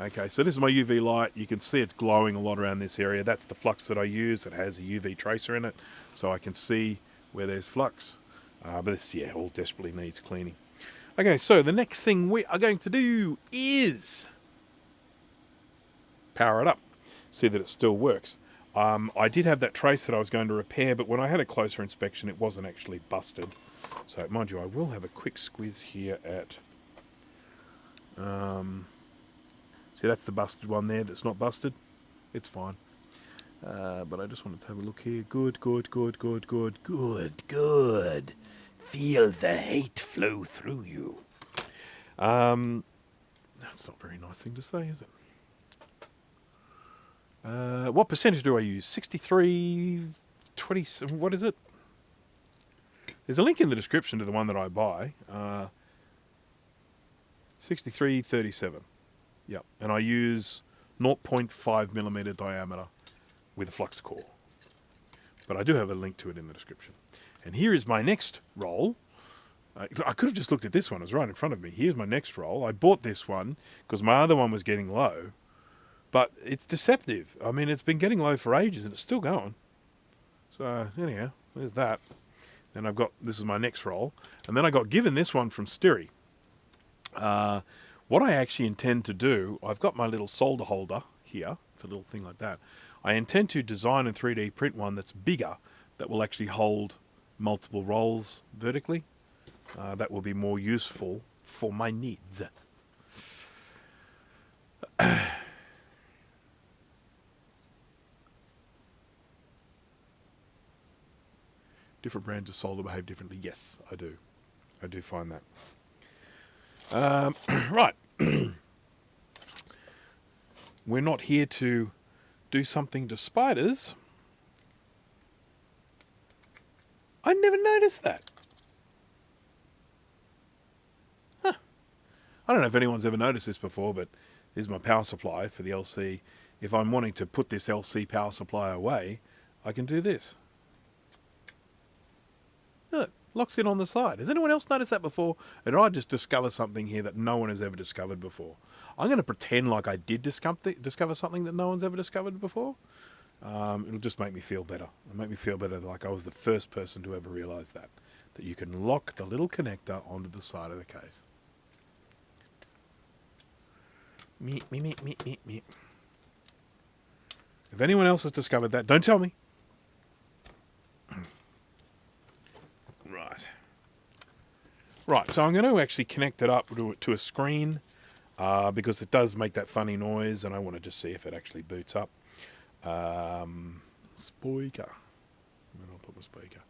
Okay, so this is my UV light. You can see it's glowing a lot around this area. That's the flux that I use. It has a UV tracer in it, so I can see where there's flux. But this, yeah, all desperately needs cleaning. Okay, so the next thing we are going to do is power it up. See that it still works. I did have that trace that I was going to repair, but when I had a closer inspection, it wasn't actually busted. So, mind you, I will have a quick squiz here at... see, that's the busted one there that's not busted. It's fine. But I just wanted to have a look here. Good, good, good, good, good, good, good. Feel the hate flow through you. That's not a very nice thing to say, is it? What percentage do I use? 63, 20, what is it? There's a link in the description to the one that I buy. 6337. Yep, and I use 0.5 millimeter diameter with a flux core. But I do have a link to it in the description. And here is my next roll I could have just looked at this one. It was right in front of me. Here's my next roll. I bought this one because my other one was getting low. But it's deceptive. I mean, it's been getting low for ages and it's still going. So, anyhow, there's that. Then I've got, this is my next roll. And then I got given this one from Styri. What I actually intend to do, I've got my little solder holder here. It's a little thing like that. I intend to design and 3D print one that's bigger, that will actually hold multiple rolls vertically. That will be more useful for my needs. Different brands of solder behave differently. Yes, I do. I do find that. Right. We're not here to do something to spiders. I never noticed that. Huh. I don't know if anyone's ever noticed this before, but here's my power supply for the LC. If I'm wanting to put this LC power supply away, I can do this. Look, locks in on the side. Has anyone else noticed that before? Or did I just discover something here that no one has ever discovered before? I'm going to pretend like I did discover something that no one's ever discovered before. It'll just make me feel better. It'll make me feel better like I was the first person to ever realize that. That you can lock the little connector onto the side of the case. Meep, meep, meep, meep, meep, meep. If anyone else has discovered that, don't tell me. Right, so I'm going to actually connect it up to a screen because it does make that funny noise and I want to just see if it actually boots up. Speaker. Where do I put my speaker?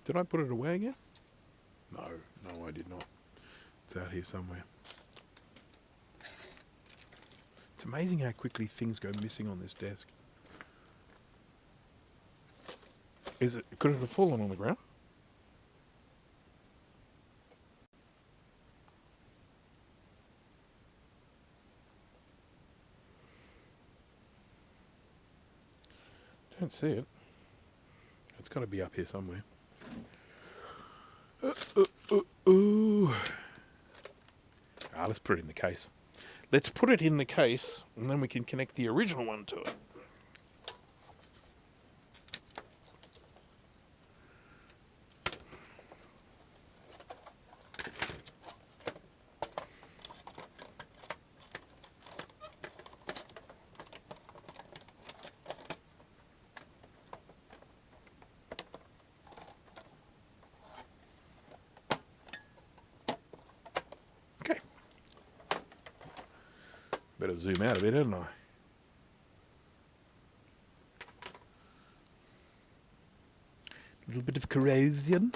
Did I put it away again? No, I did not. It's out here somewhere. It's amazing how quickly things go missing on this desk. Could it have fallen on the ground? Don't see it. It's got to be up here somewhere. Let's put it in the case. Let's put it in the case, and then we can connect the original one to it. Better zoom out a bit, hadn't I? A little bit of corrosion.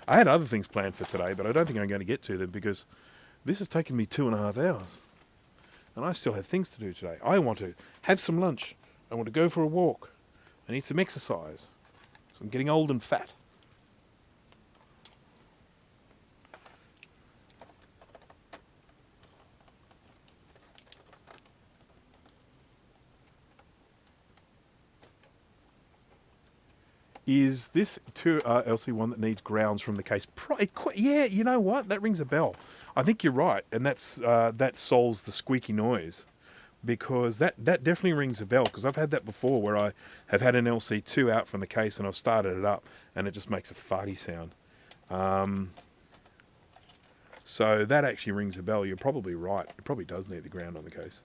I had other things planned for today, but I don't think I'm going to get to them because this has taken me 2.5 hours. And I still have things to do today. I want to have some lunch. I want to go for a walk. I need some exercise. So I'm getting old and fat. Is this LC one that needs grounds from the case? Yeah, you know what? That rings a bell. I think you're right, and that solves the squeaky noise, because that definitely rings a bell. Because I've had that before, where I have had an LC2 out from the case and I've started it up, and it just makes a farty sound. So that actually rings a bell. You're probably right. It probably does need the ground on the case.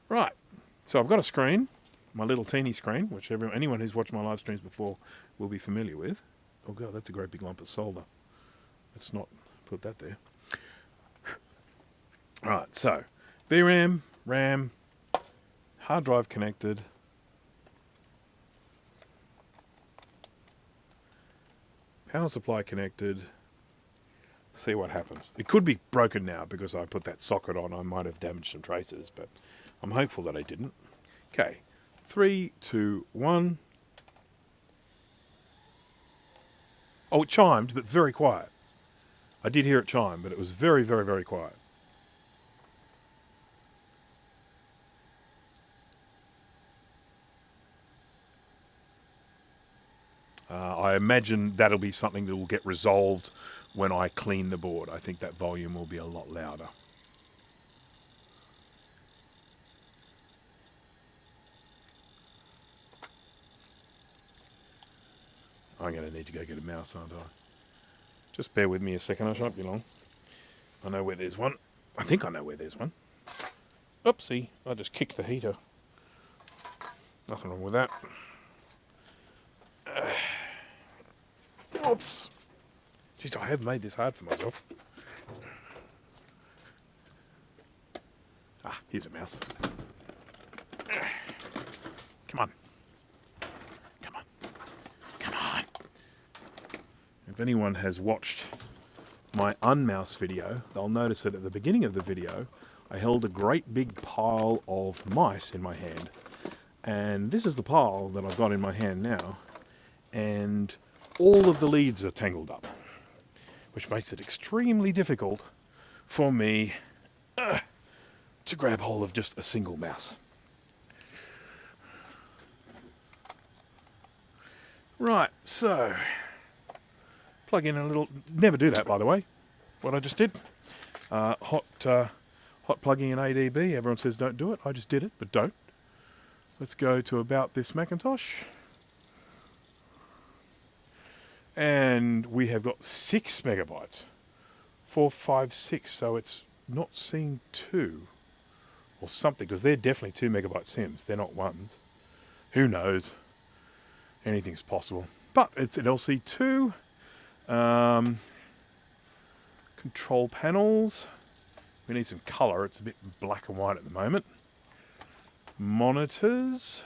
Right. So I've got a screen. My little teeny screen, which anyone who's watched my live streams before will be familiar with. Oh god, that's a great big lump of solder. Let's not put that there. Alright, so VRAM, RAM, hard drive connected. Power supply connected. See what happens. It could be broken now because I put that socket on. I might have damaged some traces, but I'm hopeful that I didn't. Okay. 3, 2, 1. Oh, it chimed, but very quiet. I did hear it chime, but it was very, very, very quiet. I imagine that'll be something that will get resolved when I clean the board. I think that volume will be a lot louder. I'm going to need to go get a mouse, aren't I? Just bear with me a second, I shan't be long. I know where there's one. I think I know where there's one. Oopsie, I just kicked the heater. Nothing wrong with that. Oops. Jeez, I have made this hard for myself. Ah, here's a mouse. Come on. Come on. Come on. If anyone has watched my unmouse video, they'll notice that at the beginning of the video, I held a great big pile of mice in my hand. And this is the pile that I've got in my hand now. And all of the leads are tangled up, which makes it extremely difficult for me to grab hold of just a single mouse. Right, so plug in a little. Never do that, by the way. What I just did. Hot plugging in ADB. Everyone says don't do it. I just did it, but don't. Let's go to about this Macintosh. And we have got 6 megabytes. 4, 5, 6. So it's not seeing 2 or something, because they're definitely 2 megabyte sims. They're not ones. Who knows? Anything's possible. But it's an LC2. Control panels. We need some color. It's a bit black and white at the moment. Monitors.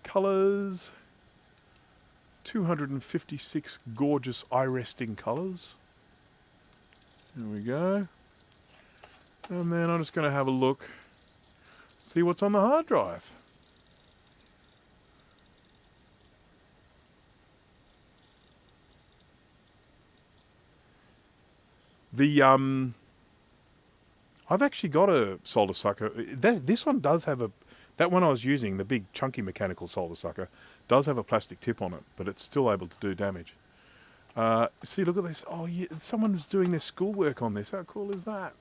Colors. 256 gorgeous eye-resting colors. There we go. And then I'm just going to have a look. See what's on the hard drive. I've actually got a solder sucker. This one does have that one I was using, the big chunky mechanical solder sucker, does have a plastic tip on it, but it's still able to do damage. See, look at this. Oh, yeah, someone was doing their schoolwork on this. How cool is that?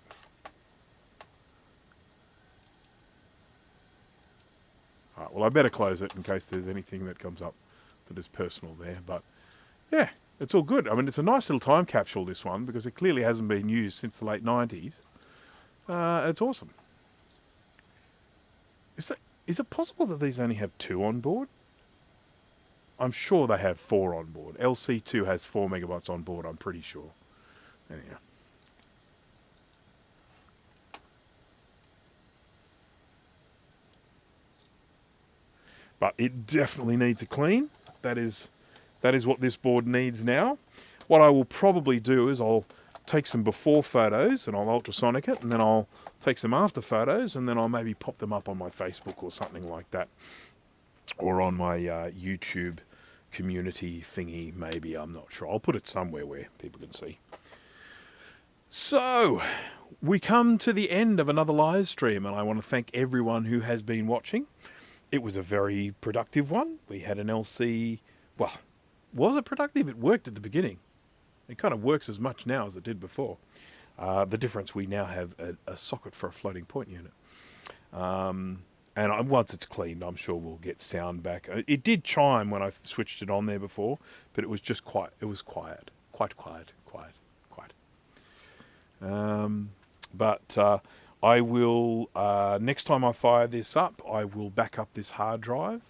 All right, well, I better close it in case there's anything that comes up that is personal there. But yeah, it's all good. I mean, it's a nice little time capsule, this one, because it clearly hasn't been used since the late 90s. It's awesome. Is it possible that these only have 2 on board? I'm sure they have 4 on board. LC2 has 4 megabytes on board, I'm pretty sure. Anyhow. But it definitely needs a clean. That is what this board needs now. What I will probably do is I'll take some before photos and I'll ultrasonic it, and then I'll take some after photos, and then I'll maybe pop them up on my Facebook or something like that, or on my YouTube community thingy, maybe. I'm not sure. I'll put it somewhere where people can see. So we come to the end of another live stream, and I want to thank everyone who has been watching. It was a very productive one. We had an LC. Well, was it productive? It worked at the beginning. It kind of works as much now as it did before. The difference, we now have a socket for a floating point unit. And once it's cleaned, I'm sure we'll get sound back. It did chime when I switched it on there before, but it was just quiet. It was quiet. Quite quiet. But I will, next time I fire this up, I will back up this hard drive.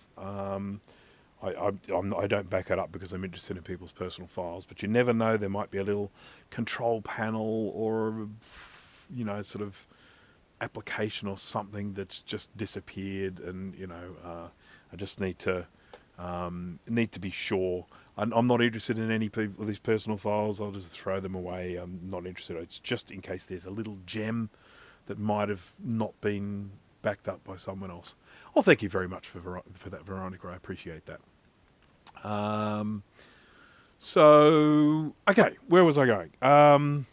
I don't back it up because I'm interested in people's personal files, but you never know, there might be a little control panel or, you know, sort of application or something that's just disappeared, and, you know, I just need to be sure. I'm not interested in any of these personal files. I'll just throw them away. I'm not interested. It's just in case there's a little gem that might have not been backed up by someone else. Well, thank you very much for that, Veronica. I appreciate that. So, okay, where was I going? I'm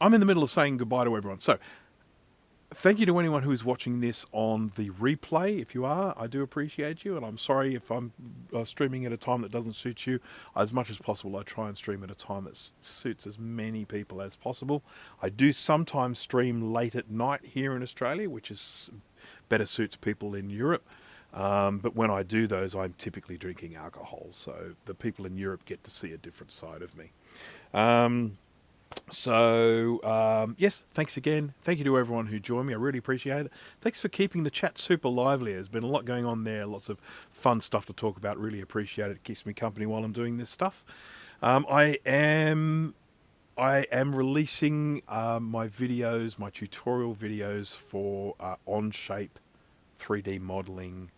in the middle of saying goodbye to everyone. So, Thank you to anyone who is watching this on the replay. If you are, I do appreciate you, and I'm sorry if I'm streaming at a time that doesn't suit you. As much as possible, I try and stream at a time that suits as many people as possible. I do sometimes stream late at night here in Australia, which is better suits people in Europe. But when I do those, I'm typically drinking alcohol, so the people in Europe get to see a different side of me. Yes, thanks again. Thank you to everyone who joined me. I really appreciate it. Thanks for keeping the chat super lively. There's been a lot going on there, lots of fun stuff to talk about. Really appreciate it. It keeps me company while I'm doing this stuff. I am releasing my videos, my tutorial videos for on-shape 3D modeling,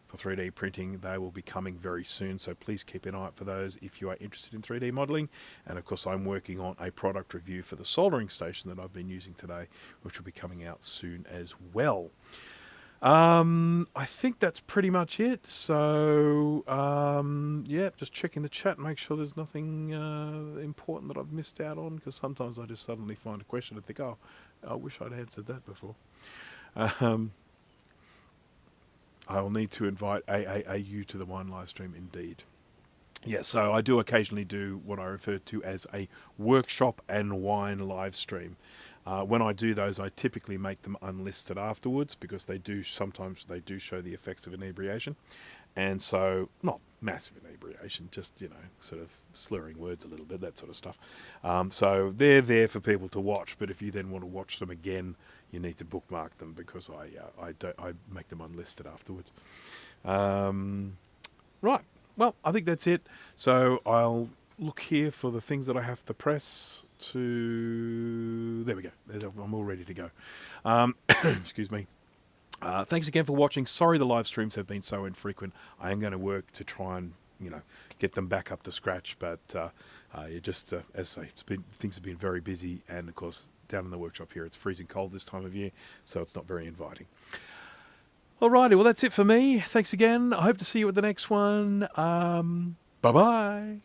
for 3D printing. They will be coming very soon, so please keep an eye out for those if you are interested in 3D modeling. And of course, I'm working on a product review for the soldering station that I've been using today, which will be coming out soon as well. I think that's pretty much it. So, yeah, just checking the chat, make sure there's nothing important that I've missed out on, because sometimes I just suddenly find a question and think, oh, I wish I'd answered that before. I will need to invite AAAU to the wine live stream indeed. Yeah, so I do occasionally do what I refer to as a workshop and wine live stream. When I do those, I typically make them unlisted afterwards, because sometimes they do show the effects of inebriation. And so, not massive inebriation, just, sort of slurring words a little bit, that sort of stuff. So they're there for people to watch, but if you then want to watch them again, you need to bookmark them, because I make them unlisted afterwards. Right, well, I think that's it. So I'll look here for the things that I have to press to... There we go. I'm all ready to go. Excuse me. Thanks again for watching. Sorry the live streams have been so infrequent. I am going to work to try and, get them back up to scratch. But as I say, things have been very busy. And, of course, down in the workshop here, it's freezing cold this time of year. So it's not very inviting. Alrighty, well, that's it for me. Thanks again. I hope to see you at the next one. Bye-bye.